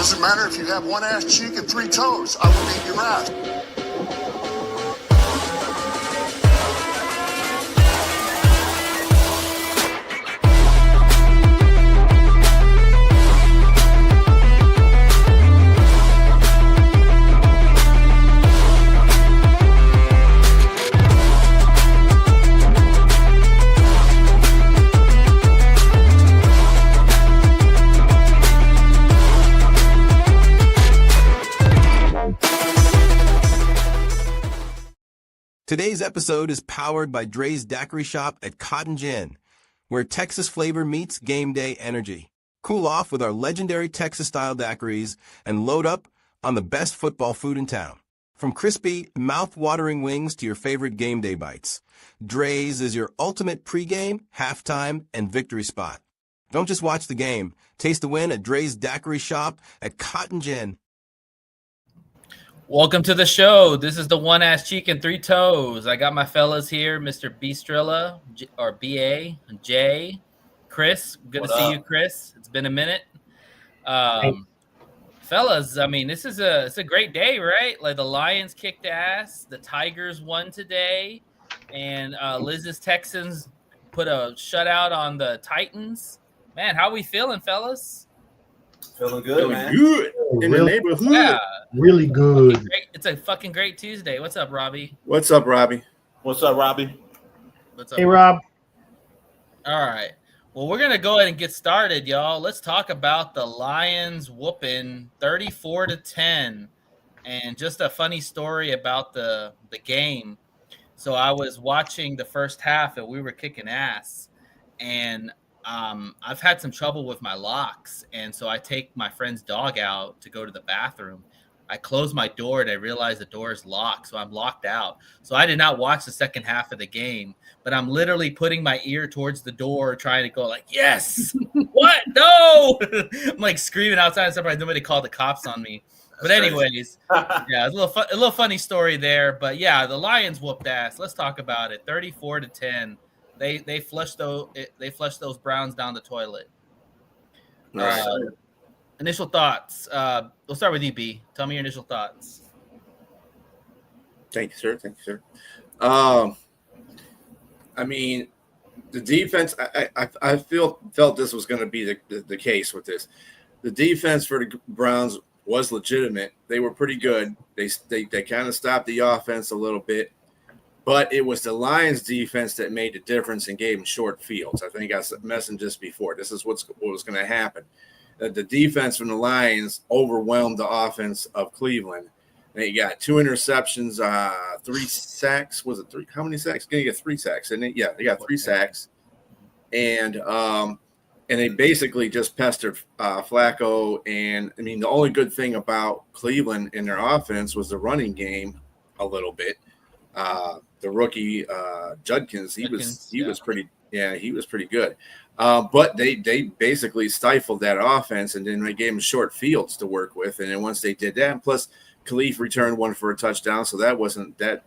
Doesn't matter if you have one ass cheek and 3 toes. I will beat your ass. Today's episode is powered by Dre's Daiquiri Shop at Cotton Gin, where Texas flavor meets game day energy. Cool off with our legendary Texas-style daiquiris and load up on the best football food in town. From crispy, mouth-watering wings to your favorite game day bites, Dre's is your ultimate pregame, halftime, and victory spot. Don't just watch the game. Taste the win at Dre's Daiquiri Shop at Cotton Gin. Welcome to the show. This is the One Ass Cheek and 3 Toes. I got my fellas here, Mr. Beastrilla, or B.A., Jay, Chris. Good to see you, Chris. It's been a minute. Fellas, I mean, it's a great day, right? Like the Lions kicked ass. The Tigers won today. And Liz's Texans put a shutout on the Titans. Man, how we feeling, fellas? Feeling good, man. Good in the neighborhood. Yeah. Really good. It's a fucking great Tuesday. What's up, Robbie? What's up, Robbie? What's up, Robbie? What's up? Hey, Rob. All right. Well, we're gonna go ahead and get started, y'all. Let's talk about the Lions whooping 34-10, and just a funny story about the game. So I was watching the first half, and we were kicking ass, and I've had some trouble with my locks, and so I take my friend's dog out to go to the bathroom. I close my door and I realize the door is locked, so I'm locked out. So I did not watch the second half of the game, but I'm literally putting my ear towards the door, trying to go like, yes, what? No! I'm like screaming outside. I'm surprised nobody called the cops on me. But anyways, yeah, a little funny story there. But yeah, the Lions whooped ass. Let's talk about it. 34-10. They flushed those Browns down the toilet. Initial thoughts. We'll start with you, B. Tell me your initial thoughts. Thank you, sir. I mean, the defense. I felt this was going to be the case with this. The defense for the Browns was legitimate. They were pretty good. They kind of stopped the offense a little bit. But it was the Lions' defense that made the difference and gave them short fields. I think I mentioned this before. This is what was going to happen. The defense from the Lions overwhelmed the offense of Cleveland. They got 2 interceptions, 3 sacks. Was it 3? How many sacks? Going to get 3 sacks, didn't it? Yeah, they got 3 sacks. And they basically just pestered Flacco. And, I mean, the only good thing about Cleveland in their offense was the running game a little bit. The rookie Judkins, he was pretty good. But they basically stifled that offense, and then they gave him short fields to work with. And then once they did that, and plus Khalif returned one for a touchdown, so that wasn't that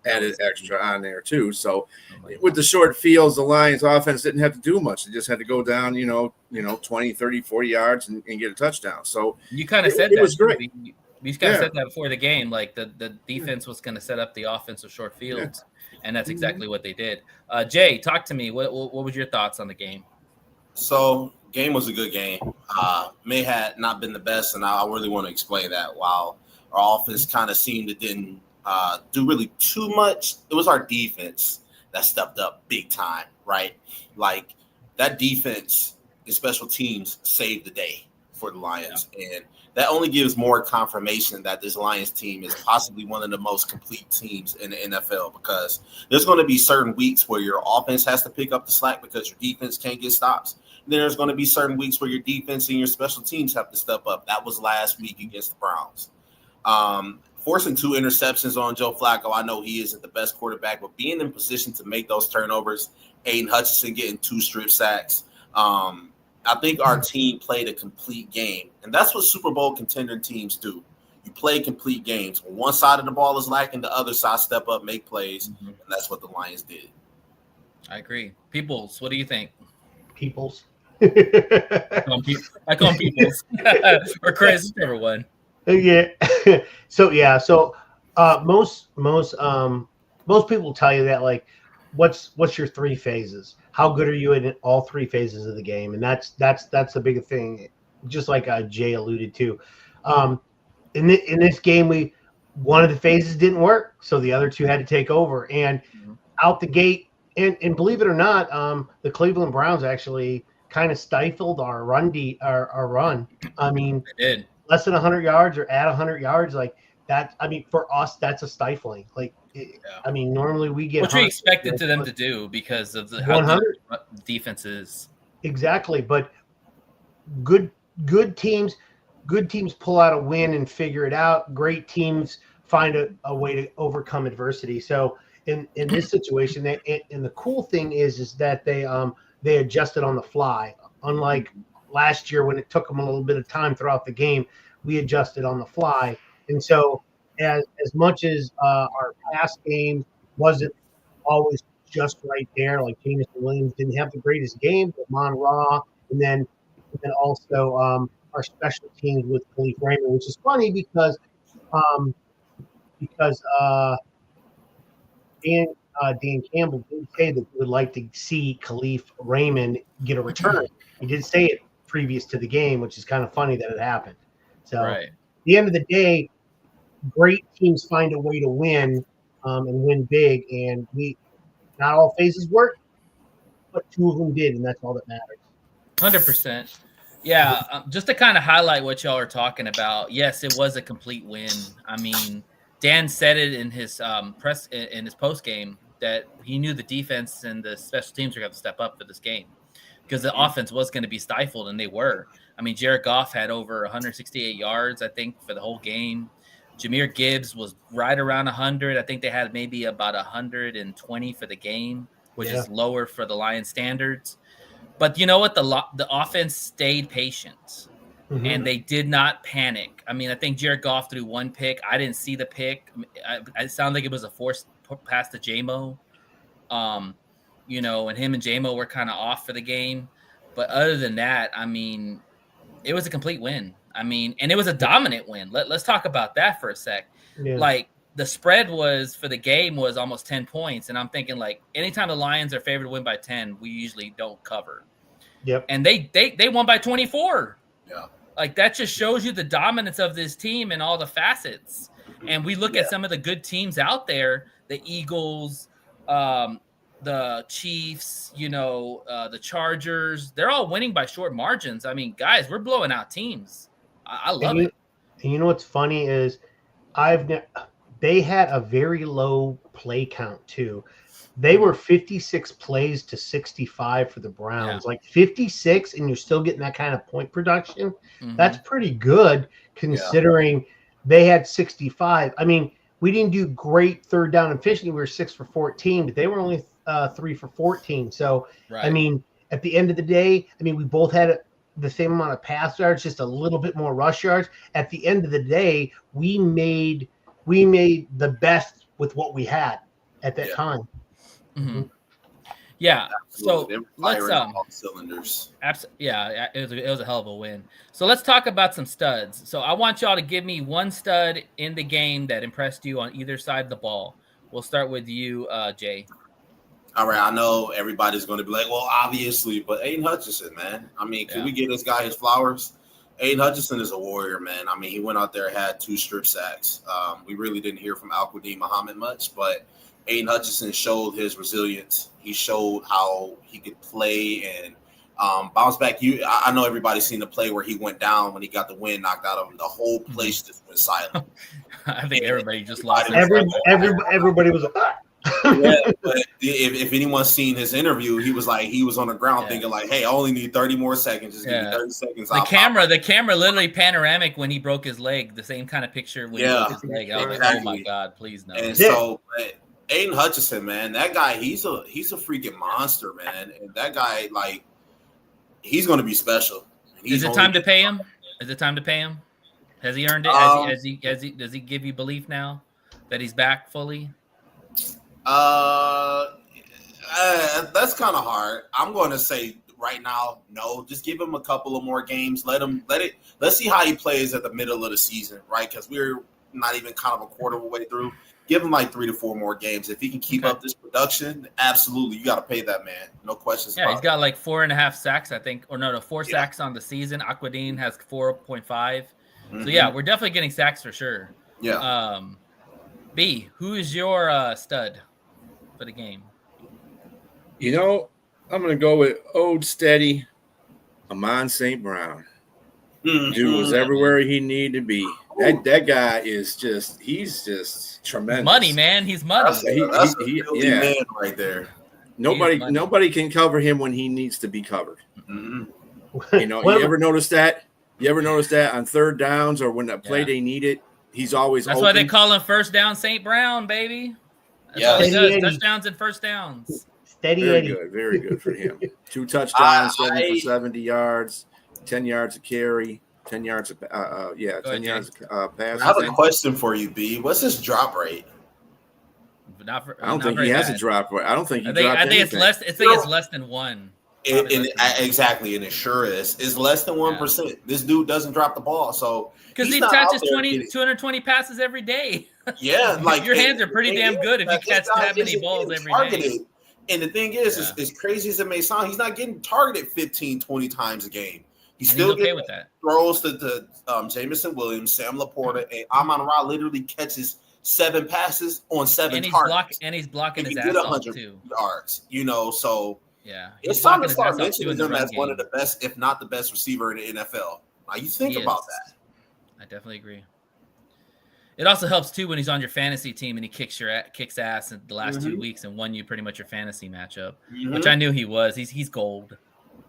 added extra on there too. So with the short fields, the Lions offense didn't have to do much. They just had to go down, 20, 30, 40 yards and get a touchdown. So you kind of said that. It was great. We kind of said that before the game, like the defense was going to set up the offense with short fields, and that's exactly what they did. Jay, talk to me. What was your thoughts on the game? So, game was a good game. May had not been the best, and I really want to explain that. While our offense kind of seemed it didn't do really too much, it was our defense that stepped up big time, right? Like that defense and special teams saved the day for the Lions, and that only gives more confirmation that this Lions team is possibly one of the most complete teams in the NFL, because there's going to be certain weeks where your offense has to pick up the slack because your defense can't get stops. And then there's going to be certain weeks where your defense and your special teams have to step up. That was last week against the Browns. Forcing 2 interceptions on Joe Flacco, I know he isn't the best quarterback, but being in position to make those turnovers, Aiden Hutchinson getting 2 strip sacks, I think our team played a complete game, and that's what Super Bowl contender teams do. You play complete games. When one side of the ball is lacking, the other side step up, make plays, and that's what the Lions did. I agree. Peoples, what do you think? Peoples. I call him Peoples or Chris, whichever one. Yeah. So most people tell you that, like, what's your three phases? How good are you in all three phases of the game? And that's the big thing. Just like Jay alluded to, in this game, one of the phases didn't work, so the other two had to take over. And out the gate, and believe it or not, the Cleveland Browns actually kind of stifled our run. I mean, They did. Less than 100 yards or at 100 yards, like that. I mean, for us, that's a stifling. Like, I mean, normally we get what we expected to them to do because of how good defense is. Exactly, but good teams pull out a win and figure it out. Great teams find a way to overcome adversity. So in this situation, and the cool thing is that they adjusted on the fly, unlike last year when it took them a little bit of time throughout the game. We adjusted on the fly. And so as much as our pass game wasn't always just right there, like Jameson Williams didn't have the greatest game, but Mon Ra, and then also our special teams with Khalif Raymond, which is funny because Dan Campbell did say that he would like to see Khalif Raymond get a return. He did say it previous to the game, which is kind of funny that it happened. So right. At the end of the day, great teams find a way to win and win big. And not all phases work, but two of them did, and that's all that matters. 100%. Yeah, just to kind of highlight what y'all are talking about. Yes, it was a complete win. I mean, Dan said it in his in his post game that he knew the defense and the special teams were going to step up for this game because the offense was going to be stifled, and they were. I mean, Jared Goff had over 168 yards, I think, for the whole game. Jahmyr Gibbs was right around 100. I think they had maybe about 120 for the game, which is lower for the Lions standards. But you know what? The offense stayed patient, and they did not panic. I mean, I think Jared Goff threw one pick. I didn't see the pick. It sounded like it was a forced pass to J-Mo. You know, and him and J-Mo were kind of off for the game. But other than that, I mean, it was a complete win. I mean, and it was a dominant win. Let's talk about that for a sec. Yeah. Like, the spread was for the game was almost 10 points. And I'm thinking, like, anytime the Lions are favored to win by 10, we usually don't cover. Yep. And they won by 24. Yeah. Like, that just shows you the dominance of this team and all the facets. And we look at some of the good teams out there, the Eagles, the Chiefs, you know, the Chargers. They're all winning by short margins. I mean, guys, we're blowing out teams. I love it. And you know what's funny is they had a very low play count too. They were 56 plays to 65 for the Browns. Yeah. Like 56, and you're still getting that kind of point production. That's pretty good considering they had 65. I mean, we didn't do great third down efficiency. We were 6 for 14, but they were only 3 for 14. So, I mean, at the end of the day, I mean, we both had the same amount of pass yards, just a little bit more rush yards. At the end of the day, we made the best with what we had at that time. Yeah. Absolutely. So let's all cylinders. Yeah, it was a hell of a win. So let's talk about some studs. So I want y'all to give me one stud in the game that impressed you on either side of the ball. We'll start with you, Jay. All right, I know everybody's going to be like, well, obviously, but Aiden Hutchinson, man. I mean, can we give this guy his flowers? Aiden Hutchinson is a warrior, man. I mean, he went out there and had 2 strip sacks. We really didn't hear from Al-Quadin Muhammad much, but Aiden Hutchinson showed his resilience. He showed how he could play and bounce back. I know everybody's seen the play where he went down when he got the wind knocked out of him. The whole place just went silent. I think everybody just lost. Everybody was yeah, but if anyone's seen his interview, he was like, he was on the ground thinking like, hey, I only need 30 more seconds. Just give me 30 seconds. The camera literally panoramic when he broke his leg, the same kind of picture when he broke his leg. I was like, oh my God, please no. And so Aiden Hutchinson, man, that guy, he's a freaking monster, man. And that guy, like, he's going to be special. Is it time to pay him? Is it time to pay him? Has he earned it? Does he give you belief now that he's back fully? That's kind of hard. I'm going to say right now, no. Just give him a couple of more games. Let's see how he plays at the middle of the season, right? Because we're not even kind of a quarter of the way through. Give him like 3 to 4 more games. If he can keep up this production, absolutely, you got to pay that man. No questions. Yeah, he's got like 4.5 sacks, I think, or no, 4 sacks on the season. Aquadine has 4.5. So yeah, we're definitely getting sacks for sure. Yeah. B, who is your stud for the game? You know, I'm going to go with Old Steady, Amon St. Brown. Dude was everywhere he needed to be. That guy is he's just tremendous. Money, man. He's money. That's a man right there. Nobody can cover him when he needs to be covered. Mm-hmm. You know, you ever notice that? You ever notice that on third downs or when the play they need it, he's always That's open. why they call him First Down St. Brown, baby. That's all he does. Touchdowns and first downs. Steady very Eddie. good, very good for him. 2 touchdowns, 7 for 70 yards, 10 yards of carry, 10 yards of pass. I have a question for you, B. What's his drop rate? I don't think he has a drop rate. I don't think he dropped I think anything. it's less than 1. Exactly, and it sure is. It's less than 1%. Yeah. This dude doesn't drop the ball, so because he touches 220 passes every day. Yeah, like your hands are pretty damn good if you catch that many balls every day. And the thing is, as crazy as it may sound, he's not getting targeted 15, 20 times a game. He's still getting with that. Throws to Jamison Williams, Sam Laporta, and Amon-Ra literally catches 7 passes on 7 targets. He's blocking his ass off too. Yards, you know, so yeah, it's time to start mentioning him as one of the best, if not the best receiver in the NFL. Now you think about that. I definitely agree. It also helps too when he's on your fantasy team and he kicks ass in the last 2 weeks and won you pretty much your fantasy matchup, which I knew he was. He's gold.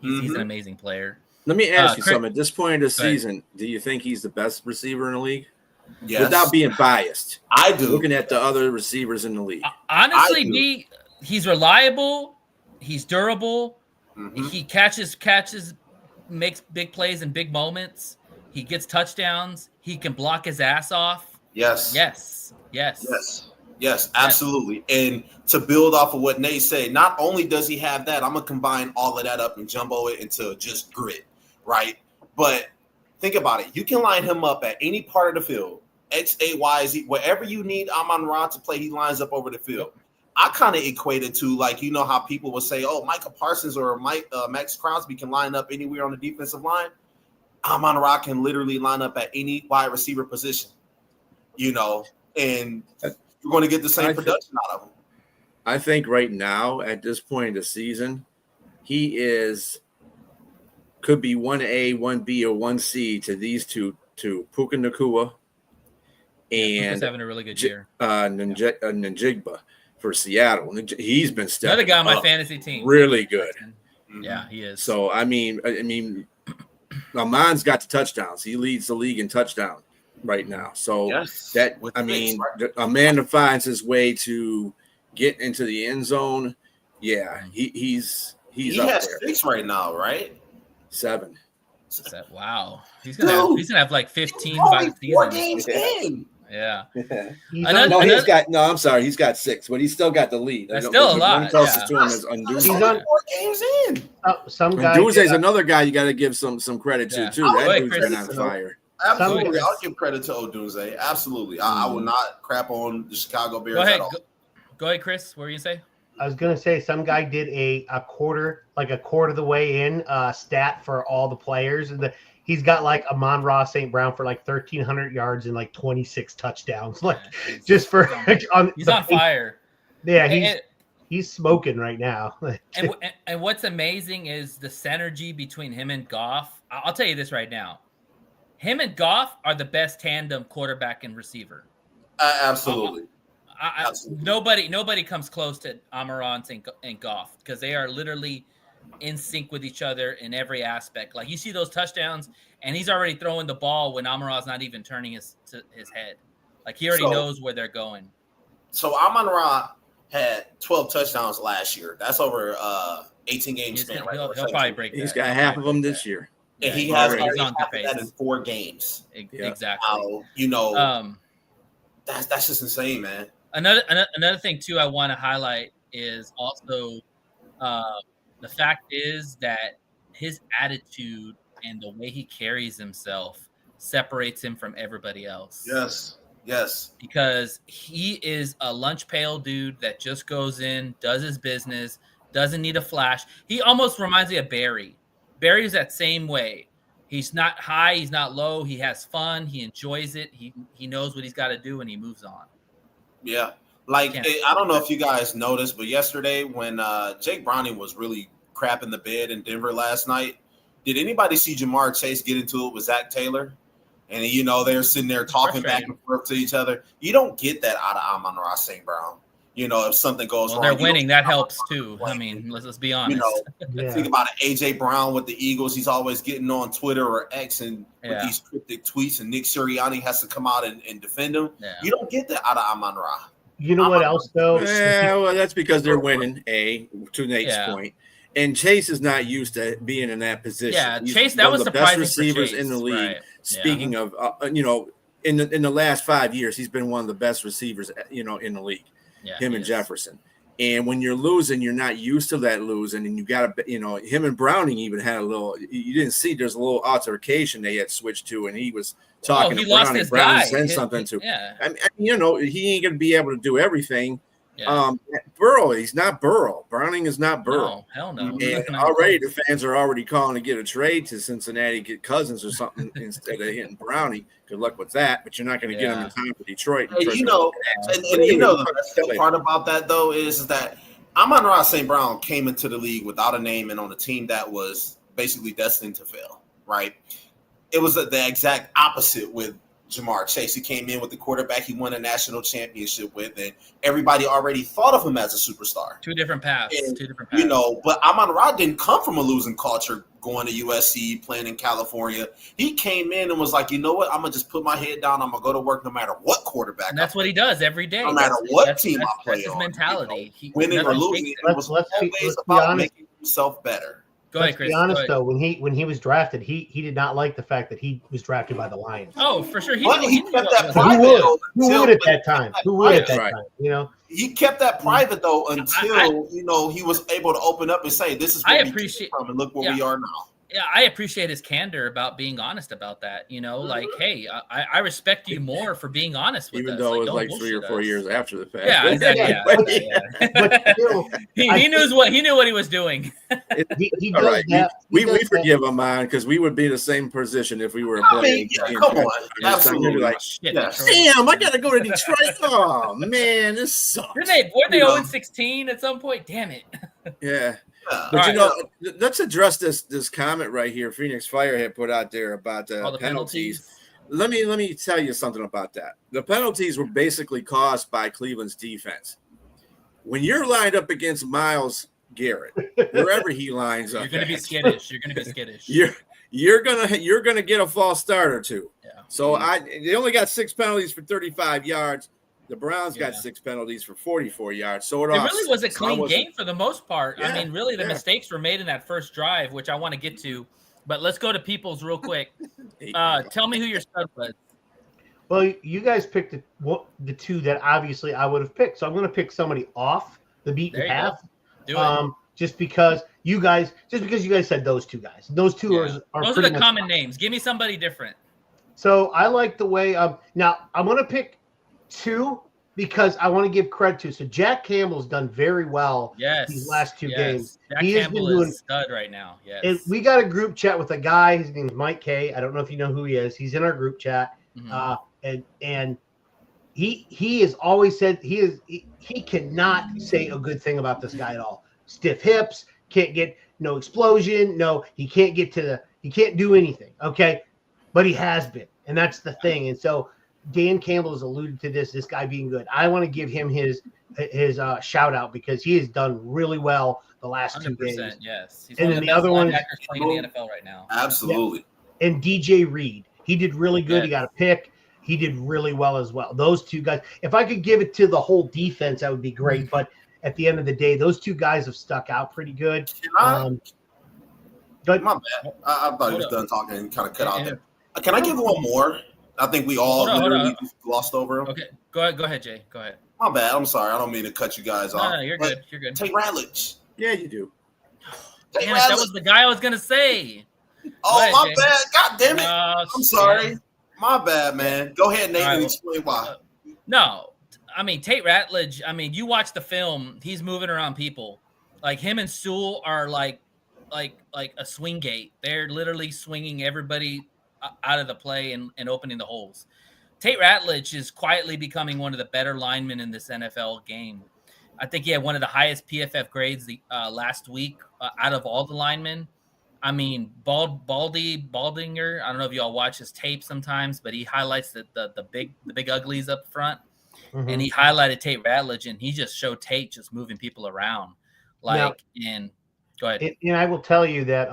He's an amazing player. Let me ask you something. At this point of the season, do you think he's the best receiver in the league? Yes. Without being biased. I do. Looking at the other receivers in the league. Honestly, he's reliable. He's durable. He catches, makes big plays in big moments. He gets touchdowns. He can block his ass off. Yes, absolutely. And to build off of what Nate said, not only does he have that, I'm going to combine all of that up and jumbo it into just grit, right? But think about it. You can line him up at any part of the field, X, A, Y, Z, wherever you need Amon-Ra to play, he lines up over the field. I kind of equate it to, like, you know how people will say, oh, Micah Parsons or Max Crosby can line up anywhere on the defensive line. Amon-Ra can literally line up at any wide receiver position, you know, and you're going to get the same production out of him. I think right now, at this point in the season, he could be 1A, 1B, or 1C to these two Puka Nacua and he's having a really good year. Njigba for Seattle. He's been stepping another guy on my up fantasy team. Really good. Yeah, he is. So I mean, Amon's got the touchdowns. He leads the league in touchdown right now. So a man that finds his way to get into the end zone. Yeah, he's up has there. 6 right now, right? 7. Wow, he's gonna have like 15 by the season. 4 games in. Yeah. I'm sorry. He's got 6, but he's still got the lead. That's still a lot. Closest to him is Mendoza. He's on 4 games in. Mendoza's another guy you got to give some credit to too. That dude's been on fire. Absolutely, I'll give credit to Odunze. Absolutely, I will not crap on the Chicago Bears at all. Go ahead, Chris. What were you say? I was gonna say some guy did a quarter of the way in stat for all the players, and he's got like Amon-Ra St. Brown for like 1,300 yards and like 26 touchdowns. Like just for he's on fire. Yeah, he's smoking right now. and what's amazing is the synergy between him and Goff. I'll tell you this right now. Him and Goff are the best tandem quarterback and receiver. Absolutely. Nobody comes close to Amon-Ra and Goff because they are literally in sync with each other in every aspect. Like you see those touchdowns, and he's already throwing the ball when Amon-Ra's not even turning his head. Like he already knows where they're going. So Amon-Ra had 12 touchdowns last year. That's over 18 games span. Right? He'll probably break that. He's got half of them this year. And he has that in 4 games. Exactly. That's just insane, man. Another thing too I want to highlight is also the fact is that his attitude and the way he carries himself separates him from everybody else. Yes. Because he is a lunch pail dude that just goes in, does his business, doesn't need a flash. He almost reminds me of Barry. Barry's that same way. He's not high, he's not low. He has fun, he enjoys it. He knows what he's got to do, and he moves on. Yeah. Like, I don't know if you guys noticed, but yesterday when Jake Browning was really crapping the bed in Denver last night, did anybody see Jamar Chase get into it with Zach Taylor? And, they're sitting there talking back and forth to each other. You don't get that out of Amon-Ra St. Brown. If something goes wrong. They're winning. That helps, too. I mean, let's be honest. Think about it. A.J. Brown with the Eagles. He's always getting on Twitter or X and with these cryptic tweets, and Nick Sirianni has to come out and defend him. Yeah. You don't get that out of Amon-Ra. You know what else, though? Yeah, well, that's because they're winning, to Nate's point. And Chase is not used to being in that position. Yeah, He's Chase, that was the best receivers Chase, in the league. Right. Speaking of, in the last 5 years, he's been one of the best receivers, in the league. Yeah, him and Jefferson. And when you're losing, you're not used to that losing, and you got to, him and Browning even had a little. You didn't see there's a little altercation they had switched to, and he was talking to Browning. Browning said something to. Yeah. I mean, he ain't going to be able to do everything. Yeah. Burrow, he's not Burrow. Browning is not Burrow. No, hell no. And already the fans are already calling to get a trade to Cincinnati, get Cousins or something instead of hitting Browning. Good luck with that, but you're not going to get him in time for Detroit. Hey, the best part about that, though, is that Amon-Ra St. Brown came into the league without a name and on a team that was basically destined to fail, right? It was the exact opposite with Jamar Chase. He came in with the quarterback he won a national championship with, and everybody already thought of him as a superstar. Two different paths. But Amon-Ra didn't come from a losing culture going to USC, playing in California. He came in and was like, you know what? I'm going to just put my head down. I'm going to go to work no matter what quarterback. And that's what he does every day. No matter what team I play that's his on. mentality. Winning or losing, it was always about making himself better. Go ahead, Chris. Let's be honest, though. When he was drafted, he did not like the fact that he was drafted by the Lions. Oh, for sure. He kept that private. Who would at that time? Who would at that time? He kept that private though until he was able to open up and say, "This is what we came from, and look where we are now." Yeah, I appreciate his candor about being honest about that. Like, hey, I respect you more for being honest with us. Even though it was like 3 or 4 years after the fact. Yeah, exactly. But still, he knew what he was doing. He does right. We forgive him, man, because we would be in the same position if we were playing. Come on, absolutely. Like, damn, I gotta go to Detroit. Oh man, this sucks. Weren't they 0-16 at some point? Damn it. Yeah. But let's address this comment right here. Phoenix Fire had put out there about the penalties. Let me tell you something about that. The penalties were basically caused by Cleveland's defense. When you're lined up against Myles Garrett, wherever he lines up, you're going to be skittish. You're gonna get a false start or two. Yeah. So they only got 6 penalties for 35 yards. The Browns got 6 penalties for 44 yards. So it really was a clean game for the most part. Yeah, I mean, really, the mistakes were made in that first drive, which I want to get to. But let's go to Peoples real quick. Tell me who your stud was. Well, you guys picked the two that obviously I would have picked. So I'm going to pick somebody off the beaten path. Do it. Just because you guys said those two guys. Those two are those are the common names. Give me somebody different. So I like the way now I'm going to pick 2 because I want to give credit to. So Jack Campbell's done very well these last 2 games. Jack Campbell is stud right now. Yes. And we got a group chat with a guy. His name's Mike K. I don't know if you know who he is. He's in our group chat. Mm-hmm. And he has always said he cannot say a good thing about this guy at all. Stiff hips, can't get no explosion. No, he can't do anything. Okay. But he has been. And that's the thing. And so Dan Campbell has alluded to this guy being good. I want to give him his shout out because he has done really well the last 2 games. Yes. He's and one then of the other one playing in the NFL right now. Absolutely. Yeah. And DJ Reed, he did really good. He got a pick. He did really well as well. Those 2 guys, if I could give it to the whole defense, that would be great. But at the end of the day, those 2 guys have stuck out pretty good. But my bad. I thought he was done talking and kind of cut out there. Can I give one more? I think we all literally just glossed over him. Okay, go ahead, Jay. Go ahead. My bad. I'm sorry. I don't mean to cut you guys off. No, you're good. You're good. Take Radlich. Yeah, you do. Tate Damn it, that Ratledge. was the guy I was gonna say. Oh, Go ahead, my Jay. bad. God damn it. I'm sorry. shit. My bad, man. Go ahead, Nate, All right, and well, explain why. No, I mean Tate Ratledge. I mean, you watch the film; he's moving around people. Like him and Sewell are like a swing gate. They're literally swinging everybody out of the play and opening the holes. Tate Ratledge is quietly becoming one of the better linemen in this NFL game. I think he had one of the highest PFF grades last week out of all the linemen. I mean, Baldinger. I don't know if y'all watch his tape sometimes, but he highlights the big uglies up front, and he highlighted Tate Ratledge, and he just showed Tate just moving people around. Go ahead. And I will tell you that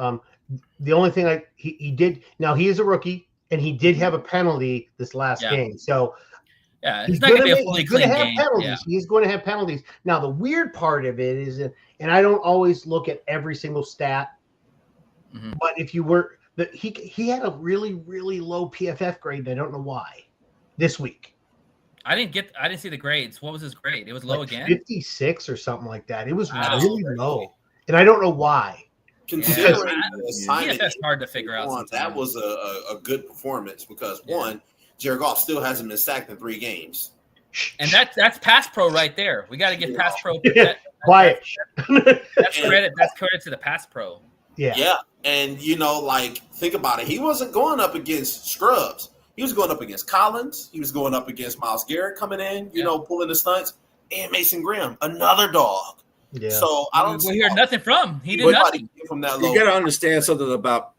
the only thing he did now, he is a rookie, and he did have a penalty this last game. So yeah, it's not going to be a fully clean game. Yeah. He's going to have penalties. Now, the weird part of it is, and I don't always look at every single stat, but if you were, he had a really, really low PFF grade, and I don't know why this week. I didn't see the grades. What was his grade? It was low again? 56 or something like that. It was really low, and I don't know why. Considering the assignment, that's hard to figure out. That was a good performance because one, Jared Goff still hasn't been sacked in 3 games, and that's pass pro right there. We got to get pass pro. Quiet. That's credit. That's credit to the pass pro. Yeah, and think about it. He wasn't going up against scrubs. He was going up against Collins. He was going up against Myles Garrett coming in, pulling the stunts, and Mason Graham, another dog. Yeah. So I don't. We heard nothing from. He did nothing from that. You got to understand something about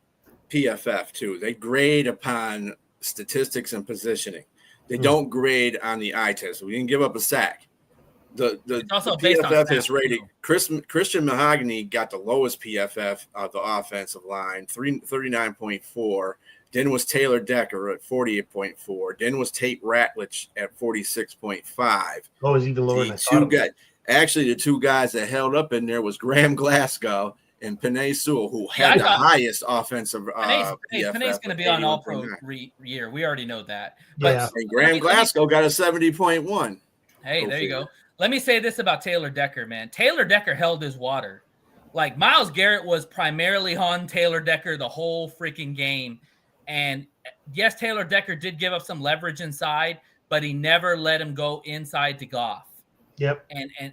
PFF too. They grade upon statistics and positioning. They don't grade on the eye test. We didn't give up a sack. The PFF is rated. Christian Mahogany got the lowest PFF of the offensive line, 39.4. Then was Taylor Decker at 48.4. Then was Tate Ratledge at 46.5. Oh, is even lower than I thought. Actually, the 2 guys that held up in there was Graham Glasgow and Penei Sewell, who had the highest offensive PFF. Penei's going to be on All-Pro year. We already know that. But and Graham Glasgow got a 70.1. Hey, there you go. Let me say this about Taylor Decker, man. Taylor Decker held his water. Like, Myles Garrett was primarily on Taylor Decker the whole freaking game. And yes, Taylor Decker did give up some leverage inside, but he never let him go inside to Goff. Yep.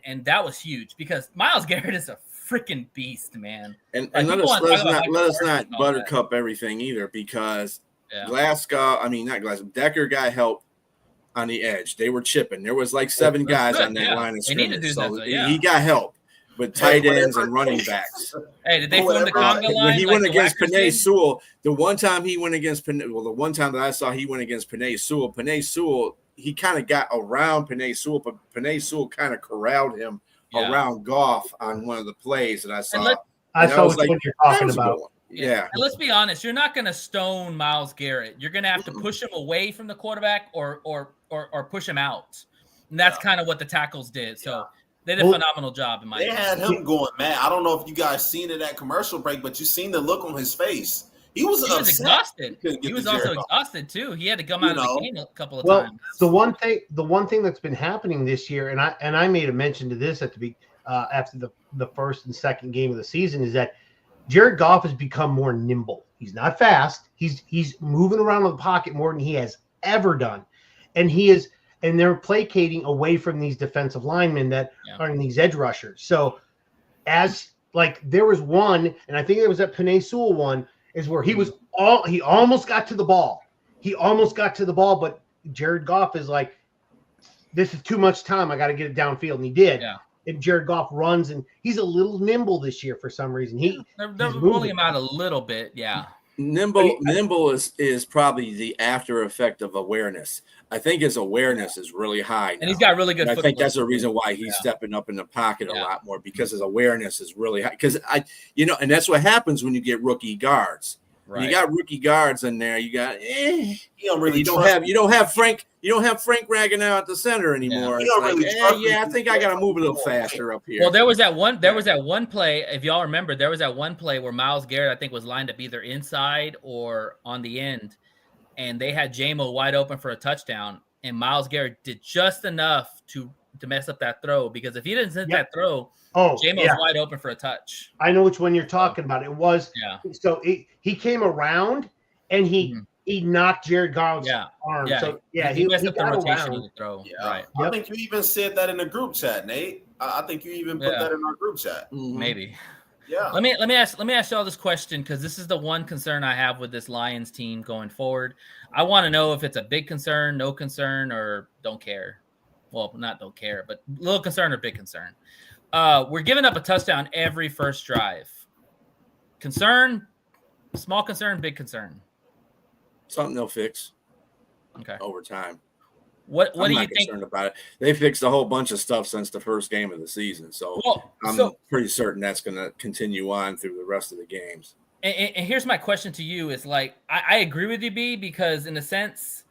And that was huge because Myles Garrett is a freaking beast, man. And let us not buttercup everything either, because Decker got help on the edge. They were chipping. There was like 7 guys on that line of scrimmage. So he got help with tight ends and running backs. Hey, did they form the conga line? When he went against Penei Sewell, the one time that I saw he went against Penei Sewell, he kind of got around Penei Sewell, but Penei Sewell kind of corralled him around Goff on one of the plays that I saw. I saw what you're talking about. Yeah. And let's be honest, you're not going to stone Myles Garrett. You're going to have to push him away from the quarterback or push him out. And that's kind of what the tackles did. So they did a phenomenal job in my opinion. They had him going mad. I don't know if you guys seen it at commercial break, but you seen the look on his face. He was exhausted. He was also exhausted too. He had to come out of the game a couple of times. The one thing that's been happening this year, and I made a mention to this at the after the first and second game of the season, is that Jared Goff has become more nimble. He's not fast. He's moving around in the pocket more than he has ever done, and they're placating away from these defensive linemen that are in these edge rushers. So there was one, and I think it was that Penei Sewell one, is where he almost got to the ball. But Jared Goff is like, this is too much time. I got to get it downfield, and he did. Yeah. And Jared Goff runs, and he's a little nimble this year for some reason. They're rolling him out a little bit, yeah. Nimble is probably the after effect of awareness. I think his awareness is really high now. And he's got really good footwork. I think that's the reason why he's stepping up in the pocket a lot more, because his awareness is really high. Because and that's what happens when you get rookie guards. Right. You got rookie guards in there. You got you don't have Frank ragging out at the center anymore. I think I got to move a little faster up here. Well, there was that one play. If y'all remember, there was that one play where Myles Garrett, I think, was lined up either inside or on the end, and they had J-Mo wide open for a touchdown, and Myles Garrett did just enough to to mess up that throw, because if he didn't hit Yep. that throw, Oh, J-Mo's yeah. wide open for a touch. I know which one you're talking about. It was Yeah. so he came around and he knocked Jared Goff's Yeah. arm. Yeah. So yeah, he messed up the got rotation around. of the throw. Yeah. Right. I Yep. think you even said that in the group chat, Nate. I think you even put Yeah. that in our group chat. Maybe. Yeah. Let me ask y'all this question, because this is the one concern I have with this Lions team going forward. I want to know if it's a big concern, no concern, or don't care. Well, not don't care, but little concern or big concern. We're giving up a touchdown every first drive. Concern, small concern, big concern. Something they'll fix Okay. over time. What I'm do not you think? concerned about it. They fixed a whole bunch of stuff since the first game of the season, so I'm pretty certain that's going to continue on through the rest of the games. And here's my question to you: is like I agree with you, B, because in a sense,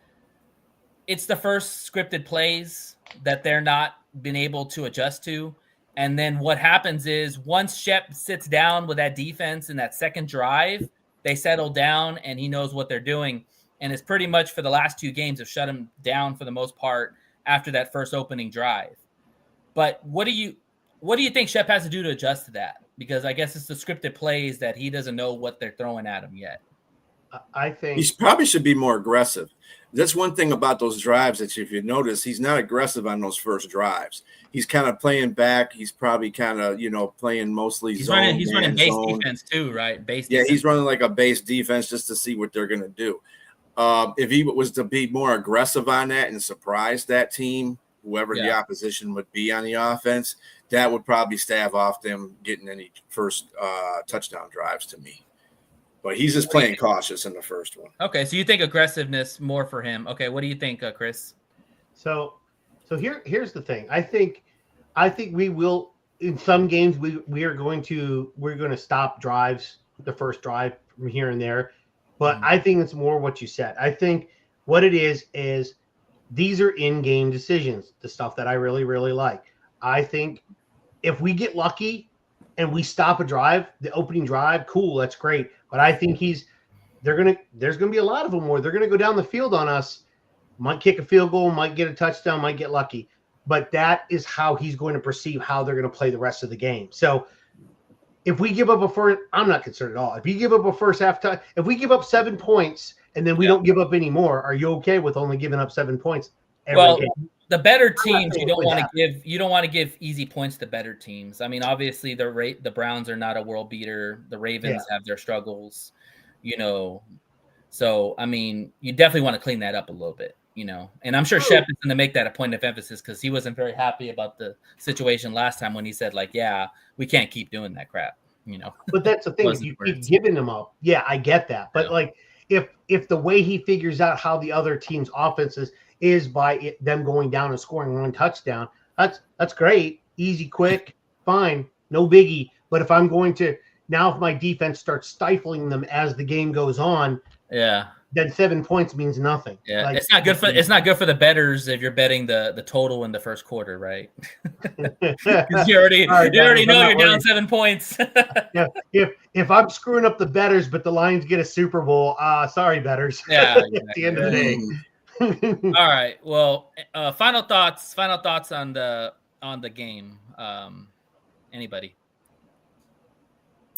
it's the first scripted plays that they're not been able to adjust to. And then what happens is once Shep sits down with that defense in that second drive, they settle down and he knows what they're doing. And it's pretty much for the last 2 games have shut him down for the most part after that first opening drive. But what do you think Shep has to do to adjust to that? Because I guess it's the scripted plays that he doesn't know what they're throwing at him yet. I think He probably should be more aggressive. That's one thing about those drives that if you notice, he's not aggressive on those first drives. He's kind of playing back. He's probably kind of, playing mostly zone. He's running base defense too, right? Base Yeah, defense. he's running like a base defense just to see what they're going to do. If he was to be more aggressive on that and surprise that team, whoever the opposition would be on the offense, that would probably stave off them getting any first touchdown drives to me. But he's just playing cautious in the first one. Okay, so you think aggressiveness more for him. Okay, what do you think, Chris? So here's the thing. I think we will in some games we're going to stop drives, the first drive from here and there. But I think it's more what you said. I think what it is these are in-game decisions, the stuff that I really, really like. I think if we get lucky and we stop a drive, the opening drive, cool, that's great. But I think there's gonna be a lot of them where they're gonna go down the field on us, might kick a field goal, might get a touchdown, might get lucky. But that is how he's going to perceive how they're going to play the rest of the game. So if we give up a first, I'm not concerned at all. If you give up a first half time, if we give up 7 points and then we don't give up any more, are you okay with only giving up 7 points every game? The better teams, you don't want to give easy points to better teams. I mean, obviously the Browns are not a world beater. The Ravens have their struggles, So I mean, you definitely want to clean that up a little bit, And I'm sure Shep is going to make that a point of emphasis because he wasn't very happy about the situation last time when he said, like, yeah, we can't keep doing that crap, But that's the thing. If you keep giving them up, I get that. But like, if the way he figures out how the other team's offenses is by them going down and scoring 1 touchdown, that's great, easy, quick, fine, no biggie. But if I'm going to now, if my defense starts stifling them as the game goes on, then 7 points means nothing. Yeah, like, it's not good for the bettors if you're betting the total in the first quarter, right? you already know you're down 7 points. If I'm screwing up the bettors, but the Lions get a Super Bowl, sorry bettors. Yeah, at the end of the day. All right. Well, final thoughts on the game. Anybody?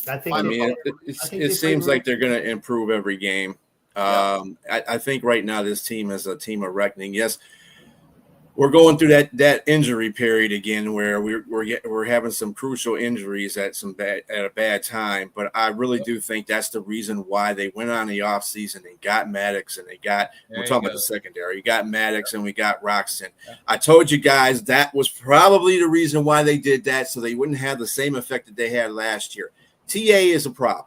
It seems like they're going to improve every game. I think right now this team is a team of reckoning. Yes, we're going through that injury period again, where we're having some crucial injuries at a bad time. But I really do think that's the reason why they went on the offseason and got Maddox, and we're talking about the secondary. You got Maddox and we got Roxton. Yeah. I told you guys that was probably the reason why they did that, so they wouldn't have the same effect that they had last year. TA is a problem.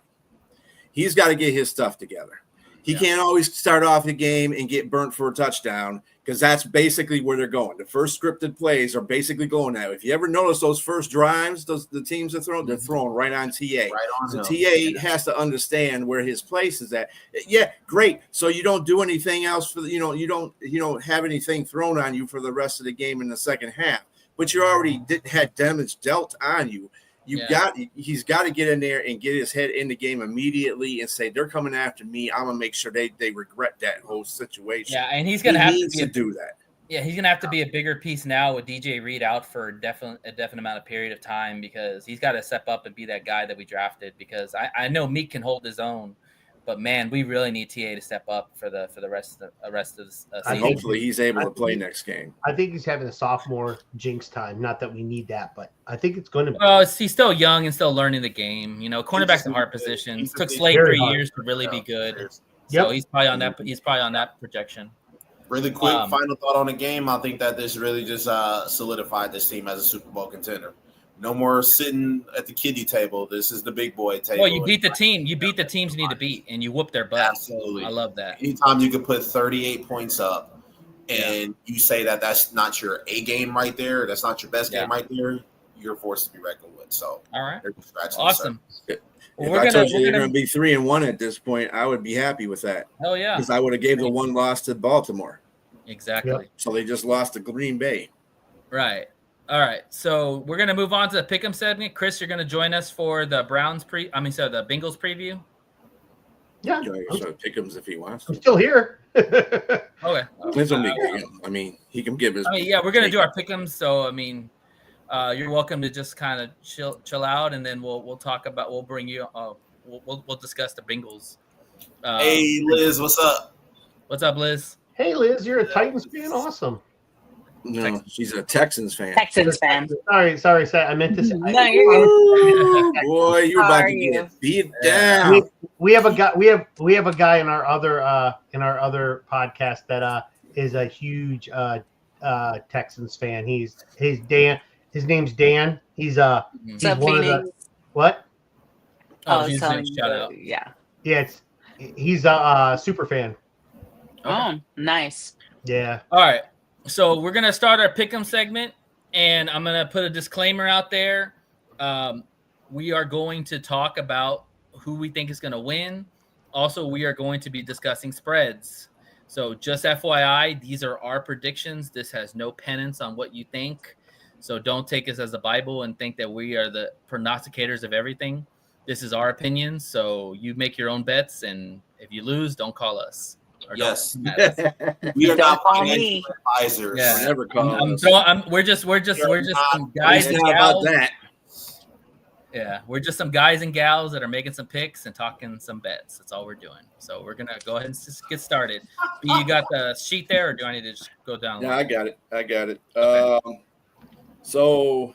He's got to get his stuff together. He can't always start off the game and get burnt for a touchdown, because that's basically where they're going. The first scripted plays are basically going that way. If you ever notice those first drives, the teams are throwing, they're throwing right on TA. So TA has to understand where his place is at. Yeah, great. So you don't do anything else you don't have anything thrown on you for the rest of the game in the second half. But you already had damage dealt on you. He's got to get in there and get his head in the game immediately and say, they're coming after me. I'm gonna make sure they regret that whole situation. Yeah, and he's gonna have to do that. Yeah, he's gonna have to be a bigger piece now with DJ Reed out for a definite amount of period of time because he's got to step up and be that guy that we drafted. Because I know Meek can hold his own, but man, we really need TA to step up for the rest of the And season. hopefully he's able to play next game. I think he's having a sophomore jinx time. Not that we need that, but I think it's going to be. Well, he's still young and still learning the game. You know, cornerback's a hard position. It took Slade Very 3 hard. years to really be good. Yep. So he's probably on that. He's probably on that projection. Really quick, final thought on the game. I think that this really just solidified this team as a Super Bowl contender. No more sitting at the kiddie table. This is the big boy table. Well, you beat the team. You beat the teams you need to beat, and you whoop their butt. Absolutely. I love that. Anytime you can put 38 points up and you say that that's not your A game right there, that's not your best game right there, you're forced to be reckoned with. So, all right. Awesome. If I told you you're going to be 3-1 at this point, I would be happy with that. Oh yeah, because I would have gave the one loss to Baltimore. Exactly. Yep. So they just lost to Green Bay. Right. All right. So we're gonna move on to the Pick'em segment. Chris, you're gonna join us for the the Bengals preview. Yeah, So Pic'ems if he wants. I'm still here. Okay. It's only I mean, he can give his. yeah, we're gonna do our Pick'ems. So I mean, you're welcome to just kind of chill out, and then we'll talk about. We'll bring you. We'll discuss the Bengals. Hey Liz, what's up? What's up, Liz? Hey Liz, you're a Titans fan. Awesome. No, she's a Texans fan. Texans fan. Sorry. I meant to say. No, you're good. Boy, you're How about are to you? get beat down. We have a guy. We have a guy in our other podcast that is a huge Texans fan. He's Dan. His name's Dan. He's What's up, one of Phoenix? the what? Oh, he's he's telling saying shout out. Yeah. Yeah, he's a super fan. Oh, nice. Yeah. All right. So we're gonna start our Pick'em segment, and I'm gonna put a disclaimer out there. We are going to talk about who we think is gonna win. Also, we are going to be discussing spreads. So just FYI, these are our predictions. This has no penance on what you think. So don't take us as the Bible and think that we are the prognosticators of everything. This is our opinion. So you make your own bets, and if you lose, don't call us. Yes. Don't come at us. We are Don't not call financial me. advisors. Yeah. Never call us. We're just some guys It's and not about gals. that. Yeah, we're just some guys and gals that are making some picks and talking some bets. That's all we're doing. So we're gonna go ahead and just get started. B, you got the sheet there, or do I need to just go down? Yeah, I got it. Okay. So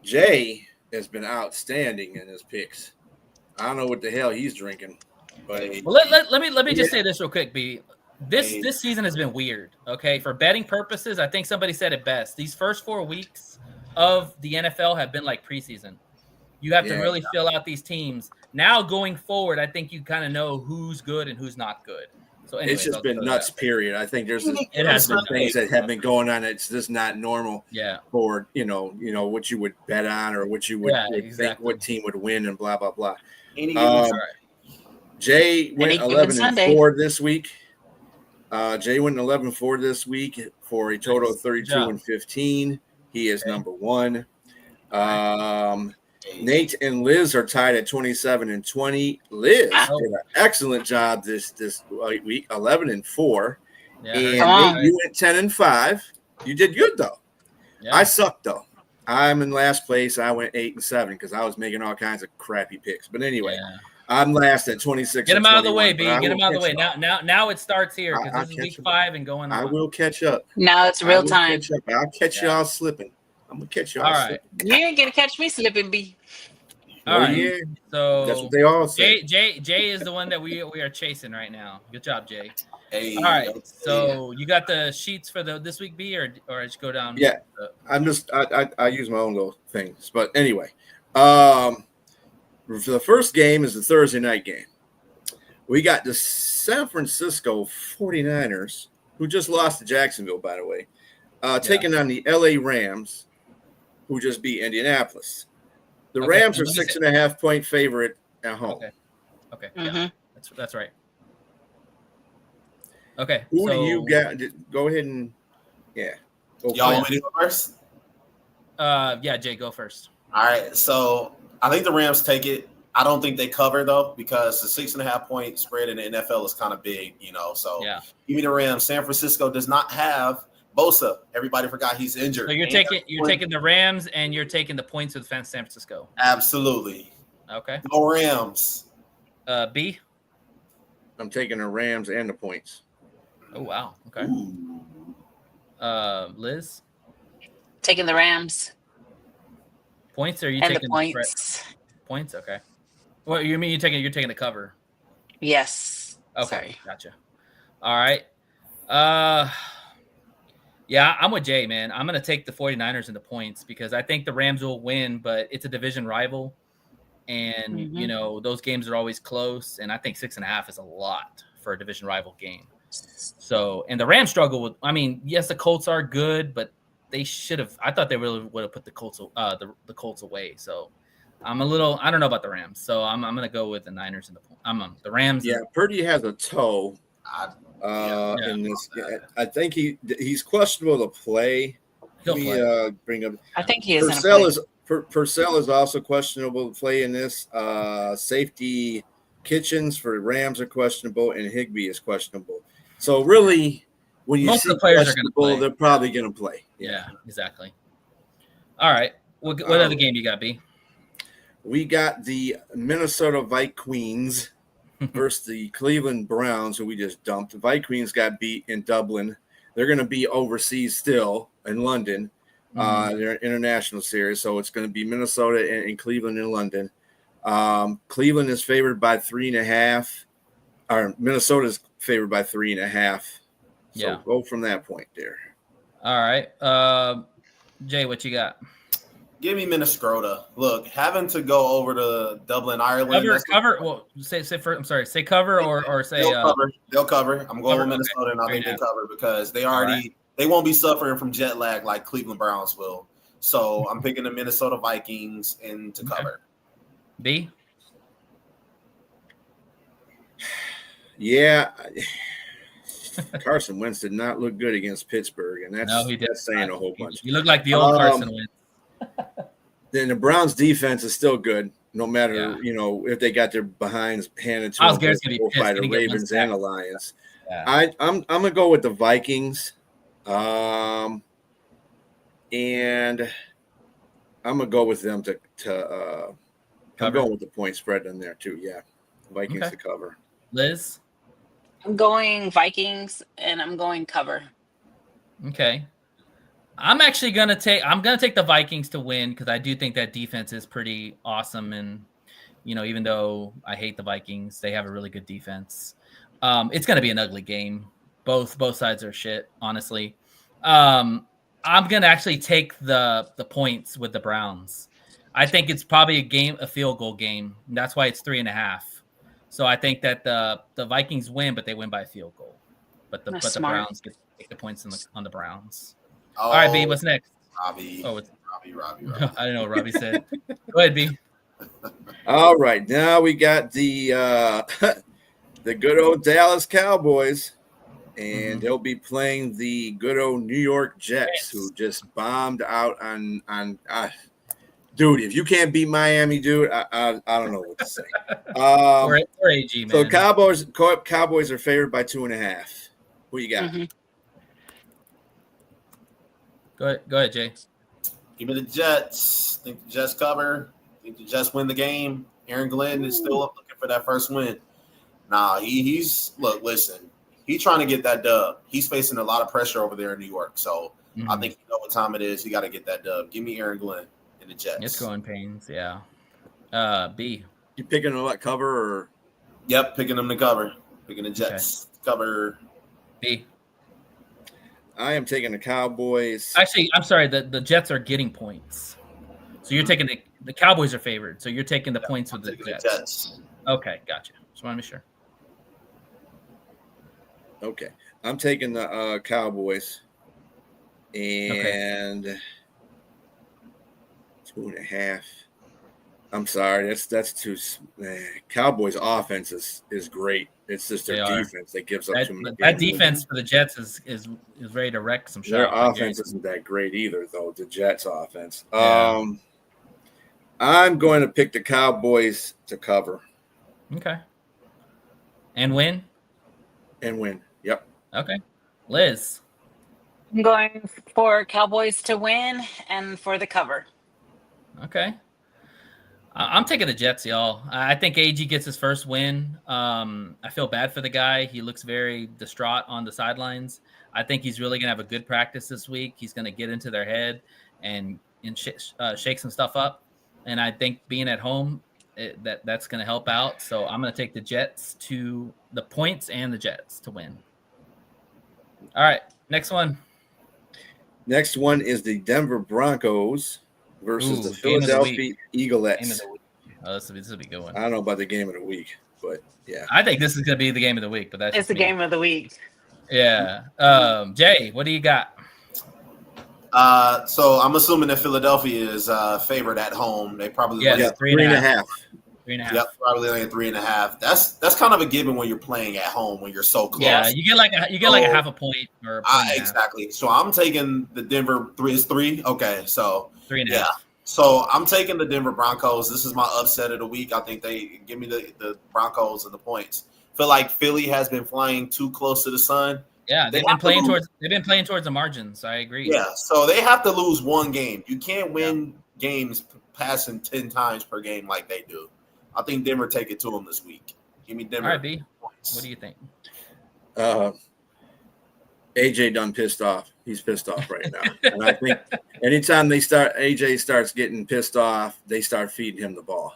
Jay has been outstanding in his picks. I don't know what the hell he's drinking, but Well, let me just say this real quick, B. This season has been weird. Okay, for betting purposes, I think somebody said it best. These first 4 weeks of the NFL have been like preseason. You have to really fill out these teams. Now going forward, I think you kind of know who's good and who's not good. So anyways, it's just I'll been go to nuts. that. Period. I think there's It has some been things that have been going on. It's just not normal. Yeah. For what you would bet on or what you would, think exactly. what team would win and blah blah blah. Any given Jay went Any given 11 Sunday. and 4 this week. Jay went 11-4 this week for a total of 32 job. and 15. He is number 1. Nate and Liz are tied at 27 and 20. Liz did an excellent job this week, 11 and 4. Yeah, And Come on. Nate, you went 10 and 5. You did good though. yeah. I sucked though. I'm in last place. I went 8 and 7 because I was making all kinds of crappy picks. But anyway, Yeah. I'm last at 26. Get him and out of the way, 21, B. but I Get him will out of the way. catch up. Now it starts here I'll because this is catch week up. 5 and going on. I will catch up. Now it's I real will time. catch up. I'll catch Yeah. y'all slipping. I'm gonna catch y'all. All right. Slipping. You ain't gonna catch me slipping, B. All right. Yeah, So that's what they all say. Jay is the one that we are chasing right now. Good job, Jay. Hey, All right. So you got the sheets for this week, B, or just go down? Yeah. I use my own little things, but anyway, for the first game is the Thursday night game. We got the San Francisco 49ers, who just lost to Jacksonville, by the way, taking on the LA Rams, who just beat Indianapolis. The Okay, Rams are and let me 6.5 point favorite at home. Okay. Mm-hmm. Yeah. That's right. Okay. Who so, do you got? Go ahead and Go y'all first. want me to go first? Yeah, Jay, go first. All right. So I think the Rams take it. I don't think they cover though, because the 6.5 point spread in the NFL is kind of big, So Yeah. give me the Rams. San Francisco does not have Bosa. Everybody forgot he's injured. So you're taking the Rams and you're taking the points with San Francisco. Absolutely. Okay. Go Rams. B. I'm taking the Rams and the points. Oh wow. Okay. Ooh. Liz. Taking the Rams Points, or are you and the taking points. Points? Okay. What you mean you're taking the cover? Yes. Okay, Sorry. gotcha. All right. Yeah, I'm with Jay, man. I'm gonna take the 49ers and the points because I think the Rams will win, but it's a division rival. And you know, those games are always close, and I think 6.5 is a lot for a division rival game. So, and the Rams struggle with, I mean, yes, the Colts are good, but they should have, I thought they really would have put the Colts the Colts away. So I'm a little, I don't know about the Rams. So I'm gonna go with the Niners and the Rams. Yeah, Purdy has a toe in this. I think he's questionable to play. He'll play. Bring up. I think he is. Purcell is also questionable to play in this. Safety Kitchens for Rams are questionable, and Higbee is questionable. So really, when you Most see of the players are gonna questionable, play. they're probably going to play. Yeah, exactly. All right. What other game you got, B? We got the Minnesota Vikings versus the Cleveland Browns, who we just dumped. The Vikings got beat in Dublin. They're going to be overseas still in London. They're an international series, so it's going to be Minnesota and Cleveland in London. Cleveland is favored by 3.5, or Minnesota's favored by 3.5. So go from that point there. All right. Jay, what you got? Give me Minnesota. Look, having to go over to Dublin, Ireland. Cover. Well, say first. I'm sorry. Say cover or say They'll cover. I'm going cover? with Minnesota, and I think they cover because they right. they won't be suffering from jet lag like Cleveland Browns will. So I'm picking the Minnesota Vikings and to cover. B. Yeah. Carson Wentz did not look good against Pittsburgh, and that's saying a whole bunch. You look like the old Carson Wentz. Then the Browns defense is still good, no matter if they got their behinds handed to them by the Ravens and the Lions. Yeah. I'm gonna go with the Vikings, and I'm gonna go with them to I'm going with the point spread in there too. Yeah, Vikings to cover. Liz, I'm going Vikings, and I'm going cover. Okay. I'm actually gonna take the Vikings to win because I do think that defense is pretty awesome, and even though I hate the Vikings, they have a really good defense. It's gonna be an ugly game. Both sides are shit, honestly. I'm gonna actually take the points with the Browns. I think it's probably a field goal game. And that's why it's 3.5. So I think that the Vikings win, but they win by a field goal. But the Browns get the points on the Browns. All right, B, what's next? Robbie. Oh, it's Robbie. I don't know what Robbie said. Go ahead, B. All right, now we got the good old Dallas Cowboys, and they'll be playing the good old New York Jets, who just bombed out on dude. If you can't beat Miami, dude, I don't know what to say. Or AG, man. So Cowboys are favored by 2.5. Who you got? Go ahead, Jay. Give me the Jets. Think the Jets cover. Think the Jets win the game. Aaron Glenn is still looking for that first win. Nah, he's listen. He's trying to get that dub. He's facing a lot of pressure over there in New York. So I think you know what time it is. He got to get that dub. Give me Aaron Glenn and the Jets. It's growing pains, yeah. B. You picking a cover or? Yep, picking them to cover. Picking the Jets cover. B. I am taking the Cowboys. Actually, I'm sorry. The Jets are getting points. So you're taking the Cowboys are favored. So you're taking the points with the Jets. Okay, gotcha. Just want to be sure. Okay. I'm taking the Cowboys. And 2.5. I'm sorry. That's too. Cowboys' offense is great. It's just their defense that gives up too many. That defense for the Jets is ready to wreck some shots. Their offense isn't that great either, though. The Jets' offense. Yeah. I'm going to pick the Cowboys to cover. Okay. And win. Yep. Okay. Liz. I'm going for Cowboys to win and for the cover. Okay. I'm taking the Jets, y'all. I think AG gets his first win. I feel bad for the guy. He looks very distraught on the sidelines. I think he's really going to have a good practice this week. He's going to get into their head and shake some stuff up. And I think being at home, that's going to help out. So I'm going to take the Jets to the points and the Jets to win. All right, next one. Next one is the Denver Broncos versus the Philadelphia Eaglettes. Oh, this will be a good one. I don't know about the game of the week, but yeah. I think this is going to be the game of the week, but that's it's the game of the week. Yeah. Jay, what do you got? So I'm assuming that Philadelphia is favored at home. They probably three and a half. 3.5. Yep, probably like 3.5. That's kind of a given when you're playing at home when you're so close. Yeah, you get like a half a point or a point exactly. So I'm taking the Denver 3. Okay, so 3.5. Yeah. So I'm taking the Denver Broncos. This is my upset of the week. I think they give me the Broncos and the points. Feel like Philly has been flying too close to the sun. Yeah, they've been playing towards the margins. I agree. Yeah, so they have to lose one game. You can't win games passing 10 times per game like they do. I think Denver take it to them this week. Give me Denver. All right, B. What do you think? AJ done pissed off. He's pissed off right now. And I think anytime AJ starts getting pissed off, they start feeding him the ball.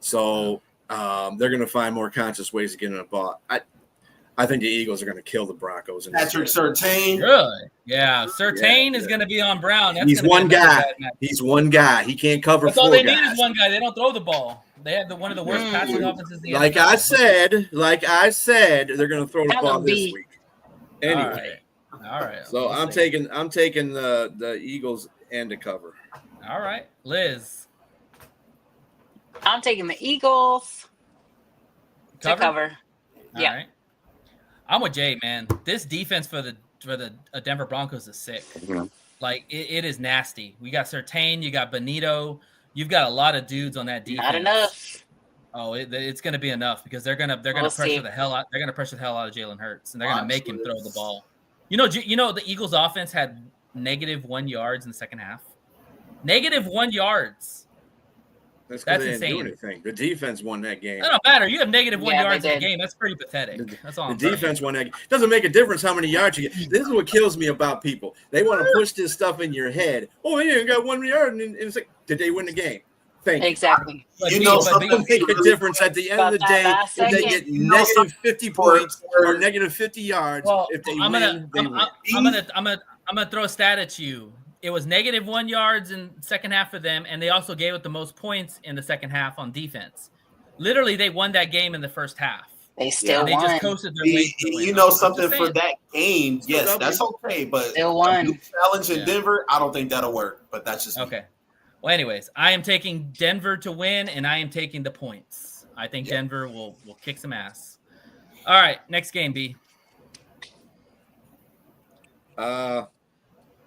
So they're going to find more conscious ways to get in the ball. I think the Eagles are going to kill the Broncos. Patrick Surtain. Really? Yeah. Surtain is going to be on Brown. He's one guy. He's one guy. He can't cover That's four all they guys. need is one guy. They don't throw the ball. They have one of the worst passing offenses in the Like NFL. I said, they're going to throw the ball this week. Anyway. All right. So I'm taking the Eagles and the cover. All right. Liz. I'm taking the Eagles to cover. All right. I'm with Jay, man. This defense for the Denver Broncos is sick. Like it is nasty. We got Surtain, you got Benito, you've got a lot of dudes on that defense. Not enough. Oh, it's going to be enough because they're going to pressure the hell out. They're going to pressure the hell out of Jalen Hurts, and they're going to make him throw the ball. You know, the Eagles' offense had -1 yards in the second half. -1 yards. That's they insane. didn't do anything. The defense won that game. That don't matter. You have -1 yards in the game. That's pretty pathetic. That's all. The defense won that game. Doesn't make a difference how many yards you get. This is what kills me about people. They want to push this stuff in your head. Oh, yeah, got 1 yard, and it's like, did they win the game? Thank you. Exactly. You know, something make a difference at the end of the day. If they get negative 50 points or negative 50 yards, if they I'm win, they win. I'm gonna throw a stat at you. It was -1 yards in the second half for them, and they also gave up the most points in the second half on defense. Literally, they won that game in the first half. They still won. They just coasted their way to win. You know something for that game? Yes, that's okay, but still won. Challenge in Denver, I don't think that'll work. But that's just okay. Well, anyways, I am taking Denver to win, and I am taking the points. I think Denver will kick some ass. All right, next game, B.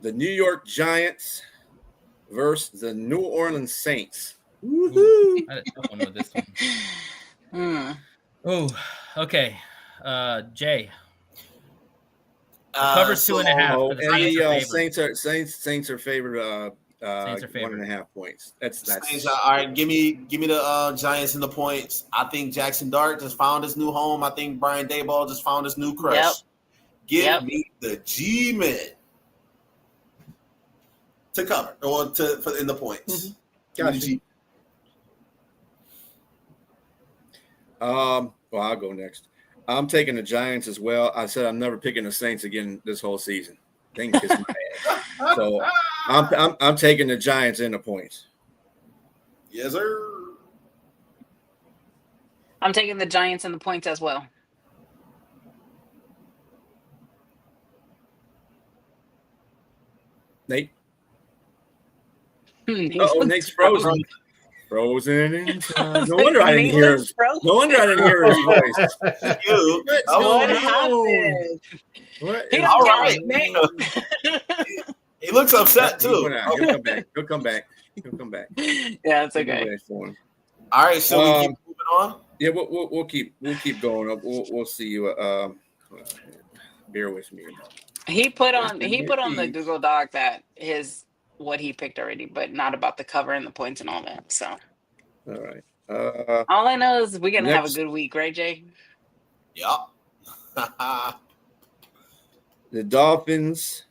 The New York Giants versus the New Orleans Saints. Woohoo! I had a tough one with this one. Oh, okay. Jay. Covers 2.5. The Saints are favored. Saints are favored. 1.5 points. That's Saints. All right. Give me the Giants and the points. I think Jackson Dart just found his new home. I think Brian Daboll just found his new crush. Give me the G-Men to cover or in the points. Gotcha. Well, I'll go next. I'm taking the Giants as well. I said I'm never picking the Saints again this whole season. They can kiss my ass. So I'm taking the Giants in the points. Yes, sir. I'm taking the Giants and the points as well. Nate. Nate's frozen. Frozen in time. No wonder I didn't hear his. No wonder I didn't hear his voice. What happened? All right. He looks upset too. He'll come back. Yeah, it's okay. All right, so we keep moving on. Yeah, we'll keep going up. We'll see you. Bear with me. He put on the Chiefs. Google Doc that what he picked already, but not about the cover and the points and all that. So All right. all I know is we're gonna have a Next, good week, right, Jay? Yup. the Dolphins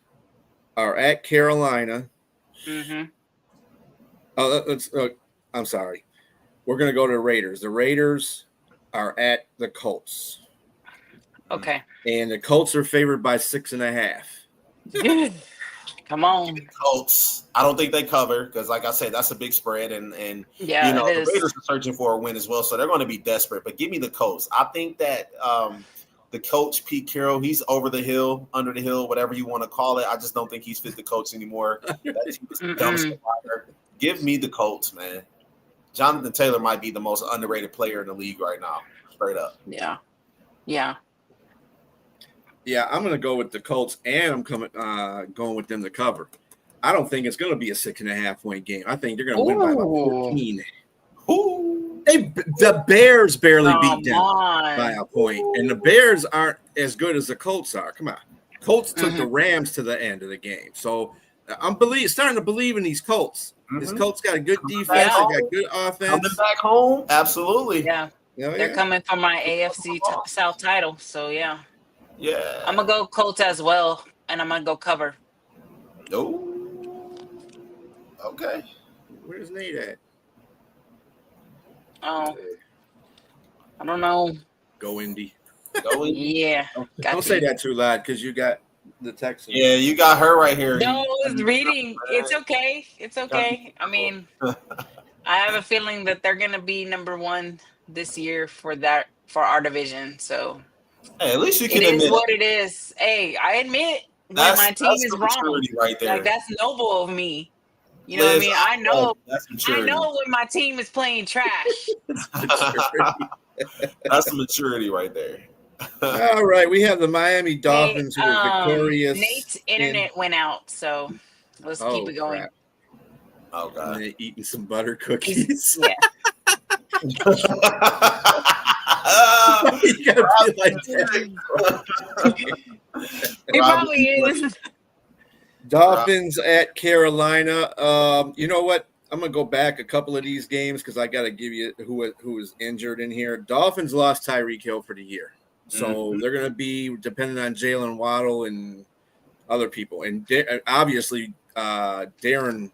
are at Carolina. Mm-hmm. I'm sorry. We're going to go to the Raiders. The Raiders are at the Colts. Okay. And the Colts are favored by 6.5. Come on. Colts. I don't think they cover because, like I said, that's a big spread, and Yeah, you know it the is. Raiders are searching for a win as well, so they're going to be desperate. But give me the Colts. I think that the coach Pete Carroll, he's over the hill, under the hill, whatever you want to call it. I just don't think he's fit the coach anymore. That team is dumpster fire. Give me the Colts, man. Jonathan Taylor might be the most underrated player in the league right now. Straight up. Yeah. Yeah. Yeah, I'm going to go with the Colts, and I'm going with them to cover. I don't think it's going to be a 6.5 point game. I think they're going to win by about 14. Ooh. The Bears barely beat them on. by a point, and the Bears aren't as good as the Colts are. Come on, Colts took the Rams to the end of the game, so I'm starting to believe in these Colts. These Colts got a good defense, they got good offense. Coming back home, absolutely. Yeah. They're coming for my AFC South title, so yeah. Yeah. I'm gonna go Colts as well, and I'm gonna go cover. Oh. Okay. Where's Nate at? Oh, I don't know. Go Indy. Go in. Yeah. Don't say that too loud because you got the Texans. Yeah, you got her right here. No, I was reading. It's okay. It's okay. I mean, I have a feeling that they're gonna be number one this year for our division. So Hey, at least you can it admit is what it is. Hey, I admit when my team is wrong. Right there. Like that's noble of me. You know what I mean? I know. I know when my team is playing trash. That's the maturity right there. All right, we have the Miami Dolphins who are victorious. Nate's internet went out, so let's keep it going. Crap. Oh god, and they're eating some butter cookies. Yeah. You gotta be like that. It probably is. Dolphins at Carolina. You know what? I'm gonna go back a couple of these games because I got to give you who is injured in here. Dolphins lost Tyreek Hill for the year, so they're gonna be dependent on Jalen Waddle and other people. And obviously, Darren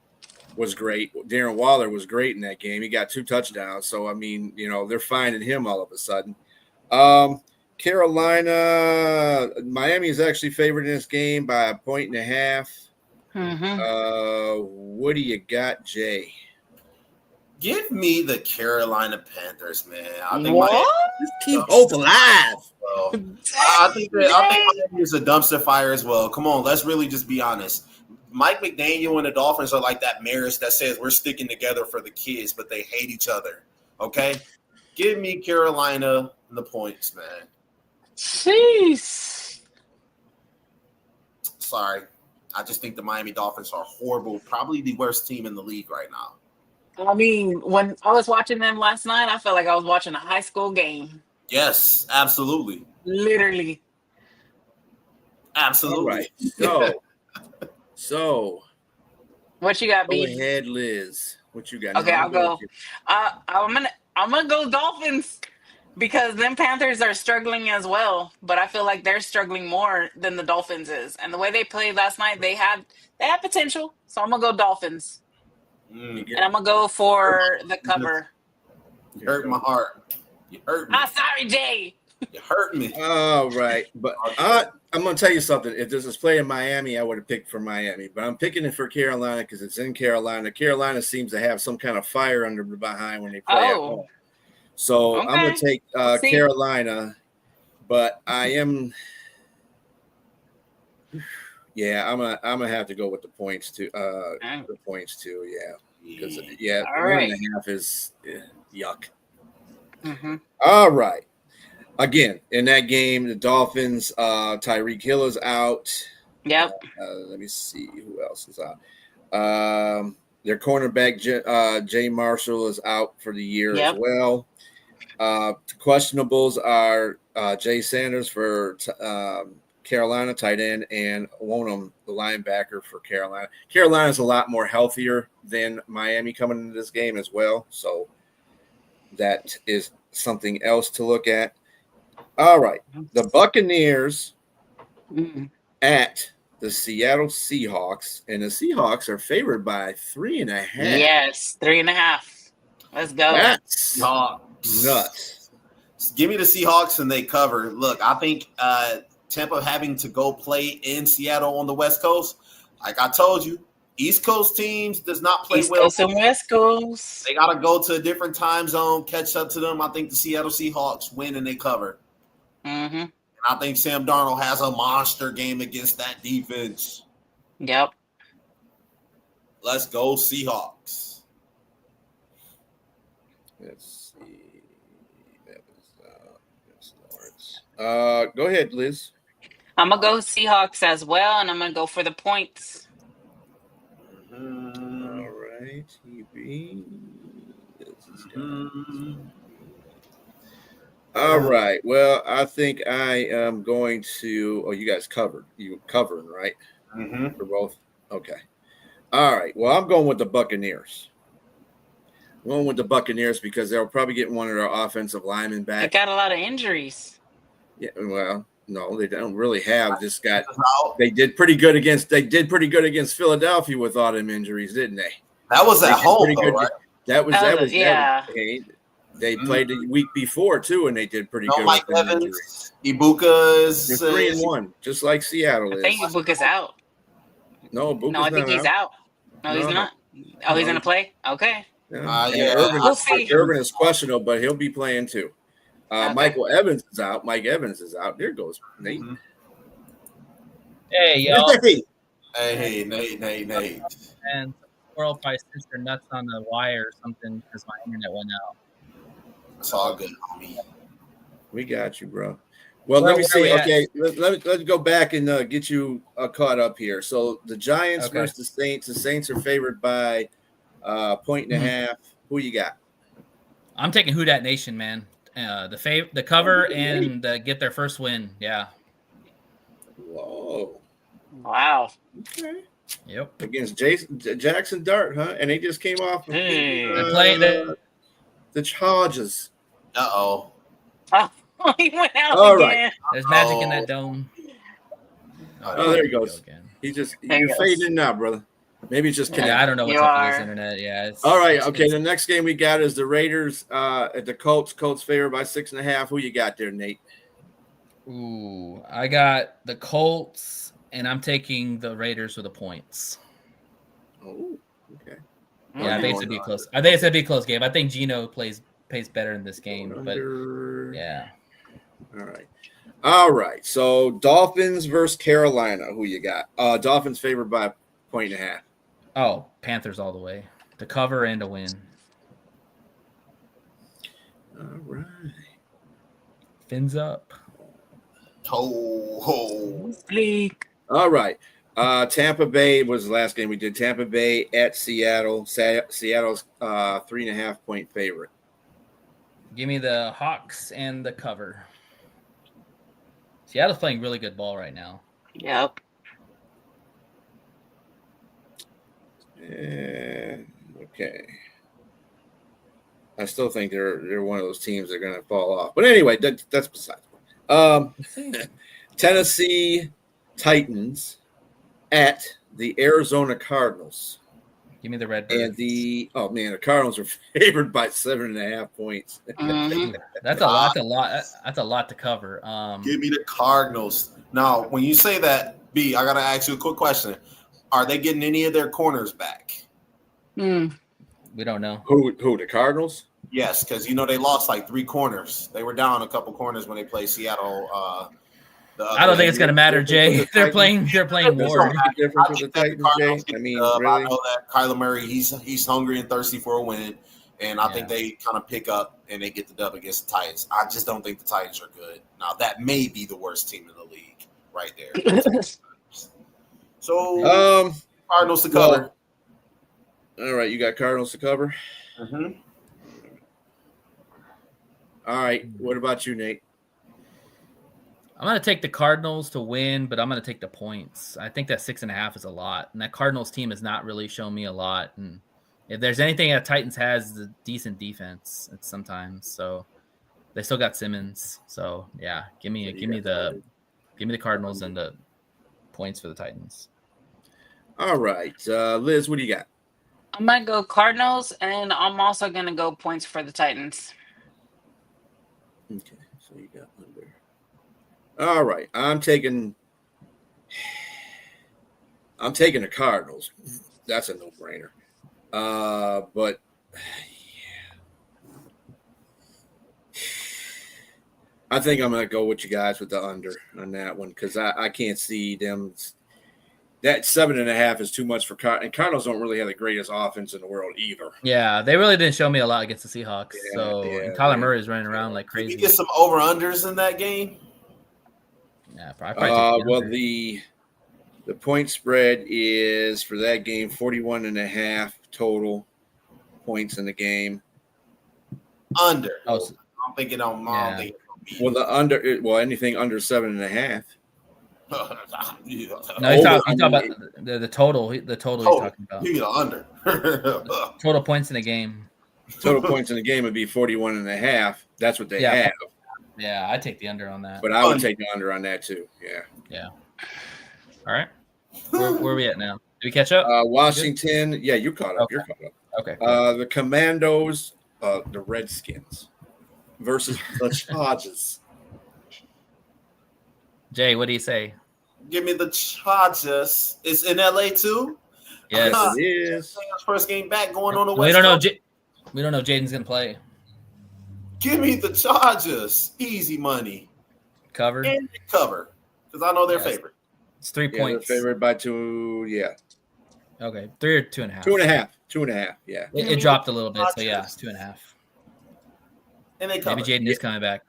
was great. Darren Waller was great in that game. He got 2 touchdowns. So I mean, they're finding him all of a sudden. Carolina, Miami is actually favored in this game by 1.5 points. What do you got, Jay? Give me the Carolina Panthers, man. I think Just keep hope alive. Well, I think Miami is a dumpster fire as well. Come on, let's really just be honest. Mike McDaniel and the Dolphins are like that marriage that says we're sticking together for the kids, but they hate each other. Okay? Give me Carolina the points, man. Jeez. Sorry. I just think the Miami Dolphins are horrible. Probably the worst team in the league right now. I mean, when I was watching them last night, I felt like I was watching a high school game. Yes, absolutely. Literally. Absolutely. All right. So what you got, go B? ahead, Liz. What you got? Okay, I'll go. I'm gonna go Dolphins because them Panthers are struggling as well, but I feel like they're struggling more than the Dolphins is. And the way they played last night, they had potential. So I'm gonna go Dolphins. And I'm gonna go for the cover. You hurt my heart. You hurt me. Sorry, Jay. You hurt me. All right, but I'm going to tell you something. If this was playing Miami, I would have picked for Miami, but I'm picking it for Carolina because it's in Carolina. Carolina seems to have some kind of fire under the behind when they play at home. So I'm going to take Carolina, but I am. Yeah, I'm gonna have to go with the points too. The points too. Yeah, because 1.5 is yuck. All right. Again, in that game, the Dolphins, Tyreek Hill is out. Yep. Let me see who else is out. Their cornerback, Jay Marshall, is out for the year as well. Questionables are Jay Sanders for Carolina, tight end, and Wonham, the linebacker for Carolina. Carolina's a lot more healthier than Miami coming into this game as well. So that is something else to look at. All right. The Buccaneers at the Seattle Seahawks, and the Seahawks are favored by 3.5. Yes, 3.5. Let's go. That's Seahawks. nuts. Give me the Seahawks and they cover. Look, I think Tampa having to go play in Seattle on the West Coast, like I told you, East Coast teams does not play East well. Coast and West Coast. They got to go to a different time zone, catch up to them. I think the Seattle Seahawks win and they cover. Mm-hmm. And I think Sam Darnold has a monster game against that defense. Yep. Let's go Seahawks. Let's see. That was Lawrence. Go ahead, Liz. I'm going to go Seahawks as well, and I'm going to go for the points. All right, TB. All right. Well, I think I am going to. Oh, you guys covered. You covering, right? Mm-hmm. For both. Okay. All right. Well, I'm going with the Buccaneers. I'm going with the Buccaneers because they'll probably get one of their offensive linemen They back. got a lot of injuries. Yeah. Well, no, they don't really have. Just got. They did pretty good against. They did pretty good against Philadelphia with all them injuries, didn't they? That was at home, though, good. right? That was yeah. They played the week before too, and they did pretty good. Mike with Evans, injuries. Ibuka is They're 3-1, just like Seattle I is. think Ibuka's out. No, Ibuka's No, I think not he's out. No, he's No. not. Oh, he's going to play? Okay. Yeah. Yeah. We'll see. Urban is questionable, but he'll be playing too. Okay. Michael Evans is out. Mike Evans is out. There goes Nate. Mhm. Hey, y'all. Hey, Nate. And world probably sits their nuts on the wire or something because my internet went out. It's all good, homie. We got you, bro. Well, Where let me are see. we at? Okay, let's go back and get you caught up here. So the Giants Okay. versus the Saints. The Saints are favored by 1.5. Who you got? I'm taking Who Dat Nation, man. The cover and get their first win. Yeah. Whoa. Wow. Okay. Yep. Against Jackson Dart, huh? And they just came off Hey. They're playing the Chargers. Uh-oh. Oh, he went out All again. right. There's magic in that dome. Oh, there he goes. Again. You're There he fading now, brother. Maybe it's just connected. Yeah, I don't know what's You up with this are. internet. Yeah. All right. Okay. The next game we got is the Raiders at the Colts. Colts favored by 6.5. Who you got there, Nate? Ooh, I got the Colts, and I'm taking the Raiders with the points. Oh, okay. Yeah, I think it's gonna be close. I think it's gonna be a close game. I think Geno plays better in this game, but yeah. All right. So Dolphins versus Carolina. Who you got? Dolphins favored by 1.5. Oh, Panthers all the way. To cover and to win. All right. Fins up. Ho. Bleak. All right. Tampa Bay was the last game we did. Tampa Bay at Seattle. Seattle's 3.5 point favorite. Give me the Hawks and the cover. Seattle's playing really good ball right now. Yep. Okay. I still think they're one of those teams that are going to fall off. But anyway, that's besides. Tennessee Titans at the Arizona Cardinals. Give me the Red And Birds. the Cardinals are favored by 7.5 points. Mhm. That's a lot. That's a lot to cover. Give me the Cardinals. Now, when you say that, B, I got to ask you a quick question. Are they getting any of their corners back? Mm. We don't know. Who the Cardinals? Yes, because they lost like 3 corners. They were down a couple corners when they played Seattle. I don't think it's going to matter, Jay. They're playing There's Ward. a difference with the Titans, Jay. I mean, I really? know that Kyler Murray, he's hungry and thirsty for a win, and I think they kind of pick up and they get the dub against the Titans. I just don't think the Titans are good. Now, that may be the worst team in the league right there. So, Cardinals to cover. All right, you got Cardinals to cover. Mm-hmm. All right, what about you, Nate? I'm going to take the Cardinals to win, but I'm going to take the points. I think that 6.5 is a lot, and that Cardinals team has not really shown me a lot. And if there's anything that Titans has, is a decent defense at sometimes. So they still got Simmons. So yeah, give me the Cardinals and the points for the Titans. All right, Liz, what do you got? I might go Cardinals, and I'm also going to go points for the Titans. Okay, so you got under. All right, I'm taking the Cardinals. That's a no-brainer. But yeah, I think I'm gonna go with you guys with the under on that one because I can't see them. That 7.5 is too much for Cardinals. And Cardinals don't really have the greatest offense in the world either. Yeah, they really didn't show me a lot against the Seahawks. And Kyler Murray is running around like crazy. Did you get some over-unders in that game? Yeah, probably. The point spread is for that game 41.5 total points in the game. Under. Oh, so, I'm thinking on mom. Yeah. Well, anything under 7.5. No, he's talking about the total. The total he's talking about. Give me the under. Total points in the game. Total points in the game would be 41.5. That's what they have. Yeah, I'd take the under on that. But I would take the under on that too. Yeah. Yeah. All right. Where are we at now? Did we catch up? Washington. Yeah, you caught up. Okay. You're caught up. Okay. Cool. The Commandos, the Redskins versus the Chargers. Jay, what do you say? Give me the Chargers. It's in LA too. Yes, it is. First game back going on the West. We don't know. We don't know if Jaden's gonna play. Give me the Chargers. Easy money. Cover. And cover. Because I know they're favorite. It's 3 points. They're favored by 2. Yeah. Okay. 3 or 2.5. 2.5. 2.5. Yeah. It dropped a little bit, so yeah, it's 2.5. And they cover. Maybe Jaden is coming back.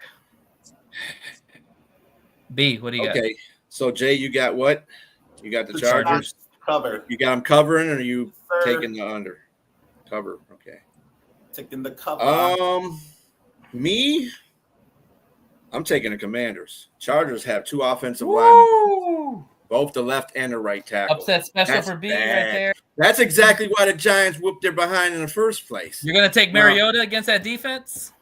B, what do you got? Okay. So Jay, you got what? You got the Chargers. Cover. You got them covering, or are you taking the under? Cover. Okay. Taking the cover. Me. I'm taking the Commanders. Chargers have 2 offensive linemen, both the left and the right tackle. Upset special for B right there. That's exactly why the Giants whooped their behind in the first place. You're gonna take Mariota against that defense?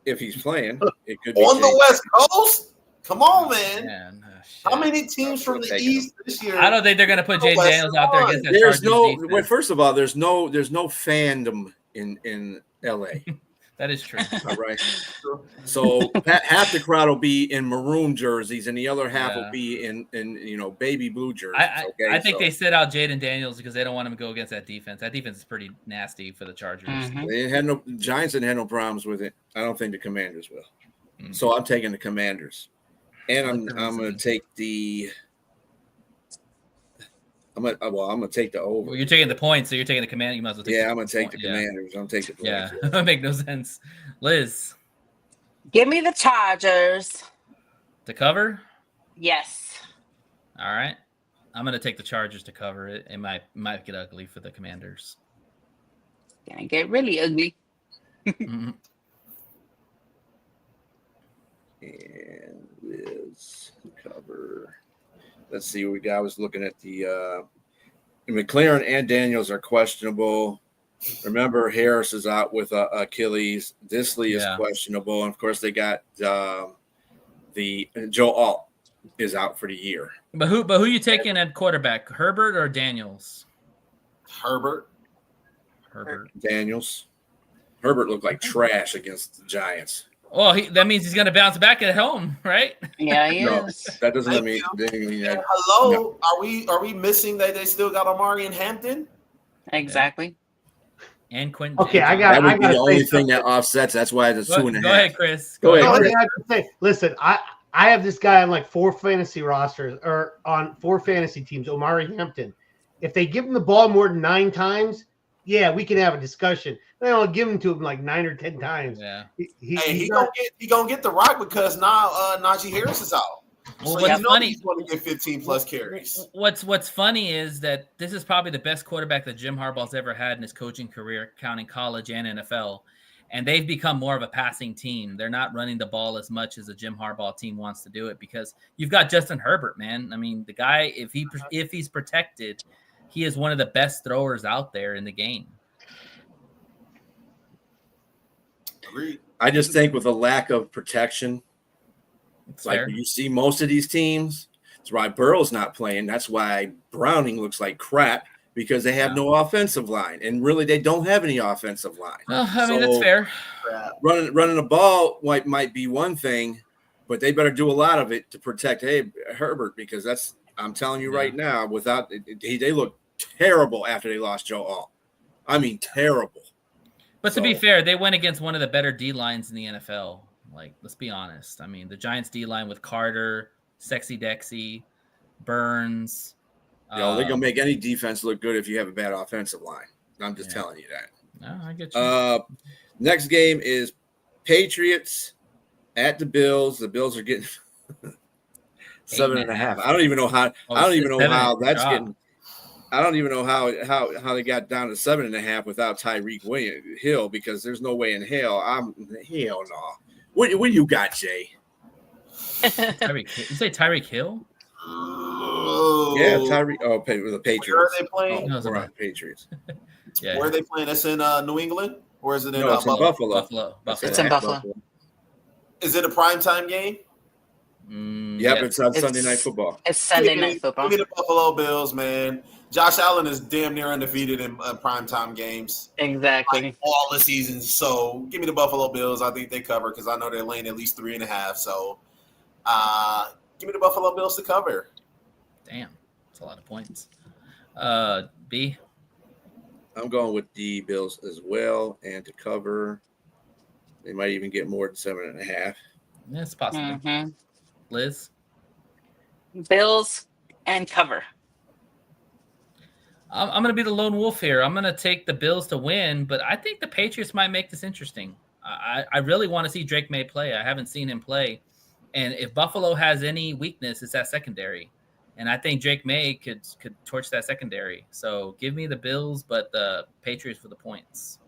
If he's playing, it could be on the West Coast. Come on, man. Oh, how many teams from the East this year? I don't think they're gonna put Jay Daniels out there against that There's Chargers defense. well, first of all, there's no fandom in LA. That is true. All right. So half the crowd will be in maroon jerseys, and the other half will be in baby blue jerseys. I think they sit out Jaden Daniels because they don't want him to go against that defense. That defense is pretty nasty for the Chargers. Mm-hmm. The Giants didn't have no problems with it. I don't think the Commanders will. Mm-hmm. So I'm taking the Commanders, and I'm going to take the. I'm gonna take the over. Well, you're taking the points, so you're taking the command. You might as well take. Yeah, I'm gonna take the Commanders. I'm taking the points. Yeah, that make no sense. Liz, give me the Chargers. To cover? Yes. All right, I'm gonna take the Chargers to cover it. It might get ugly for the Commanders. Gonna get really ugly. Mm-hmm. And Liz cover. Let's see what we got. I was looking at the McLaren and Daniels are questionable. Remember, Harris is out with Achilles. Disley is questionable. And, of course, they got the Joe Alt is out for the year. But who you taking at quarterback, Herbert or Daniels? Herbert. Daniels. Herbert looked like trash against the Giants. Well, that means he's going to bounce back at home, right? Yeah, he is. That doesn't mean. Hello, are we missing that they still got Amari in Hampton? Exactly. And Quentin. Okay, that would be the only thing that offsets. That's why it's 2.5. Go ahead, Chris. Go ahead. I have to say, listen, I have this guy on like 4 fantasy rosters or on 4 fantasy teams, Omari Hampton. If they give him the ball more than 9 times, yeah, we can have a discussion. They don't give him to him like 9 or 10 times. Yeah, he gonna get the rock because now Najee Harris is out. Well, so what's funny? He's going to get 15 plus carries. What's funny is that this is probably the best quarterback that Jim Harbaugh's ever had in his coaching career, counting college and NFL. And they've become more of a passing team. They're not running the ball as much as a Jim Harbaugh team wants to do it because you've got Justin Herbert, man. I mean, the guy, if he's protected, he is one of the best throwers out there in the game. Agreed. I just think with a lack of protection, it's like Fair. you see most of these teams. That's why Burrow's not playing. That's why Browning looks like crap because they have no offensive line, and really they don't have any offensive line. Well, I mean, that's fair. Running the ball might be one thing, but they better do a lot of it to protect Herbert because I'm telling you right now, they look terrible after they lost Joe Alt. I mean, terrible. But to be fair, they went against one of the better D lines in the NFL. Like, let's be honest. I mean, the Giants D line with Carter, Sexy Dexy, Burns. They're gonna make any defense look good if you have a bad offensive line. I'm just telling you that. No, I get you. Next game is Patriots at the Bills. The Bills are getting 7.5. I don't even know how. I don't even know how that's getting. I don't even know how they got down to 7.5 without Tyreek Hill because there's no way in hell. Hell no. What do you got, Jay? You say Tyreek Hill? Yeah, Tyreek. Oh, the Patriots. Where are they playing? Right, Patriots. Yeah. Where are they playing? That's in New England, or is it in, No, it's in Buffalo? Buffalo. It's in Buffalo. Is it a primetime game? Yep, it's on Sunday Night Football. It's Sunday Night Football. Give me the Buffalo Bills, man. Josh Allen is damn near undefeated in primetime games. Exactly. Like all the seasons. So give me the Buffalo Bills. I think they cover because I know they're laying at least 3.5. So give me the Buffalo Bills to cover. Damn, that's a lot of points. B? I'm going with the Bills as well, and to cover, they might even get more than 7.5. Yeah, it's possible. Mm-hmm. Liz? Bills and cover. I'm going to be the lone wolf here. I'm going to take the Bills to win, but I think the Patriots might make this interesting. I really want to see Drake May play. I haven't seen him play. And if Buffalo has any weakness, it's that secondary. And I think Drake May could torch that secondary. So give me the Bills, but the Patriots for the points.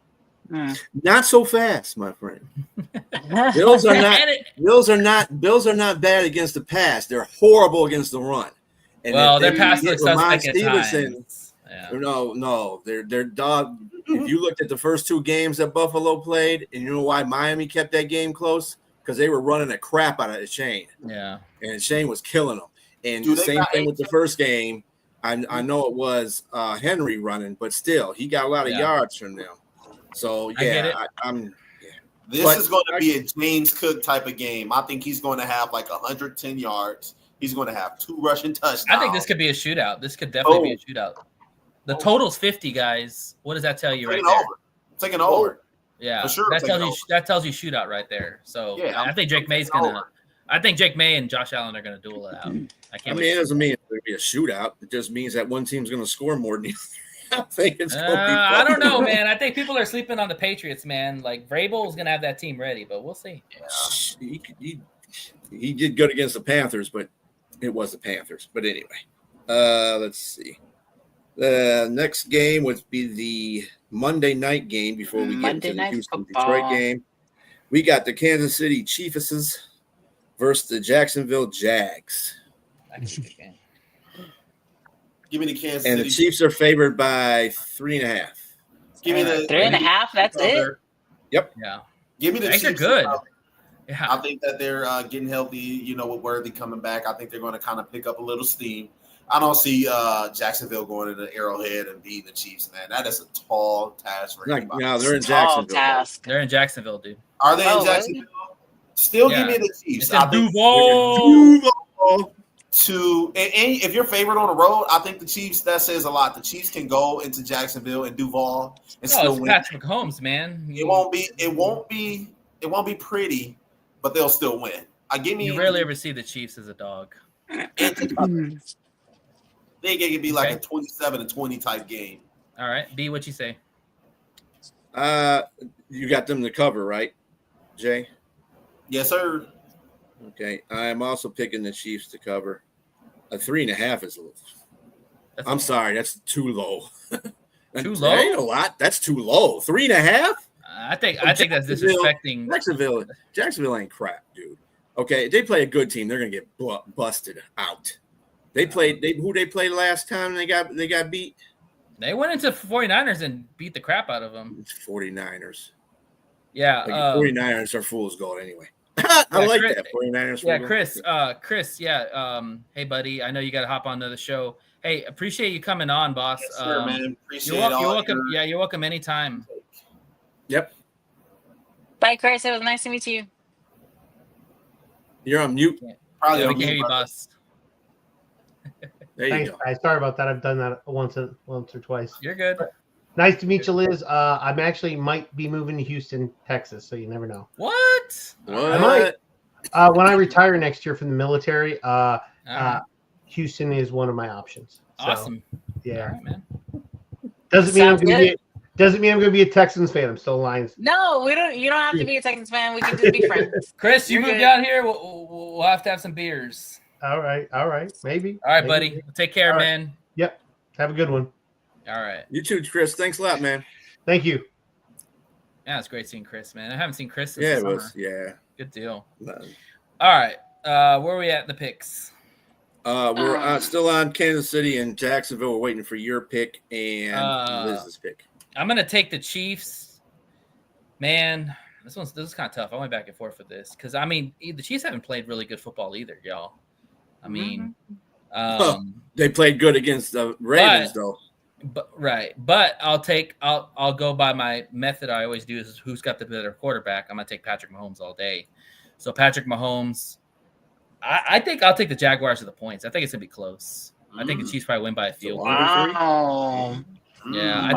Not so fast, my friend. Bills are not bad against the pass. They're horrible against the run. And their pass looks suspect at times. Yeah. No, they're dog. If you looked at the first two games that Buffalo played, and you know why Miami kept that game close? Because they were running the crap out of Shane. Yeah, and Shane was killing them. And the same thing with the first game. I know it was Henry running, but still, he got a lot of yards from them. So This is going to be a James Cook type of game. I think he's going to have like 110 yards. He's going to have 2 rushing touchdowns. I think this could be a shootout. This could definitely be a shootout. The total's 50, guys. What does that tell you right there? Taking over. Yeah, for sure. That tells you shootout right there. So yeah, I think Drake May's gonna. I think Drake May and Josh Allen are gonna duel it out. It doesn't mean it's going to be a shootout. It just means that one team's going to score more than the other. I think it's going to be. I don't know, man. I think people are sleeping on the Patriots, man. Like Vrabel is gonna have that team ready, but we'll see. Yeah. He did good against the Panthers, but it was the Panthers. But anyway, let's see. The next game would be the Monday night game before we get to the Houston-Detroit game. We got the Kansas City Chiefs versus the Jacksonville Jags. Give me the Kansas City. And the Chiefs are favored by 3.5. Give me the 3.5. That's it. Yep. Yeah. Give me the Chiefs. They're good. Yeah. I think that they're getting healthy. With Worthy coming back, I think they're going to kind of pick up a little steam. I don't see Jacksonville going to the Arrowhead and beating the Chiefs, man. That is a tall task for anybody. No, they're in Jacksonville. They're in Jacksonville, dude. Are they in Jacksonville? Really? Still give me the Chiefs. It's Duval. And if you're favored on the road, I think the Chiefs. That says a lot. The Chiefs can go into Jacksonville and Duval and still win. Patrick Mahomes, man. It won't be pretty, but they'll still win. You rarely ever see the Chiefs as a dog. They can be like a 27-20 type game. All right, B, what you say? You got them to cover, right, Jay? Yes, sir. Okay, I'm also picking the Chiefs to cover. A 3.5 is low. Sorry, that's too low. Too low? Ain't a lot. That's too low. 3.5? I think that's disrespecting. Jacksonville ain't crap, dude. Okay, they play a good team. They're gonna get busted out. They played last time they got beat. They went into 49ers and beat the crap out of them. It's 49ers. Yeah, like 49ers are fool's gold anyway. I like Chris, that 49ers. Yeah, Chris. Yeah. Hey, buddy. I know you got to hop on to the show. Hey, appreciate you coming on, boss. Yes, sir, man. Appreciate you're welcome. Yeah, you're welcome anytime. Yep. Bye, Chris. It was nice to meet you. You're on mute. Probably we on can hear mute, you, brother. boss. There Thanks, you go. guys. Sorry about that. I've done that once or twice. You're good. Nice to meet you, Liz. I'm actually might be moving to Houston, Texas, so you never know. What? I might. When I retire next year from the military, Houston is one of my options. So, Awesome. Yeah. All right, man. Doesn't mean I'm Sounds going to be a Texans fan. I'm still Lions. No, we don't. You don't have to be a Texans fan. We can just be friends. Chris, you You're moved good. down here. We'll have to have some beers. All right. Maybe. All right, Maybe. buddy. Take care, All right. man. Yep. Have a good one. All right. You too, Chris. Thanks a lot, man. Thank you. Yeah, it's great seeing Chris, man. I haven't seen Chris since Yeah, the it summer. was. Yeah. Good deal. No. All right. Where are we at in the picks? We're still on Kansas City and Jacksonville. We're waiting for your pick and Liz's pick. I'm going to take the Chiefs. Man, this is kind of tough. I went back and forth with this because, I mean, the Chiefs haven't played really good football either, y'all. I mean, they played good against the Ravens, though. But I'll go by my method I always do is who's got the better quarterback. I'm going to take Patrick Mahomes all day. So Patrick Mahomes, I think I'll take the Jaguars with the points. I think it's going to be close. I think the Chiefs probably win by a field goal. Wow. Yeah,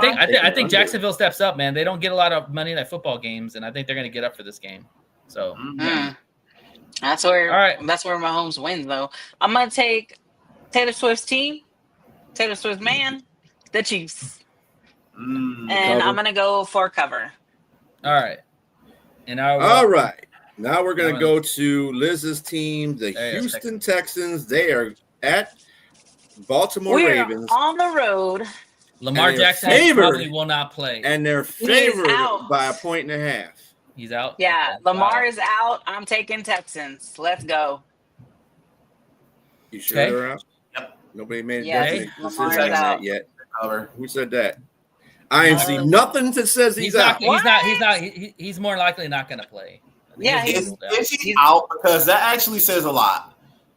I think Jacksonville steps up, man. They don't get a lot of Monday Night Football games, and I think they're going to get up for this game. So That's where All right. That's where Mahomes wins, though. I'm gonna take Taylor Swift's team, Taylor Swift's man, the Chiefs, and Cover. I'm gonna go for cover. all right, and All right. Now we're going to go to Liz's team, the There you go, Houston Texans. They are at Baltimore We're Ravens, on the road. Lamar and they're Jackson favored. probably will not play. and they're favored out. by a point and a half. He's out. Yeah, Okay. Lamar Wow. is out. I'm taking Texans. Let's go. You sure Okay. they're out? Yep. Nobody made a Yes, definite Lamar decision is on out. that yet. Cover. Who said that? I ain't seen nothing that says he's out. He's more likely not going to play. Yeah, He's he's- ruled out. Is he out? Because that actually says a lot.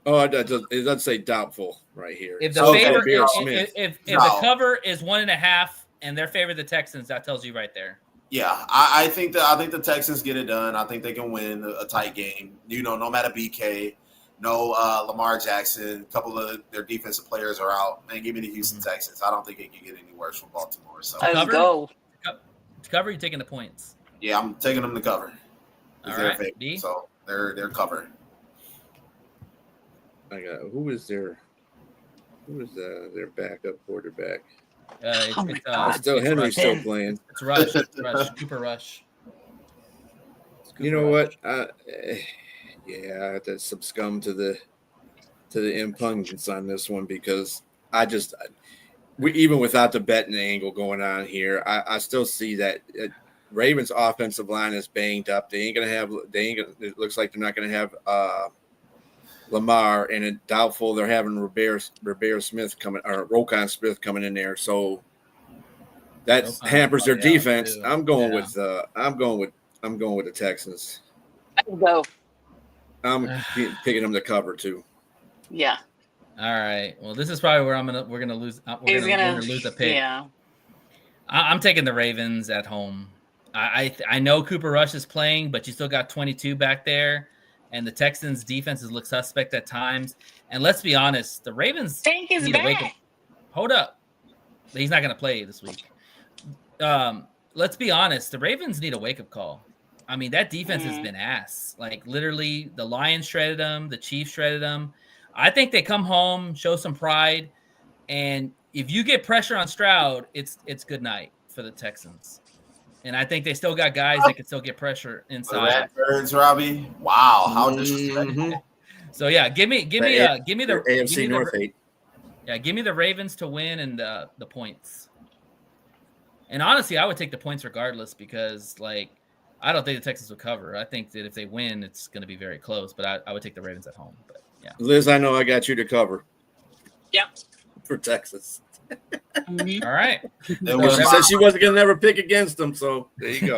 Oh, it doesn't say doubtful right here. If the Okay, favor, Bear if Smith. the No. cover is 1.5 and they're favored the Texans, that tells you right there. Yeah, I think the Texans get it done. I think they can win a tight game. You know, no matter BK, no Lamar Jackson, a couple of their defensive players are out. Man, give me the Houston Texans. I don't think it can get any worse from Baltimore. So Let's Cover? go. To cover, you taking the points. yeah, I'm taking them to cover. All They're right, favored, B? so they're covered. I got who is their backup quarterback? Oh my God. Still it's Henry's Rush. still playing. It's Rush. It's Rush. Cooper Rush. It's Cooper You know Rush. what? I have to succumb to the impungence on this one because we even without the betting angle going on here, I still see that Ravens offensive line is banged up. It looks like they're not gonna have Lamar, and it's doubtful they're having Roquan Smith coming in there. So that Roquan hampers their probably out, defense. too. I'm going Yeah. with the Texans. Let's go. I'm picking them to cover too. Yeah. All right. Well, this is probably where we're gonna lose. We're gonna lose a pick. Yeah. I'm taking the Ravens at home. I know Cooper Rush is playing, but you still got 22 back there, and the Texans' defenses look suspect at times. And let's be honest, the Ravens Tank is need to wake up. back. Hold up, he's not going to play this week. Let's be honest, the Ravens need a wake-up call. I mean, that defense has been ass. Like literally, the Lions shredded them, the Chiefs shredded them. I think they come home, show some pride, and if you get pressure on Stroud, it's good night for the Texans. And I think they still got guys that can still get pressure The inside. Redbirds, Robbie. Wow, how disrespectful. Mhm. So yeah, give me the AFC North 8. Yeah, give me the Ravens to win and the points. And honestly, I would take the points regardless because, like, I don't think the Texans will cover. I think that if they win, it's going to be very close. But I would take the Ravens at home. But yeah, Liz, I know I got you to cover Yep. for Texas. Mhm. all right. There was She said she wasn't going to never pick against them, so there you go.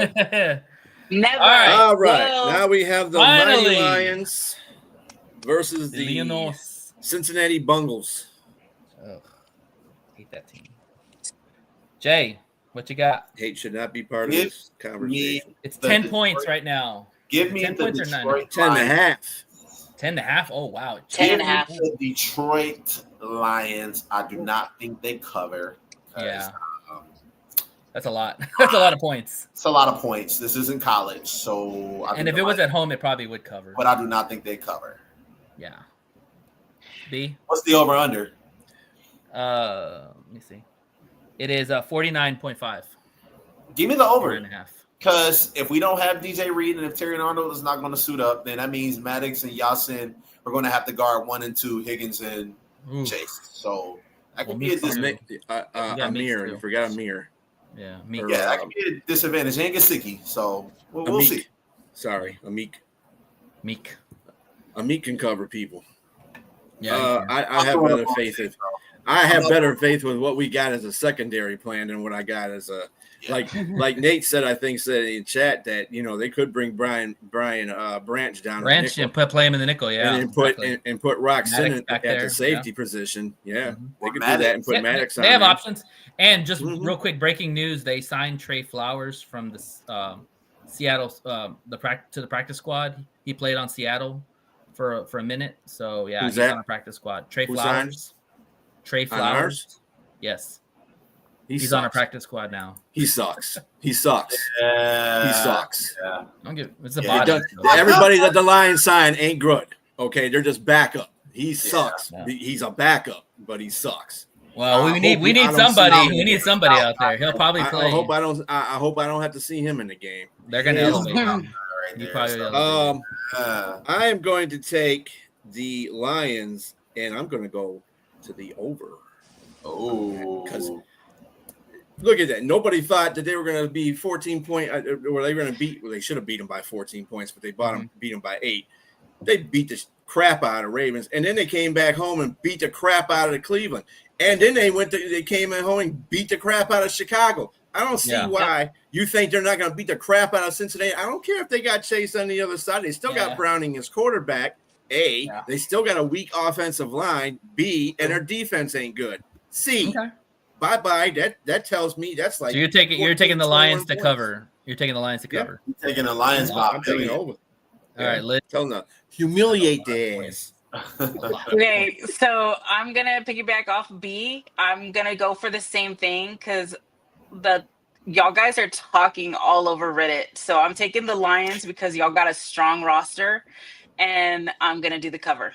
Never. All right. Well, Now we have the Finally. Mighty Lions versus the Leonos. Cincinnati Bengals. Ugh, hate that team. Jay, what you got? Hate should not be part of Give this conversation. It's The 10 Detroit- points right now. Give me 10 the points or 9? Detroit 10 and a Lions. half. 10.5. Oh wow. 10 and a Give me half. the Detroit Lions. I do not think they cover. 'Cause, Yeah. um, That's a lot. That's a lot of points. it's a lot of points. This isn't college, so I And think if the it was Lions- at home, it probably would cover. but I do not think they cover. Yeah. B. What's the over under? Let me see. It is 49.5. Give me the over. 4.5. Because if we don't have DJ Reed and if Terry Arnold is not going to suit up, then that means Maddox and Yasin are going to have to guard 1 and 2, Higgins and Ooh. Chase. So that could Well, be a Meeks disadvantage. Amir. too. You forgot Amir. Yeah. Me. Or, Yeah, that could be a disadvantage. And Gesicki. So we'll Amik. see. Sorry, Amik. Meek. Amik can cover people. Yeah. I have better faith. I have better faith with what we got as a secondary plan than what I got as a like Nate said. I think said in chat that they could bring Brian Branch down. Branch and play him in the nickel. Yeah. and then put exactly. and put Roxon Maddox back at there, the safety position. Yeah, Mhm. they could Maddox. do that and put Yeah, Maddox on. They have there. options. And just Mhm. real quick, breaking news: they signed Trey Flowers from the Seattle to the practice squad. He played on Seattle for a minute. So yeah, Who's he's that? on a practice squad. Trey Who Flowers. Trey On Flowers. ours? Yes, He he's on a sucks. practice squad now. He sucks. He sucks. Yeah. He sucks. Yeah. It's a Yeah, body. Everybody that the Lions sign ain't good. Okay, they're just backup. He sucks. Yeah. He's a backup, but he sucks. Well, I we need hope I don't see somebody. him We in need there. somebody out there. He'll probably I play. hope I don't. I hope I don't have to see him in the game. They're gonna Yeah. elevate him. Right You there. probably So, elevate I am going to take the Lions, and I'm going to go to the over. Because oh. look at that. Nobody thought that they were going to be 14 point, or they were going to beat. Well, they should have beat them by 14 points, but they beat them by 8. They beat the crap out of Ravens, and then they came back home and beat the crap out of the Cleveland, and then they came at home and beat the crap out of Chicago. I don't see why you think they're not going to beat the crap out of Cincinnati. I don't care if they got Chase on the other side. They still got Browning as quarterback. A, they still got a weak offensive line. B, and their defense ain't good. C, bye. That tells me that's like. So you're taking the 14, Lions to 21 cover. You're taking the Lions to cover. You're taking the Lions I'm taking over. All right, Liz. Tell them to humiliate their ass. Okay, so I'm gonna piggyback off B. I'm gonna go for the same thing because y'all guys are talking all over Reddit. So I'm taking the Lions because y'all got a strong roster, and I'm gonna do the cover.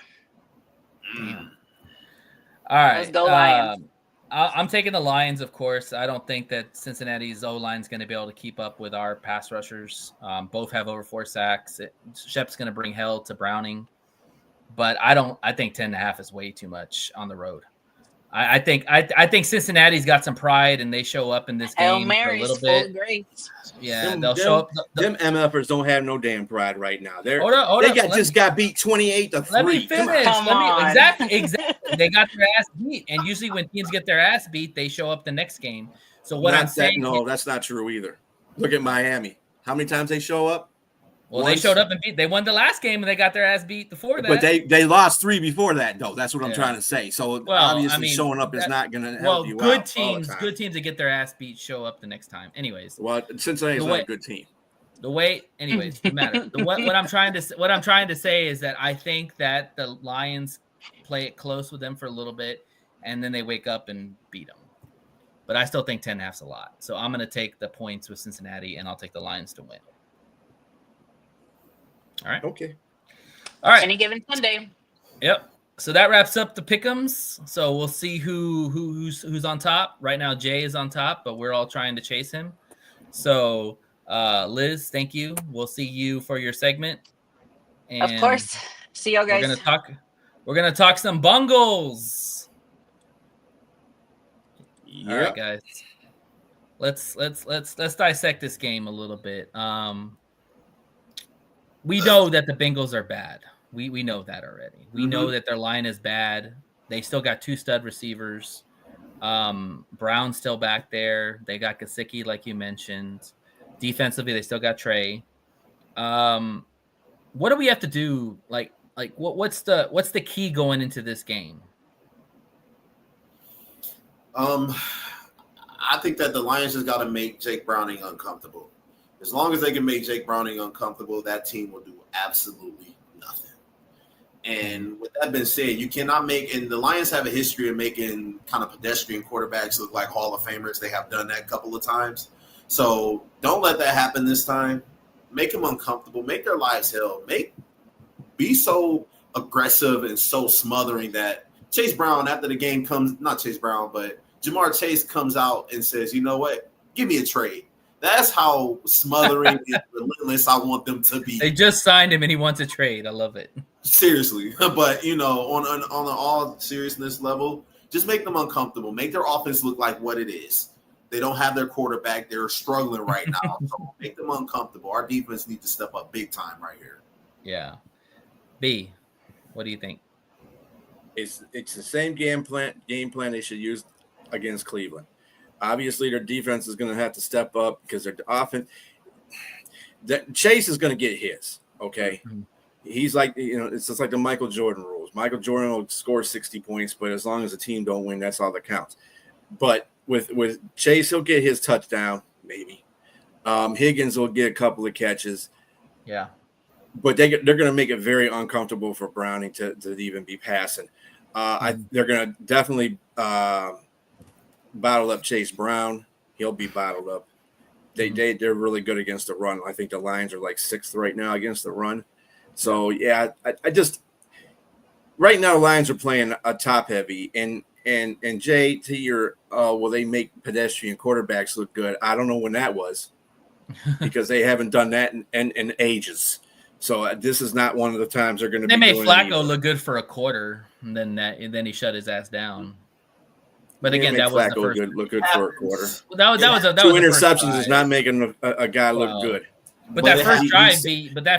All right. Let's go Lions. I'm taking the Lions, of course. I don't think that Cincinnati's O-line is going to be able to keep up with our pass rushers. Both have over 4 sacks. Shep's going to bring hell to Browning. But I think 10.5 is way too much on the road. I think Cincinnati's got some pride, and they show up in this Hail game Mary's for a little full bit. grace. Yeah, they'll show up. Them MFers don't have no damn pride right now. Hold up, just got beat 28-3. Let me finish. Come on. Exactly. They got their ass beat, and usually when teams get their ass beat, they show up the next game. So what I'm saying, that's not true either. Look at Miami. How many times they show up? well, Once. they showed up and beat. They won the last game, and they got their ass beat before that. But they lost 3 before that, though. That's what I'm trying to say. So obviously, showing up is not going to help you good out. teams that get their ass beat show up the next time. Anyways, Well, Cincinnati's not a good team. Doesn't matter. What I'm trying to say is that I think that the Lions play it close with them for a little bit, and then they wake up and beat them. But I still think 10.5's a lot. So I'm going to take the points with Cincinnati, and I'll take the Lions to win. All right. Okay. All right. Any given Sunday. Yep. So that wraps up the pick'ems. So we'll see who's on top. Right now, Jay is on top, but we're all trying to chase him. So, Liz, thank you. We'll see you for your segment. And Of course. See y'all guys. We're gonna talk some Bengals. Yep. All right, guys. let's dissect this game a little bit. We know that the Bengals are bad. We know that already. We know that their line is bad. They still got 2 stud receivers. Brown's still back there. They got Gesicki, like you mentioned. Defensively, they still got Trey. What do we have to do? What's the key going into this game? I think that the Lions just got to make Jake Browning uncomfortable. As long as they can make Jake Browning uncomfortable, that team will do absolutely nothing. And with that being said, you cannot make – and the Lions have a history of making kind of pedestrian quarterbacks look like Hall of Famers. They have done that a couple of times. So don't let that happen this time. Make them uncomfortable. Make their lives hell. Be so aggressive and so smothering that Chase Brown, after the game comes – not Chase Brown, but Jamar Chase comes out and says, you know what, give me a trade. That's how smothering and relentless I want them to be. They just signed him and he wants a trade. I love it. Seriously. But, on an all seriousness level, just make them uncomfortable. Make their offense look like what it is. They don't have their quarterback. They're struggling right now. So make them uncomfortable. Our defense needs to step up big time right here. Yeah. B, what do you think? It's the same game plan they should use against Cleveland. Obviously, their defense is going to have to step up because their offense. Chase is going to get his. Okay, he's like it's just like the Michael Jordan rules. Michael Jordan will score 60 points, but as long as the team don't win, that's all that counts. But with Chase, he'll get his touchdown maybe. Higgins will get a couple of catches. Yeah, but they're going to make it very uncomfortable for Browning to even be passing. They're going to definitely. Bottle up Chase Brown. He'll be bottled up. They're really good against the run. I think the Lions are like 6th right now against the run. So yeah, I just right now the Lions are playing a top heavy and Jay, to your will they make pedestrian quarterbacks look good? I don't know when that was because they haven't done that in ages. So this is not one of the times they're going to. They made Flacco look good for a quarter, and then he shut his ass down. But again, that was the first. Look good for a quarter. Well, that was 2 interceptions is not making a guy look good. But that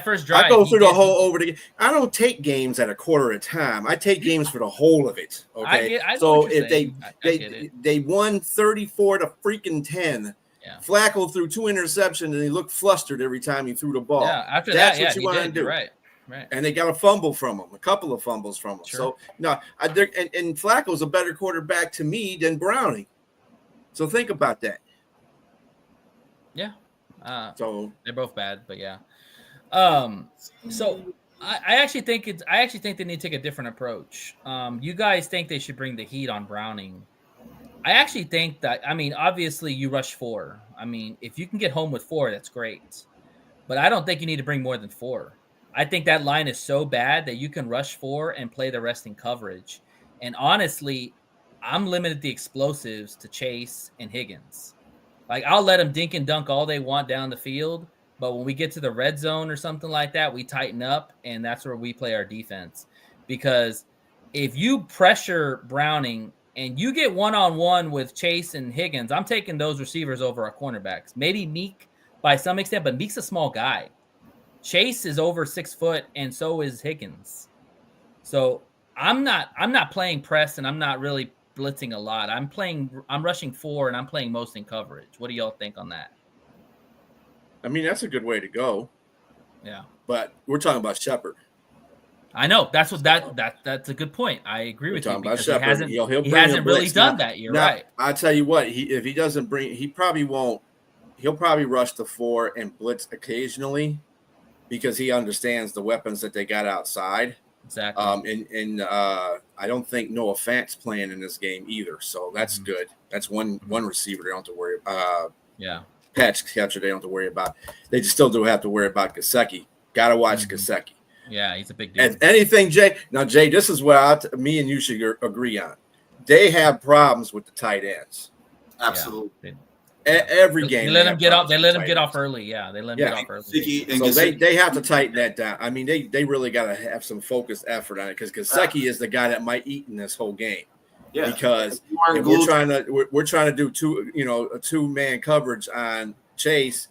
first drive, I go through the whole over the. I don't take games at a quarter at a time. I take games for the whole of it. Okay, so if they won 34 to freaking 10. Yeah. Flacco threw 2 interceptions and he looked flustered every time he threw the ball. Yeah, after that's that, what you want to do. Right. And they got a fumble from him, a couple of fumbles from him. Sure. So no, and Flacco's a better quarterback to me than Browning. So think about that. Yeah. So they're both bad, but yeah. So I actually think they need to take a different approach. You guys think they should bring the heat on Browning. I actually think that, obviously you rush 4. If you can get home with 4, that's great. But I don't think you need to bring more than 4. I think that line is so bad that you can rush 4 and play the rest in coverage. And honestly, I'm limited the explosives to Chase and Higgins. Like, I'll let them dink and dunk all they want down the field, but when we get to the red zone or something like that, we tighten up, and that's where we play our defense. Because if you pressure Browning and you get one-on-one with Chase and Higgins, I'm taking those receivers over our cornerbacks. Maybe Meek by some extent, but Meek's a small guy. Chase is over 6 foot, and so is Higgins. So I'm not playing press, and I'm not really blitzing a lot. I'm rushing 4, and I'm playing most in coverage. What do y'all think on that? That's a good way to go. Yeah. But we're talking about Shepard. I know. That's a good point. I agree with you because he hasn't really done that. You're right. I tell you what, if he doesn't bring, he probably won't. He'll probably rush the 4 and blitz occasionally, because he understands the weapons that they got outside. Exactly. I don't think Noah Fant's playing in this game either, so that's good. That's one receiver they don't have to worry about. Patch catcher they don't have to worry about. They just still do have to worry about Gesicki. Got to watch Gesicki. Yeah, he's a big deal. And anything, Jay. Now, Jay, this is what me and you should agree on. They have problems with the tight ends. Absolutely. Yeah. Every game. They let him get off. They let him get off early. Yeah, they let him get off early. So they have to tighten that down. They really got to have some focused effort on it because Gesicki is the guy that might eat in this whole game. Yeah, because if we're trying to do a 2-man coverage on Chase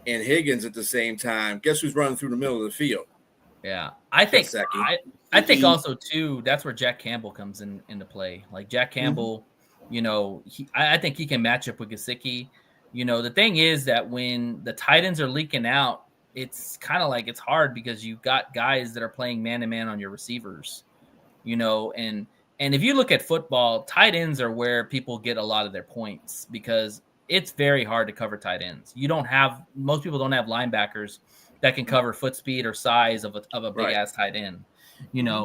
and Higgins at the same time, guess who's running through the middle of the field? Yeah, I think also too that's where Jack Campbell comes into play. Like Jack Campbell, I think he can match up with Gesicki. The thing is that when the tight ends are leaking out, it's kind of like it's hard because you've got guys that are playing man to man on your receivers. And if you look at football, tight ends are where people get a lot of their points because it's very hard to cover tight ends. Most people don't have linebackers that can cover foot speed or size of a big ass tight end,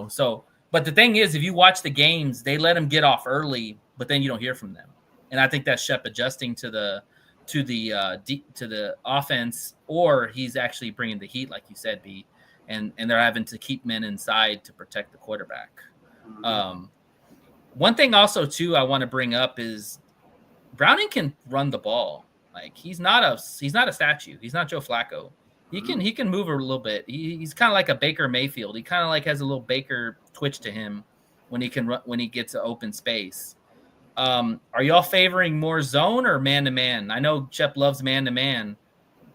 So, but the thing is, if you watch the games, they let them get off early, but then you don't hear from them. And I think that's Shep adjusting to the offense, or he's actually bringing the heat, like you said, B, and they're having to keep men inside to protect the quarterback. One thing also too I want to bring up is Browning can run the ball. Like he's not a statue. He's not Joe Flacco. He can move a little bit. He's kind of like a Baker Mayfield. He kind of like has a little Baker twitch to him when he can run, when he gets an open space. Are y'all favoring more zone or man to man? I know Shep loves man to man,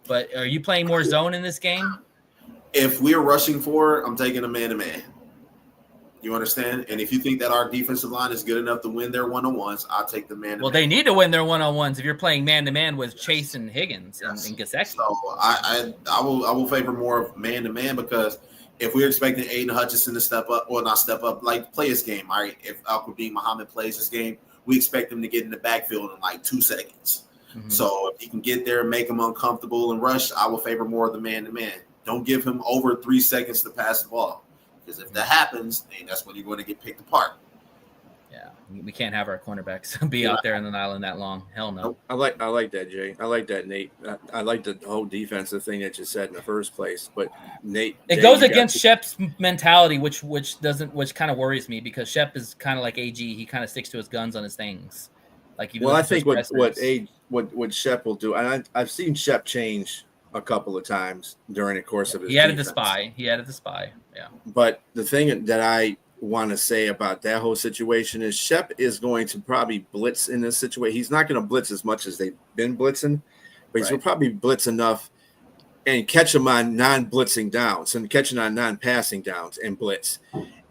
but are you playing more zone in this game? If we're rushing forward, I'm taking a man to man. You understand? And if you think that our defensive line is good enough to win their one-on-ones, I'll take the man. Well, they need to win their one-on-ones if you're playing man-to-man with Chase and Higgins and Gesicki. So I will favor more of man-to-man because if we're expecting Aiden Hutchinson to step up, or not step up, like play his game, all right? If Al-Quadin Muhammad plays his game, we expect him to get in the backfield in like 2 seconds. Mm-hmm. So if he can get there, make him uncomfortable and rush, I will favor more of the man-to-man. Don't give him over 3 seconds to pass the ball. Because if that happens, then that's when you're going to get picked apart. Yeah, we can't have our cornerbacks be out there on an island that long. Hell no. I like that, Jay. I like that, Nate. I like the whole defensive thing that you said in the first place. But Nate, it goes against Shep's mentality, which kind of worries me because Shep is kind of like AG. He kind of sticks to his guns on his things. Like I think what Shep will do, and I've seen Shep change a couple of times during the course of his He added the spy. Yeah. But the thing that I want to say about that whole situation is Shep is going to probably blitz in this situation. He's not going to blitz as much as they've been blitzing, but he's going to probably blitz enough and catch them on non-blitzing downs and catching on non-passing downs and blitz.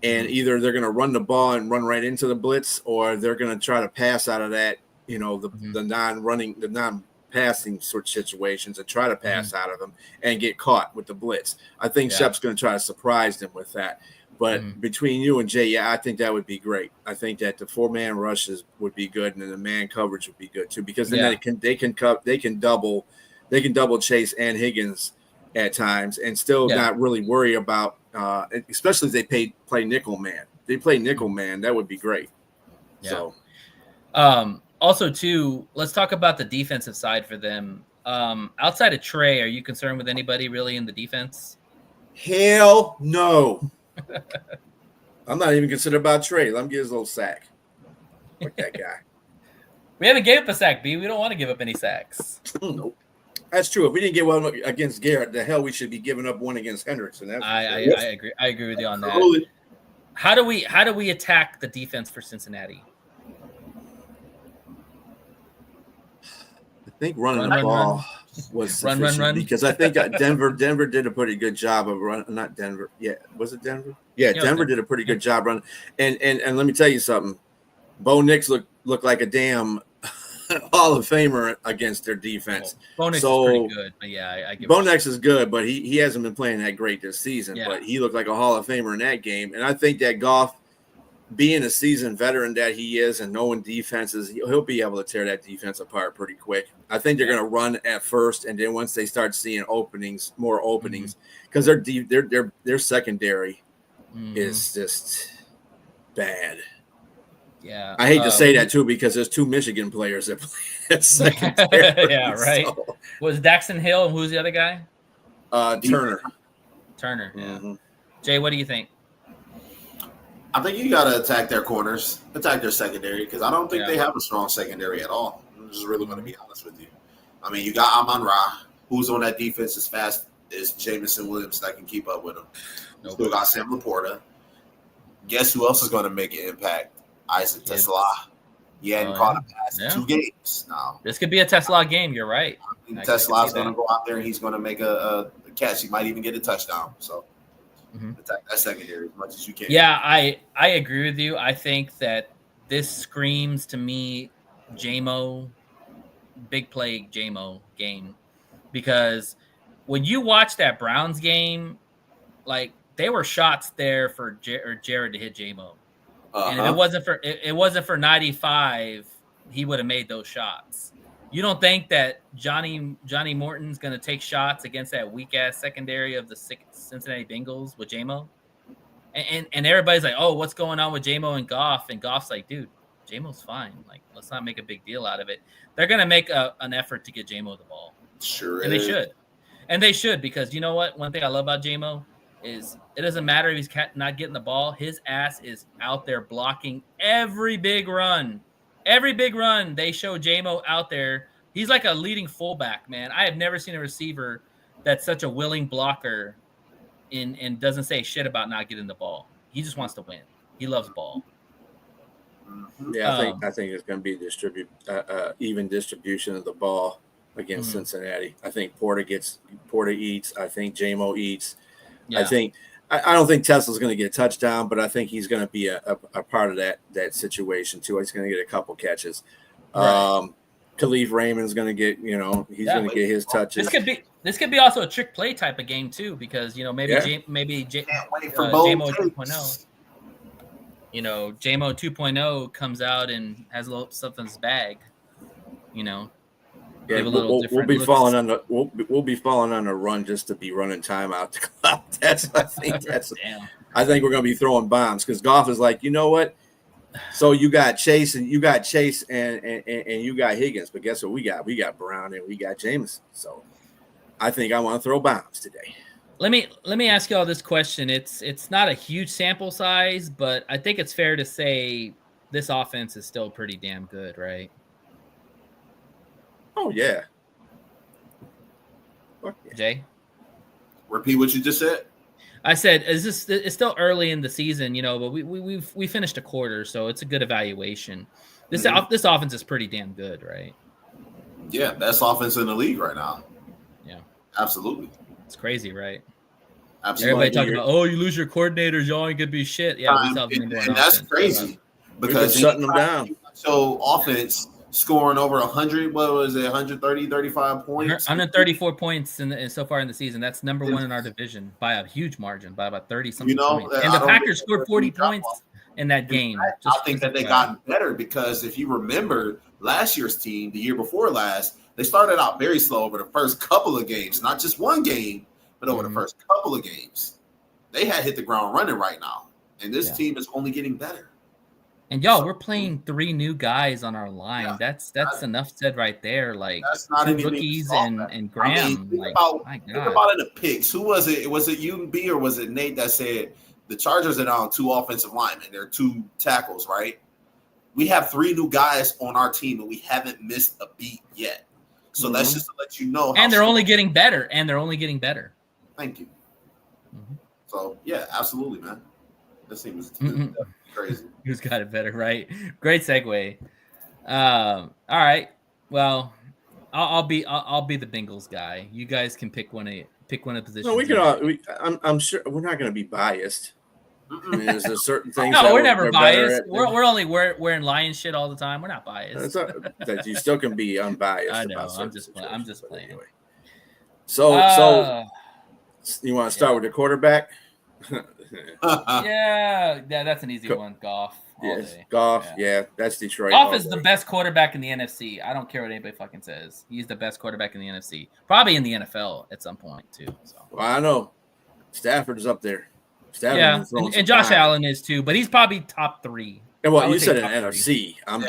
And either they're going to run the ball and run right into the blitz, or they're going to try to pass out of that, the non-running, the non-passing sort of situations and try to pass out of them and get caught with the blitz. I think Shep's going to try to surprise them with that. But between you and Jay, I think that would be great. I think that the 4-man rushes would be good, and then the man coverage would be good too, because then they can double Chase and Higgins at times and still not really worry about, especially if they play nickel man. They play nickel man, that would be great. Yeah. So, also too, let's talk about the defensive side for them. Outside of Trey, are you concerned with anybody really in the defense? Hell no. I'm not even concerned about Trey. Let him get his little sack. Fuck that guy. We haven't gave up a sack, B. We don't want to give up any sacks. Nope. That's true. If we didn't get one against Garrett, the hell we should be giving up one against Hendrickson. I agree. I agree with you on that. How do we attack the defense for Cincinnati? I think running the ball was sufficient because I think Denver did a pretty good job of running. Not Denver. Yeah. Was it Denver? Yeah, Denver did a pretty good job running. And let me tell you something. Bo Nix looked like a damn Hall of Famer against their defense. Bo Nix is pretty good, but I give Bo Nix is good, but he hasn't been playing that great this season. Yeah. But he looked like a Hall of Famer in that game. And I think that Goff, being a seasoned veteran that he is and knowing defenses, he'll be able to tear that defense apart pretty quick. I think they're going to run at first, and then once they start seeing more openings, because their secondary is just bad. Yeah, I hate to say that too because there's 2 Michigan players that play at secondary. Yeah, right. So. Was Daxton Hill and who's the other guy? Turner. Yeah. Jay, what do you think? I think you got to attack their corners, attack their secondary, because I don't think they have a strong secondary at all. I'm just really going to be honest with you. I mean, you got Amon-Ra, who's on that defense as fast as Jamison Williams that can keep up with him. Still got Sam Laporta. Guess who else is going to make an impact? Isaac Tesla. He hadn't caught a pass in 2 games now. This could be a Tesla game. You're right. Tesla's going to go out there and he's going to make a catch. He might even get a touchdown. So attack that secondary as much as you can. Yeah, I agree with you. I think that this screams to me JMO, big play JMO game, because when you watch that Browns game, like they were shots there for Jared to hit JMO. And if it wasn't for 95, he would have made those shots. You don't think that Johnny Morton's going to take shots against that weak ass secondary of the Cincinnati Bengals with JMO? And everybody's like, "Oh, what's going on with JMO and Goff?" And Goff's like, "Dude, JMO's fine. Like, let's not make a big deal out of it." They're going to make an effort to get JMO the ball. Sure, and they should. And they should, because you know what? One thing I love about JMO is it doesn't matter if he's not getting the ball. His ass is out there blocking every big run. Every big run, they show JMO out there. He's like a leading fullback, man. I have never seen a receiver that's such a willing blocker and doesn't say shit about not getting the ball. He just wants to win. He loves ball. Yeah, I think it's going to be even distribution of the ball against Cincinnati. I think Porter eats. I think JMO eats. Yeah. I don't think Tesla's going to get a touchdown, but I think he's going to be a part of that situation too. He's going to get a couple catches. Right. Khalif Raymond's going to get, he's going to get his touches. This could be also a trick play type of game too, because maybe JMO 2.0. JMO 2.0 comes out and has a little stuff in his bag. Yeah, we'll be falling on the run just to be running timeout to clock. I think we're going to be throwing bombs because Goff is like, you know what? So you got Chase and you got Higgins, but guess what we got? We got Brown and we got Jameson. So I think I want to throw bombs today. Let me ask you all this question. It's not a huge sample size, but I think it's fair to say this offense is still pretty damn good, right? Oh yeah. Jay, repeat what you just said. I said, it's still early in the season, but we finished a quarter, so it's a good evaluation. This offense is pretty damn good, right? Yeah, best offense in the league right now. Yeah, absolutely. It's crazy, right? Absolutely. Everybody talking about, you lose your coordinators, y'all ain't gonna be shit. Yeah, and that's crazy because shutting them down. So offense. Scoring over 100, what was it, 130, 35 points? 134 points so far in the season. That's number one in our division by a huge margin, by about 30-something points. And the Packers scored 40 points in that game. I think that they got better because if you remember last year's team, the year before last, they started out very slow over the first couple of games. Not just one game, but over the first couple of games. They had hit the ground running right now. And this team is only getting better. And y'all, we're playing 3 new guys on our line. Yeah, that's enough said right there. Like that's not 2 rookies and Graham. Think about it in the picks. Who was it? Was it you and B or was it Nate that said the Chargers are down 2 offensive linemen? They're 2 tackles, right? We have 3 new guys on our team and we haven't missed a beat yet. So that's just to let you know. And they're only getting better. Thank you. So yeah, absolutely, man. This team is crazy. Who's got it better, right? Great segue. All right. Well, I'll be the Bengals guy. You guys can pick one of positions. No, we can all. I'm sure we're not going to be biased. I mean, there's a certain things. No, we're never biased. We're only wearing lion shit all the time. We're not biased. That you still can be unbiased. I know. I'm just playing. Anyway. So you want to start with the quarterback? yeah, that's an easy one. Goff. Yes, Goff. Yeah, that's Detroit. Goff is the best quarterback in the NFC. I don't care what anybody fucking says. He's the best quarterback in the NFC. Probably in the NFL at some point too. So. Well, I know Stafford is up there. And Josh Allen is too, but he's probably top 3. And well, you said an NFC. I'm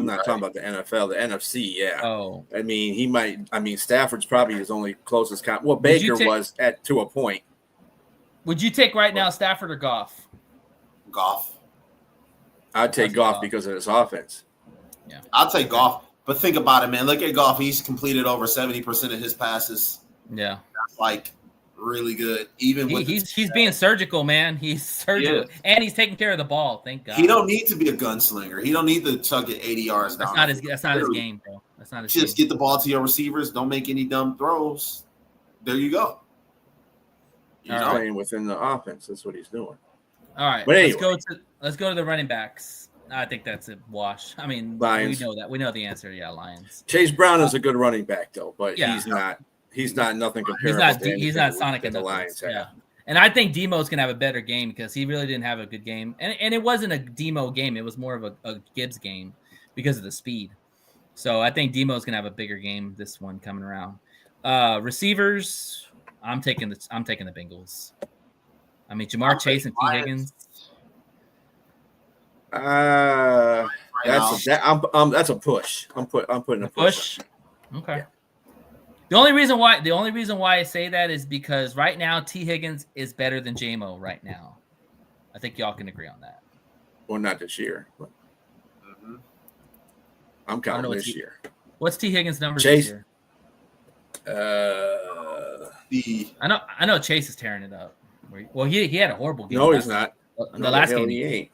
not talking about the NFL. The NFC, yeah. Oh, I mean, he might. I mean, Stafford's probably his only closest. Baker was to a point. Would you take right now Stafford or Goff? Goff. I'd take Goff because of his offense. Yeah, I'll take Goff. But think about it, man. Look at Goff. He's completed over 70% of his passes. Yeah, That's like really good. Even with he's being surgical, man. He's surgical, and he's taking care of the ball. Thank God. He don't need to be a gunslinger. He don't need to chuck it 80 yards down. That's not his game, bro. That's not his Just game. get the ball to your receivers. Don't make any dumb throws. There you go. He's playing within the offense. That's what he's doing. All right, let's go to the running backs. I think that's a wash. I mean, Lions. We know that. We know the answer. Yeah, Lions. Chase Brown is a good running back, though, but he's not nothing comparable. He's not Sonic and the Lions. Yeah. And I think Demo's gonna have a better game because he really didn't have a good game, and it wasn't a Demo game. It was more of a Gibbs game because of the speed. So I think Demo's gonna have a bigger game this one coming around. Receivers, I'm taking the Bengals. I mean, Jamar Chase and T. Higgins. That's a push. I'm putting a push. Okay. Yeah. The only reason why I say that is because right now T. Higgins is better than J-Mo right now. I think y'all can agree on that. Well, not this year, but I'm counting this year. What's T. Higgins' numbers this year? I know Chase is tearing it up. Well, he had a horrible game. No, he's not. The last game he ain't.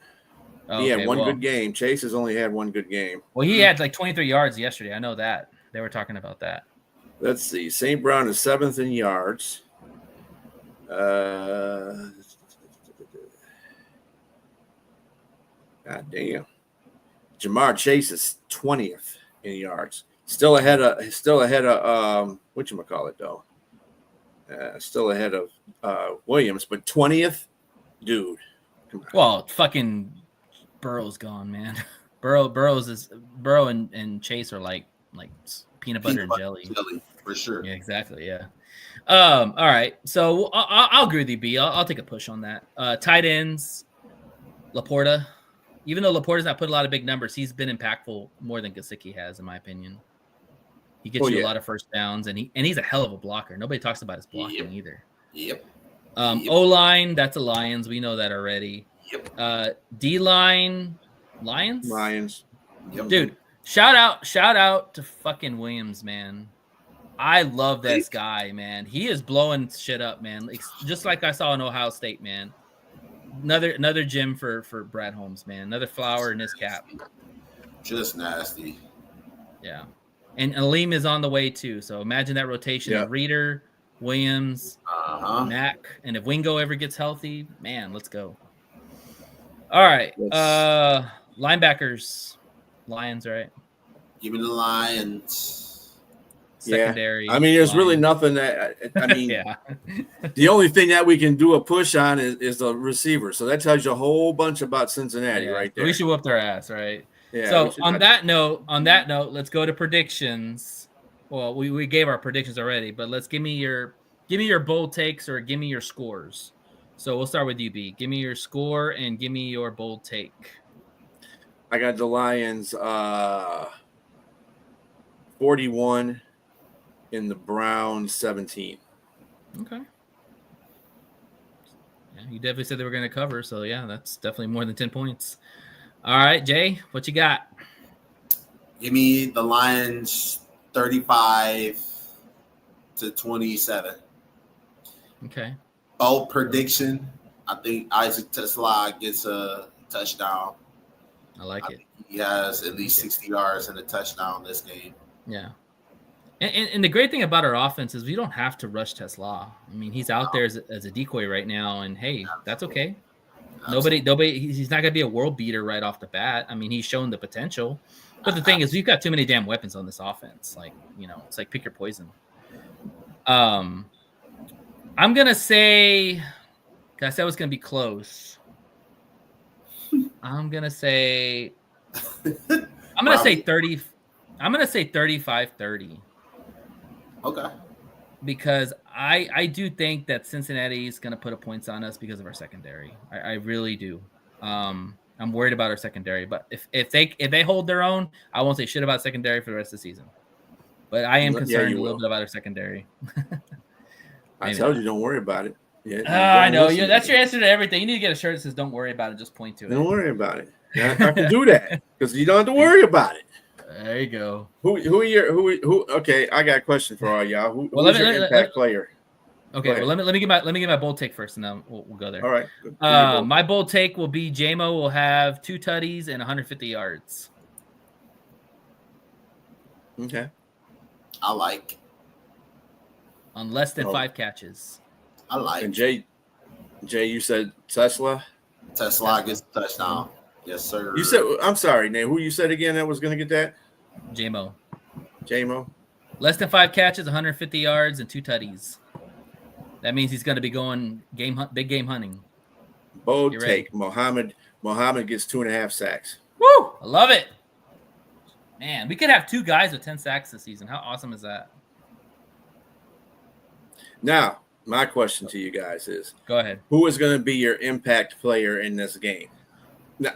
Oh, he had one good game. Chase has only had one good game. Well, he had like 23 yards yesterday. I know that. They were talking about that. Let's see. St. Brown is 7th in yards. God damn. Jamar Chase is 20th in yards. Still ahead of whatchamacallit, though. Still ahead of Williams, but 20th, dude. Well, fucking Burrow's gone, man. Burrow and Chase are like peanut butter and jelly for sure. Yeah, exactly. Yeah. All right. So I'll agree with you, B. I'll take a push on that. Tight ends, Laporta. Even though Laporta's not put a lot of big numbers, he's been impactful more than Gesicki has, in my opinion. He gets you a lot of first downs, and he's a hell of a blocker. Nobody talks about his blocking either. Yep. O-line, that's the Lions. We know that already. Yep. D-line, Lions? Lions. Yep. Dude, shout out to fucking Williams, man. I love this guy, man. He is blowing shit up, man. Just like I saw in Ohio State, man. Another gym for Brad Holmes, man. Another flower in his cap. Just nasty. Yeah. And Aleem is on the way too. So imagine that rotation of Reader, Williams, Mack, and if Wingo ever gets healthy, man, let's go. All right. Linebackers. Lions, right? Give me the Lions. Secondary. I mean, there's really nothing that the only thing that we can do a push on is the receiver. So that tells you a whole bunch about Cincinnati right there. We should whoop their ass, right? Yeah. So on that note, let's go to predictions. Well, we gave our predictions already, but let's give me your bold takes or give me your scores. So we'll start with you, B. Give me your score and give me your bold take. I got the Lions 41 and the Browns 17. Okay. Yeah, you definitely said they were going to cover, so yeah, that's definitely more than 10 points. All right, Jay, what you got? Give me the Lions 35-27. Okay. Bold prediction. I think Isaac Tesla gets a touchdown. I like it. He has at least 60 yards and a touchdown this game. Yeah. And the great thing about our offense is we don't have to rush Tesla. I mean, he's out there as a decoy right now, and hey, that's okay. Nobody. He's not gonna be a world beater right off the bat. I mean, he's shown the potential, but the thing is, we've got too many damn weapons on this offense. Like, it's like pick your poison. I'm gonna say, cause I said it was gonna be close. I'm gonna say 30. I'm gonna say 35-30. Okay. Because I do think that Cincinnati is going to put a points on us because of our secondary. I really do. I'm worried about our secondary, but if they hold their own, I won't say shit about secondary for the rest of the season. But I am concerned a little bit about our secondary. I told you, don't worry about it. Yeah, I know. That's your answer to everything. You need to get a shirt that says "Don't worry about it." Just point to it. Don't worry about it. I can do that because you don't have to worry about it. There you go. Who? Okay, I got a question for all y'all. Who's your impact player? Okay, well let me get my bold take first, and then we'll go there. All right. My bold take will be J-Mo will have 2 tutties and 150 yards. Okay. I like. On less than 5 catches. I like. And Jay, you said Tesla? Tesla gets a touchdown. Yes, sir. You said, I'm sorry, Nate. Who you said again that was going to get that? J-Mo. Less than 5 catches, 150 yards, and 2 tutties. That means he's going to be going big game hunting. Bold take. Muhammad gets 2.5 sacks. Woo! I love it. Man, we could have 2 guys with 10 sacks this season. How awesome is that? Now, my question to you guys is, go ahead. Who is going to be your impact player in this game? Now,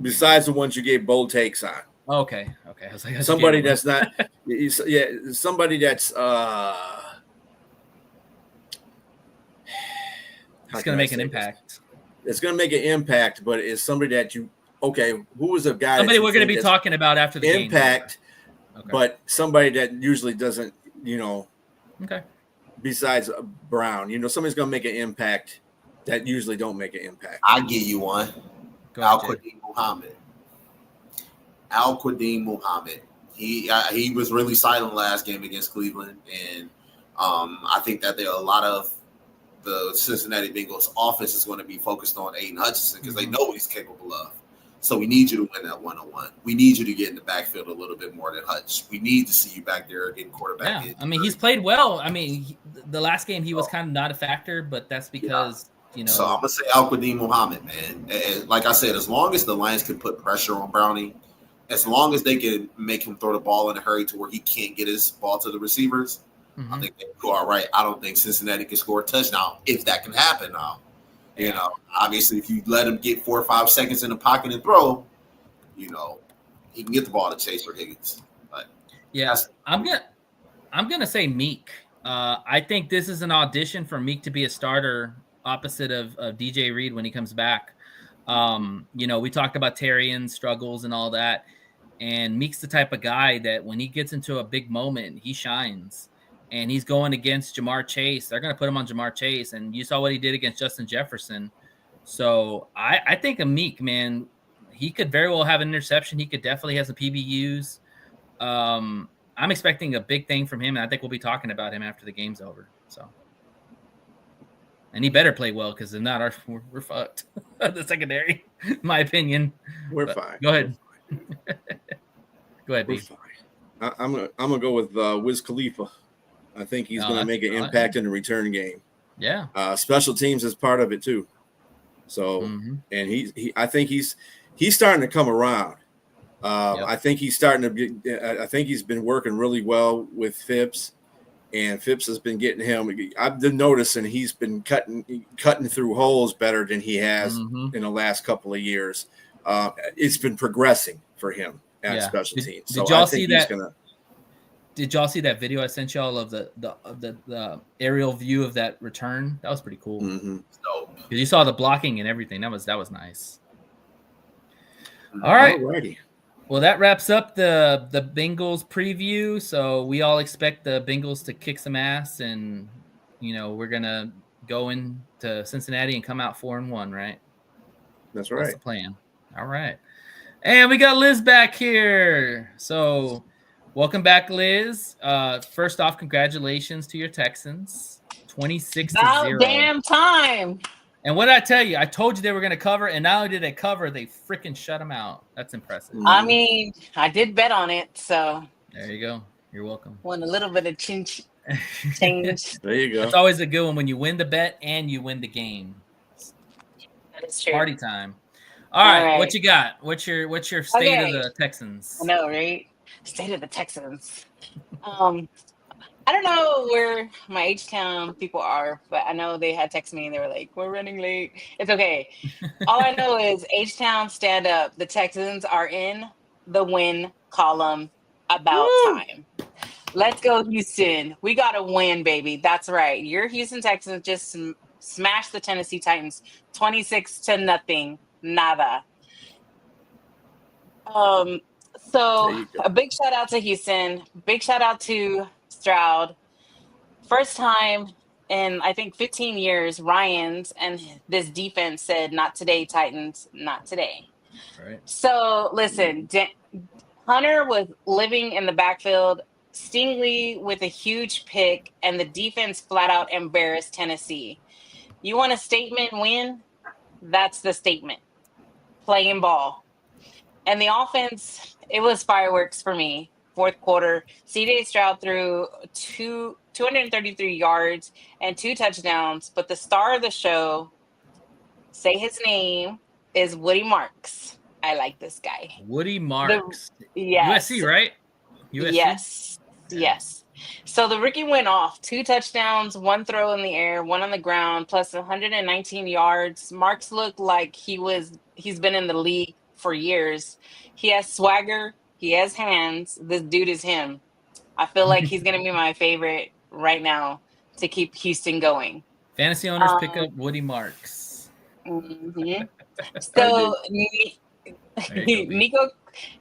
besides the ones you gave bold takes on. Okay. I was like, somebody that's not, somebody that's. It's going to make an impact. It's going to make an impact, but it's somebody that you. Okay, who was a guy? Somebody we're going to be talking about after the impact, game. But somebody that usually doesn't, Okay. Besides Brown, somebody's going to make an impact that usually don't make an impact. I'll give you one. Al-Quadin Muhammad. He was really silent last game against Cleveland, and I think that there are a lot of the Cincinnati Bengals offense is going to be focused on Aiden Hutchinson because they know what he's capable of. So we need you to win that 1-on-1. We need you to get in the backfield a little bit more than Hutch. We need to see you back there getting quarterback. Yeah, I mean, he's played well. I mean, the last game he was kind of not a factor, but that's because, So I'm going to say Al-Quadin Muhammad, man. And like I said, as long as the Lions can put pressure on Brownie, as long as they can make him throw the ball in a hurry to where he can't get his ball to the receivers, I think they go all right. I don't think Cincinnati can score a touchdown if that can happen now. Obviously, if you let him get 4 or 5 seconds in the pocket and throw, he can get the ball to Chase or Higgins. But I'm gonna say Meek. I think this is an audition for Meek to be a starter opposite of DJ Reed when he comes back. We talked about Terrian's struggles and all that, and Meek's the type of guy that when he gets into a big moment, he shines. And he's going against Jamar Chase. They're going to put him on Jamar Chase. And you saw what he did against Justin Jefferson. So I think a Meek, man, he could very well have an interception. He could definitely have some PBUs. I'm expecting a big thing from him. And I think we'll be talking about him after the game's over. So, and he better play well because if not, we're fucked. The secondary, in my opinion. We're fine. Go ahead. Go ahead, we're B. Fine. I'm gonna go with Wiz Khalifa. I think he's going to make an impact in the return game. Yeah. Special teams is part of it too. So, and I think he's starting to come around. I think he's starting to be. I think he's been working really well with Phipps, and Phipps has been getting him. I've been noticing he's been cutting through holes better than he has in the last couple of years. It's been progressing for him at special teams. Did y'all see that? Did y'all see that video I sent y'all of the aerial view of that return? That was pretty cool. Because you saw the blocking and everything. That was nice. All right. Alrighty. Well, that wraps up the Bengals preview. So we all expect the Bengals to kick some ass, and we're gonna go into Cincinnati and come out 4-1, right? That's right. That's the plan. All right. And we got Liz back here. So welcome back, Liz. First off, congratulations to your Texans. 26-0. About damn time. And what did I tell you? I told you they were going to cover, and not only did they cover, they freaking shut them out. That's impressive. I mean, I did bet on it, so. There you go. You're welcome. Won a little bit of change. There you go. It's always a good one when you win the bet and you win the game. That is true. Party time. All right. What you got? What's your state of the Texans? I know, right? State of the Texans. I don't know where my H-Town people are, but I know they had texted me and they were like, we're running late. It's okay. All I know is H-Town, stand up. The Texans are in the win column about time. Let's go, Houston. We got to win, baby. That's right. Your Houston Texans just smashed the Tennessee Titans 26-0. Nada. So a big shout out to Houston. Big shout out to Stroud. First time in I think 15 years, Ryan's and this defense said, "Not today, Titans, not today." Right. So listen, Hunter was living in the backfield, Stingley with a huge pick, and the defense flat out embarrassed Tennessee. You want a statement win? That's the statement. Playing ball. And the offense, it was fireworks for me. Fourth quarter, CJ Stroud threw 233 yards and 2 touchdowns, but the star of the show, say his name, is Woody Marks. I like this guy. Woody Marks. Yes. USC, right? USC? Yes. Yeah. Yes. So the rookie went off 2 touchdowns, 1 throw in the air, 1 on the ground, plus 119 yards. Marks looked like he's been in the league for years. He has swagger. He has hands. This dude is him. I feel like he's going to be my favorite right now to keep Houston going. Fantasy owners pick up Woody Marks. Mm-hmm. So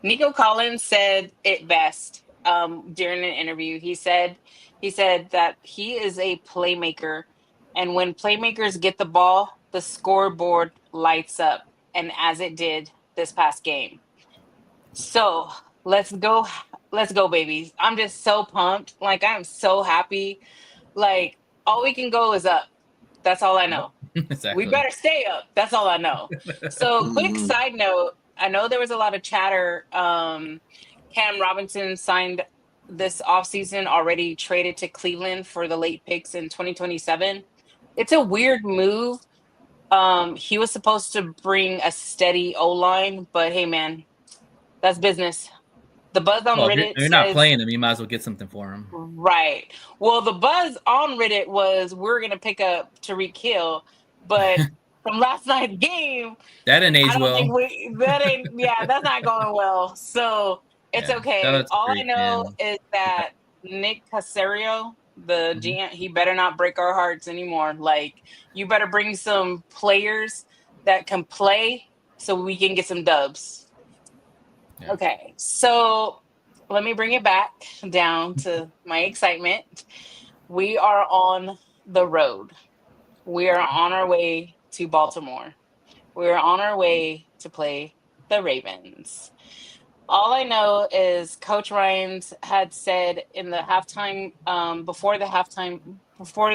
Nico Collins said it best during an interview. He said that he is a playmaker, and when playmakers get the ball, the scoreboard lights up, and as it did this past game. So let's go, babies! I'm just so pumped. Like, I'm so happy. Like, all we can go is up. That's all I know. Exactly. We better stay up. That's all I know. So, quick side note. I know there was a lot of chatter. Cam Robinson signed this offseason, already traded to Cleveland for the late picks in 2027. It's a weird move. He was supposed to bring a steady O-line, but hey, man, that's business. The buzz on Reddit if you're not playing him, you might as well get something for him. Right. Well, the buzz on Reddit was we're going to pick up Tyreek Hill, but from last night's game, that didn't age well. That's not going well. So it's okay. All I know is that Nick Caserio, the GM, he better not break our hearts anymore. Like, you better bring some players that can play so we can get some dubs. Yeah. Okay, so let me bring it back down to my excitement. We are on the road. We are on our way to Baltimore. We are on our way to play the Ravens. All I know is Coach Ryans had said in the halftime, before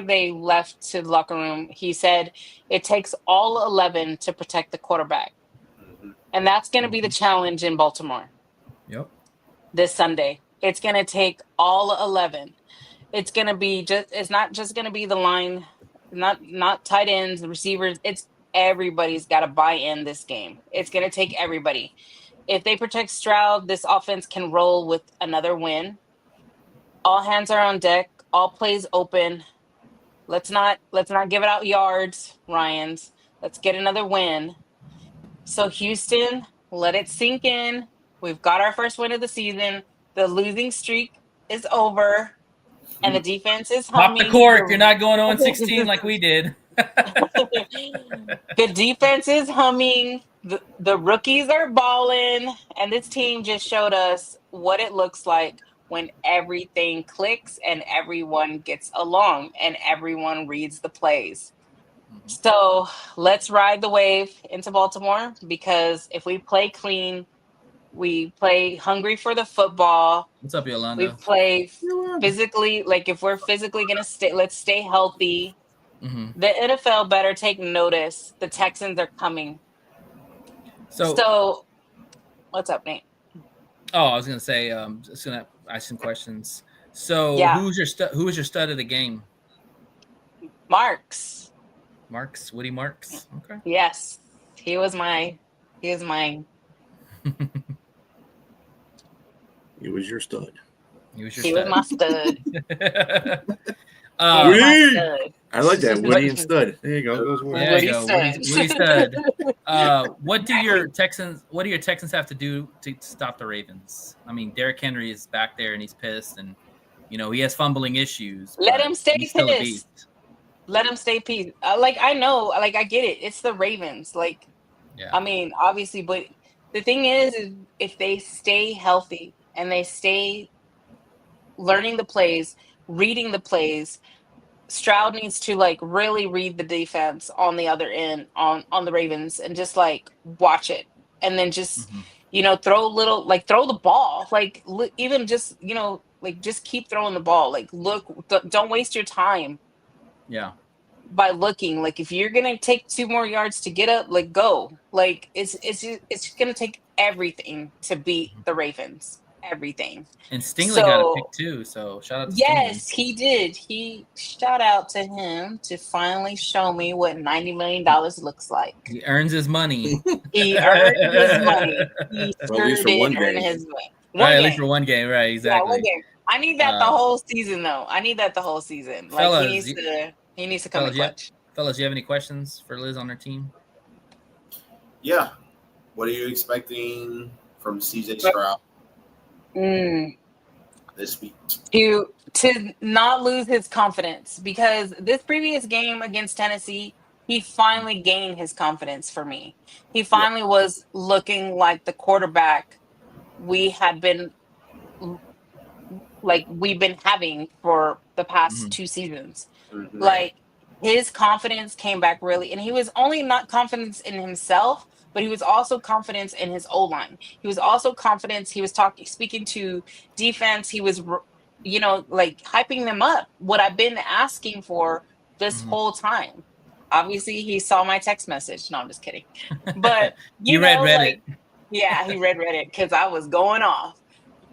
they left to the locker room, he said it takes all 11 to protect the quarterback. And that's going to be the challenge in Baltimore. Yep. This Sunday. It's going to take all 11. It's going to be it's not just going to be the line, not tight ends, the receivers. It's everybody's got to buy in this game. It's going to take everybody. If they protect Stroud, this offense can roll with another win. All hands are on deck. All plays open. Let's not give it out yards, Ryans. Let's get another win. So Houston, let it sink in. We've got our first win of the season. The losing streak is over, and the defense is humming. Pop the cork. You're not going 0-16 like we did. The defense is humming. The rookies are balling, and this team just showed us what it looks like when everything clicks and everyone gets along and everyone reads the plays. So let's ride the wave into Baltimore, because if we play clean, we play hungry for the football. What's up, Yolanda? We play physically. Like, if we're physically going to stay, let's stay healthy. Mm-hmm. The NFL better take notice. The Texans are coming. So what's up, Nate? Oh, I was going to say, just going to ask some questions. So who was your stud of the game? Marks, Woody Marks. Okay. Yes. He was mine. He was your stud. He was my stud. I like that. Woody and stud. There you go. Woody stud. What do your Texans have to do to stop the Ravens? I mean, Derrick Henry is back there and he's pissed, and he has fumbling issues. Let him stay pissed. Let him stay pissed. I know, I get it. It's the Ravens. I mean, obviously, but the thing is if they stay healthy and they stay learning the plays, reading the plays, Stroud needs to like really read the defense on the other end on the Ravens and just like watch it and then just throw throw the ball like even just like just keep throwing the ball like don't waste your time Yeah. by looking like if you're gonna take 2 more yards to get up like go like it's gonna take everything to beat the Ravens everything. And Stingley got a So pick too, so shout out to yes, Stingley. he did. Shout out to him to finally show me what $90 million looks like. He earns his money. He earned his money. He Well, at least sure for one did earn game. his money. Right, at least for one game, right? Yeah, Exactly. one game. I need that the whole season, though. I need that the whole season. Like Fellas, he needs to come in clutch. Fellas, you have any questions for Liz on her team? Yeah. What are you expecting from CJ Stroud this week? To not lose his confidence because this previous game against Tennessee, he finally gained his confidence for me. He finally was looking like the quarterback we've been having for the past 2 seasons. Mm-hmm. Like his confidence came back really, and he was only not confidence in himself, but he was also confidence in his O-line. He was also confidence. He was speaking to defense. He was, like hyping them up. What I've been asking for this whole time. Obviously, he saw my text message. No, I'm just kidding. But you read Reddit. Yeah, he read Reddit because I was going off.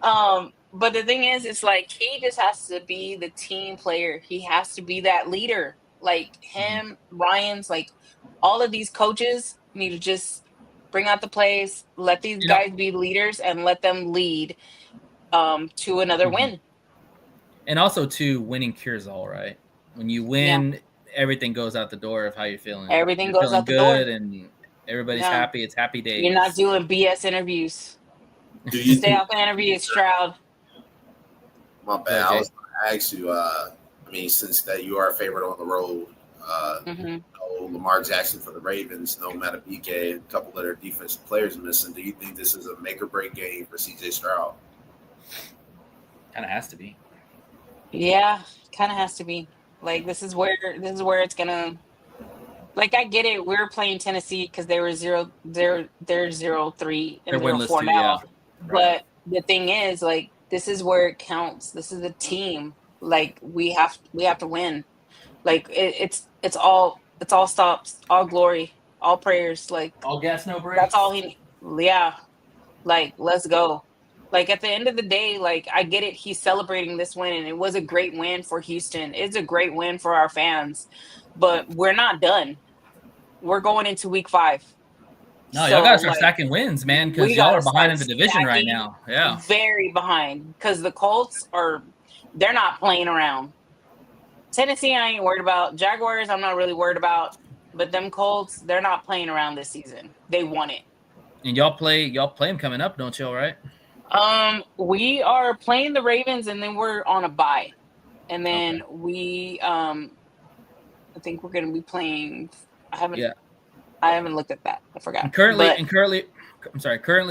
But the thing is, it's like he just has to be the team player. He has to be that leader. Like him, Ryan's, like all of these coaches need to just bring out the plays, let these guys be leaders, and let them lead to another win. And also, too, winning cures all, right? When you win, everything goes out the door of how you're feeling. Everything you're goes out the good door. and everybody's happy. It's happy days. You're not doing BS interviews. Stay off the interviews, Stroud. My bad. I was going to ask you, since that you are a favorite on the road, Lamar Jackson for the Ravens, no Matabike, a couple of their defensive players missing. Do you think this is a make or break game for CJ Stroud? Kind of has to be. Yeah, kind of has to be. Like this is where it's gonna. Like I get it. We're playing Tennessee because they were 0-3 and they're 0-4 now. Yeah. But the thing is, like this is where it counts. This is a team. Like we have to win. Like it's all stops, all glory, all prayers. Like all gas, no brakes. That's all he. Yeah, like let's go. Like at the end of the day, like I get it. He's celebrating this win, and it was a great win for Houston. It's a great win for our fans, but we're not done. We're going into week 5. No, y'all gotta start stacking wins, man, because y'all are behind in the division right now. Yeah, very behind because the Colts they're not playing around. Tennessee, I ain't worried about. Jaguars, I'm not really worried about. But them Colts, they're not playing around this season. They won it. And y'all play them coming up, don't y'all? Right? We are playing the Ravens, and then we're on a bye, and then we I think we're gonna be playing. I haven't looked at that. I forgot. Currently,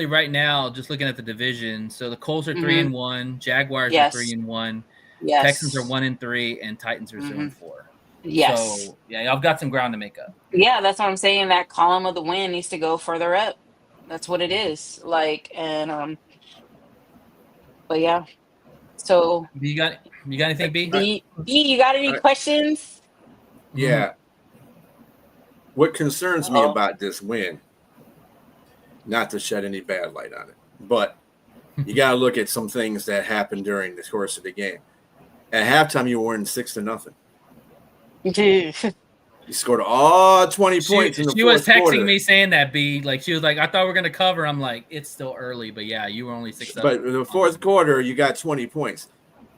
right now, just looking at the division. So the Colts are 3-1, Jaguars are 3-1, Texans are 1-3, and Titans are 0-4. Yes. So y'all got some ground to make up. Yeah, that's what I'm saying. That column of the win needs to go further up. That's what it is. Like but yeah. So you got anything, B? B, you got any questions? Yeah. What concerns me about this win, not to shed any bad light on it, but you got to look at some things that happened during the course of the game. At halftime, you were winning 6-0. You scored all 20 points in the fourth quarter. She was texting me saying that, B. Like, she was like, I thought we were going to cover. I'm like, it's still early, but yeah, you were only 6-0. But in the fourth quarter, you got 20 points.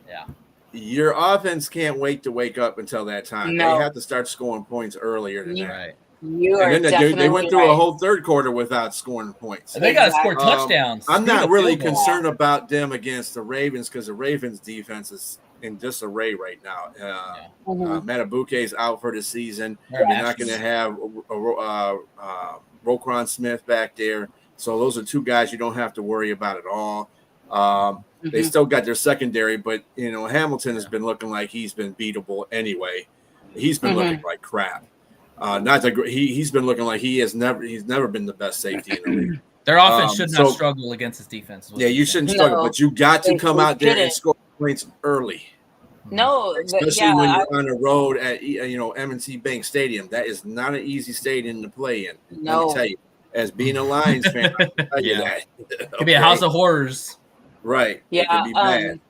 Yeah. Your offense can't wait to wake up until that time. No. They have to start scoring points earlier than that. Right. You are and then definitely they went through right. a whole third quarter without scoring points. They got to score touchdowns. I'm not really concerned about them against the Ravens because the Ravens defense is in disarray right now. Matabuke is out for the season. They're not going to have Roquan Smith back there. So those are two guys you don't have to worry about at all. They still got their secondary, but Hamilton has been looking like he's been beatable anyway. He's been looking like crap. Not that he's been looking like he's never been the best safety in the league. Their offense should not struggle against his defense. Yeah, you shouldn't struggle, but you got to come out there and score points early. No, especially when you're on the road at M&T Bank Stadium. That is not an easy stadium to play in. No. Let me tell you, as being a Lions fan, I can tell you that. It could be a house of horrors. Right. Yeah. It could be bad.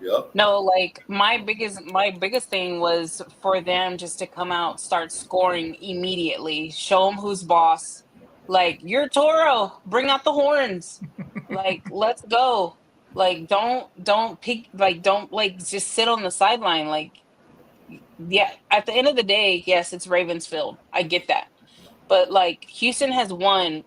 Yep. No, like my biggest thing was for them just to come out, start scoring immediately, show them who's boss. Like, you're Toro, bring out the horns. Like, let's go. Like, don't peek, like, don't like just sit on the sideline. Like, yeah, at the end of the day, yes, it's Ravensfield. I get that. But like, Houston has won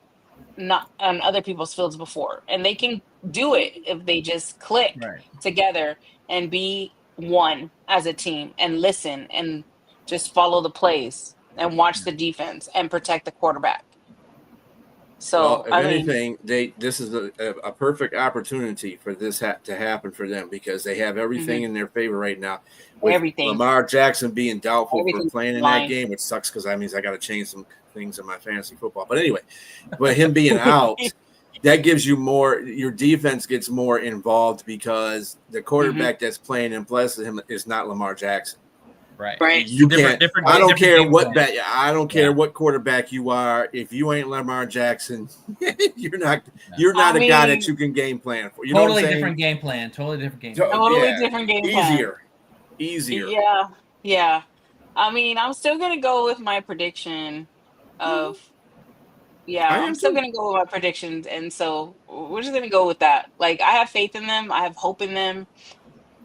not on other people's fields before, and they can do it if they just click together and be one as a team and listen and just follow the plays and watch the defense and protect the quarterback. So, if anything, this is a perfect opportunity for this to happen for them, because they have everything in their favor right now. With everything. Lamar Jackson being doubtful for playing in that game, which sucks because that means I got to change some things in my fantasy football. But anyway, but him being out, that gives you more. Your defense gets more involved because the quarterback that's playing in place of him is not Lamar Jackson. Right. You can't. I don't care what what quarterback you are. If you ain't Lamar Jackson, you're not a guy that you can game plan for. You know what I'm saying? Different game plan. Totally different game plan. Different game plan. Easier. Yeah. I mean, I'm still gonna go with my prediction of. Yeah, I'm still gonna go with my predictions, and so we're just gonna go with that. Like, I have faith in them. I have hope in them.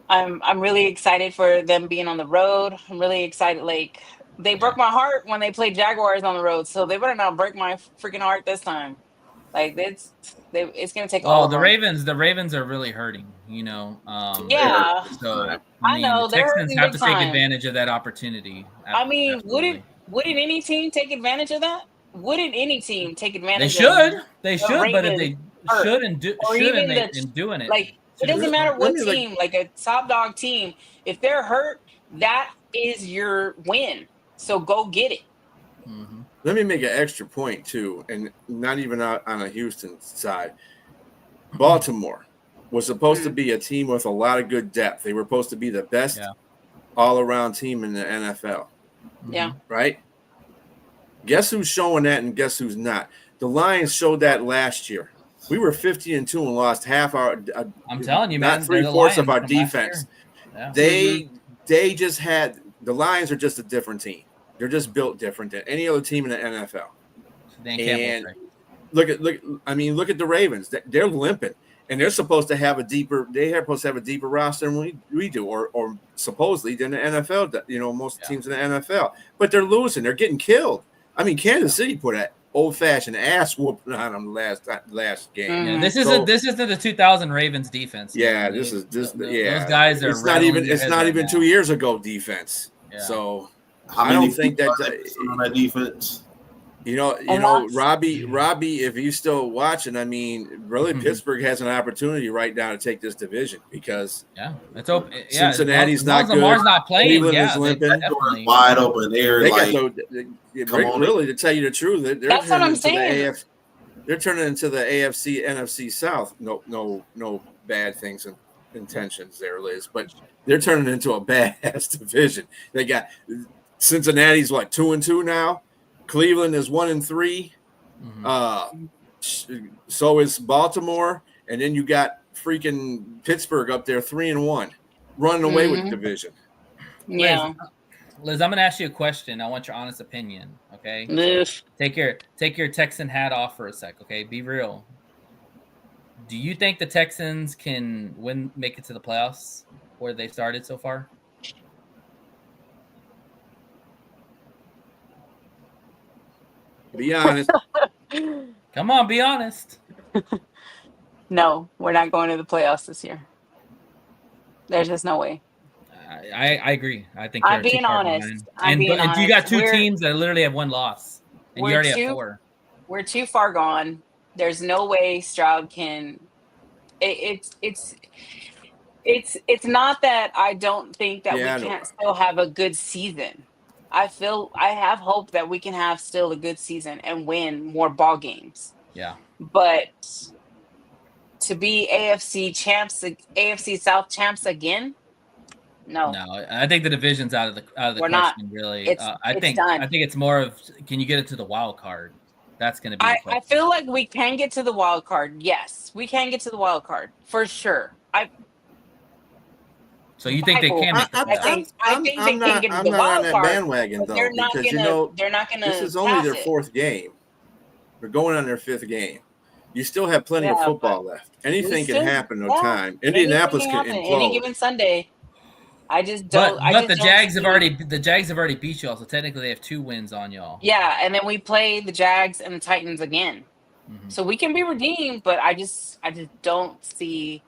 I'm really excited for them being on the road. I'm really excited. Like, they broke my heart when they played Jaguars on the road, so they better not break my freaking heart this time. Like, it's gonna take all. Oh, the Ravens are really hurting. Yeah. So I know the Texans have to take advantage of that opportunity. I mean, wouldn't any team take advantage of that? Wouldn't any team take advantage? They should, but if they shouldn't doing it, like. It doesn't matter what team, like a top dog team, if they're hurt, that is your win. So go get it. Mm-hmm. Let me make an extra point too, and not even on a Houston side. Baltimore was supposed to be a team with a lot of good depth. They were supposed to be the best all-around team in the NFL. Yeah. Right? Guess who's showing that and guess who's not? The Lions showed that last year. We were 50-2 and lost half our. I'm telling you, man, not 3/4 of our defense. Yeah. They just had the Lions are just a different team. They're just built different than any other team in the NFL. And look at the Ravens. They're limping, and they're supposed to have a deeper. They're supposed to have a deeper roster than we do, or supposedly than the NFL. Most teams in the NFL, but they're losing. They're getting killed. I mean, Kansas City put that old-fashioned ass whooping on them last game. Yeah, this isn't the 2000 Ravens defense. Yeah, this is. Those guys are. It's not even 2 years ago defense. Yeah. So I don't think that on that defense. Robbie, if he's still watching, I mean, really, Pittsburgh has an opportunity right now to take this division because it's open. Cincinnati's not good. Lamar's not playing. Cleveland is limping. Wide open there. They got really, to tell you the truth, that's what I'm saying. They're turning into the AFC, NFC South. No bad things and intentions there, Liz, but they're turning into a badass division. They got Cincinnati's 2-2 now. Cleveland is 1-3. So is Baltimore, and then you got freaking Pittsburgh up there 3-1, running away with the division. Yeah, Liz, I'm gonna ask you a question. I want your honest opinion. Okay, take your Texan hat off for a sec. Okay, be real. Do you think the Texans can make it to the playoffs where they started so far? Be honest. Come on, be honest. No, we're not going to the playoffs this year. There's just no way. I agree. I think I'm being honest. And you got two teams that literally have one loss, and you already have 4. We're too far gone. There's no way Stroud can it's not that I don't think that Yeah, I we know. can't still have a good season. I have hope that we can have still a good season and win more ball games. Yeah. But to be AFC South champs again, no. No, I think the division's out of the We're not. question. Really, It's done. I think it's more of can you get it to the wild card? That's going to be. The I question. feel like we can get to the wild card. Yes, we can get to the wild card for sure. So you think they can make the playoffs? I think they can get to I'm the not on wild that card. bandwagon But though, they're not because gonna. They're not gonna. this is only their fourth game. They're going on their fifth game. You still have plenty of football left. Anything can happen. No time. Indianapolis can implode any given Sunday. I just But don't. the Jags have already beat y'all, so technically they have 2 wins on y'all. Yeah, and then we play the Jags and the Titans again, so we can be redeemed. But I just don't see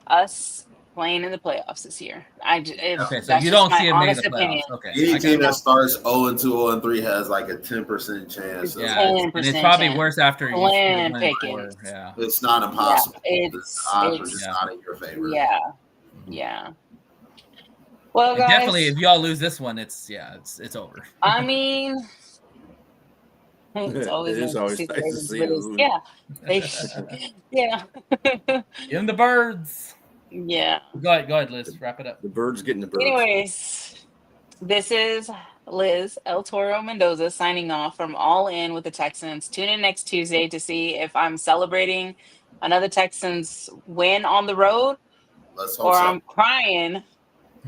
us playing in the playoffs this year. Okay, so you don't see it making the playoffs. Okay, any team that starts 0-2, 0-3 has like a 10% chance. Yeah, and it's probably worse after you win 4. Yeah, it's not impossible. Yeah, the odds are just not in your favor. Yeah. Well, guys, definitely, if y'all lose this one, it's over. I mean, it's always nice to see Ravens. Yeah, yeah. Give them the birds. Yeah. Go ahead, Liz. Wrap it up. The birds getting the birds. Anyways, this is Liz El Toro Mendoza signing off from All In with the Texans. Tune in next Tuesday to see if I'm celebrating another Texans win on the road, I'm crying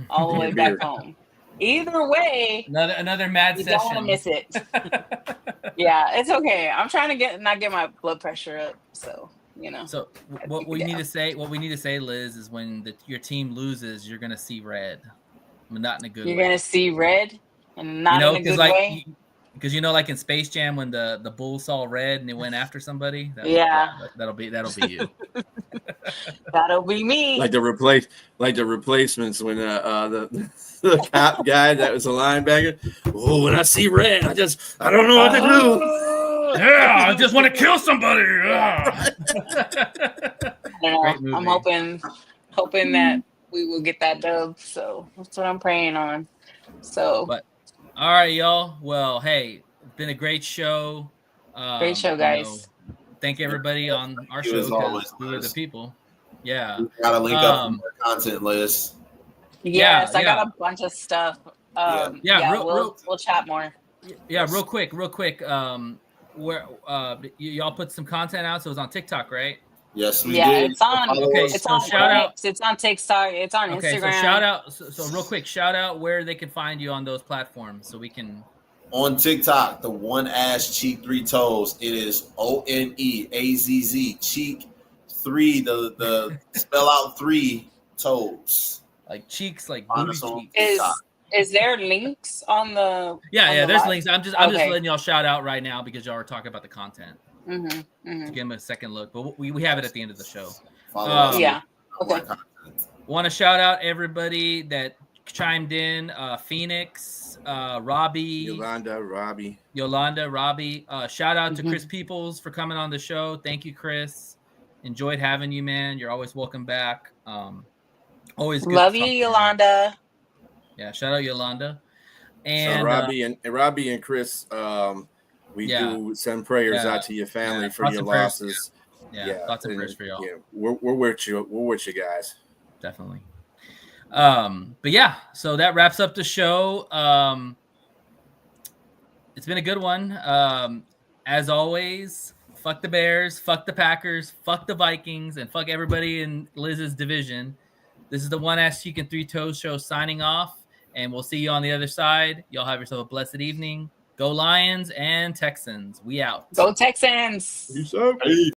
all the way back home. Either way, another mad session. You don't want to miss it. Yeah, it's okay. I'm trying to not get my blood pressure up, so. So what we need to say, Liz, is when your team loses, you're gonna see red, but not in a good way. You're gonna see red, and not in a good way. Because like in Space Jam when the Bulls saw red and they went after somebody. That'll be you. That'll be me. Like the replacements when the cop guy that was a linebacker. Oh, when I see red, I don't know what to do. Yeah, I just want to kill somebody. I don't know. I'm hoping that we will get that dub. So that's what I'm praying on. So, all right, y'all. Well, hey, it's been a great show. Great show, guys. Thank everybody on our show because we are the people. Yeah, we gotta link up for more content, Liz. Yes, I got a bunch of stuff. We'll chat more. Yeah, real quick. Where y'all put some content out, so it was on TikTok, right? Yes, we did. It's on. Okay, it's so on shout out. It's on TikTok. It's on Instagram. So shout out. So real quick, shout out where they can find you on those platforms, so we can. On TikTok, the one ass cheek 3 toes. It is ONEAZZ cheek 3. The spell out 3 toes. Like cheeks, like booty cheeks. Is there links on the? Yeah. There's links. I'm just letting y'all shout out right now because y'all are talking about the content. To give them a second look, but we have it at the end of the show. Okay. Want to shout out everybody that chimed in: Phoenix, Robbie, Yolanda, Robbie. Shout out to Chris Peoples for coming on the show. Thank you, Chris. Enjoyed having you, man. You're always welcome back. Always good. Love you, Yolanda. Yeah, shout out Yolanda. And so Robbie and Chris, we do send prayers out to your family for your losses. Yeah, lots of prayers for y'all. Yeah, we're with you. We're with you guys. Definitely. But yeah, so that wraps up the show. It's been a good one. As always, fuck the Bears, fuck the Packers, fuck the Vikings, and fuck everybody in Liz's division. This is the One Ass Cheek and 3 Toes show signing off, and we'll see you on the other side. Y'all have yourself a blessed evening. Go Lions and Texans. We out. Go Texans. Peace out. Hey.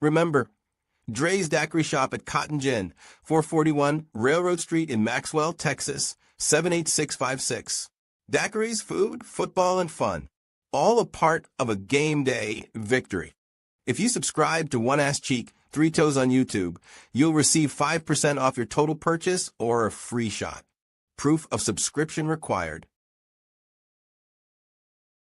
Remember, Dre's Daiquiri Shop at Cotton Gin, 441 Railroad Street in Maxwell, Texas, 78656. Daiquiris, food, football, and fun. All a part of a game day victory. If you subscribe to One Ass Cheek, Three Toes on YouTube, you'll receive 5% off your total purchase or a free shot. Proof of subscription required.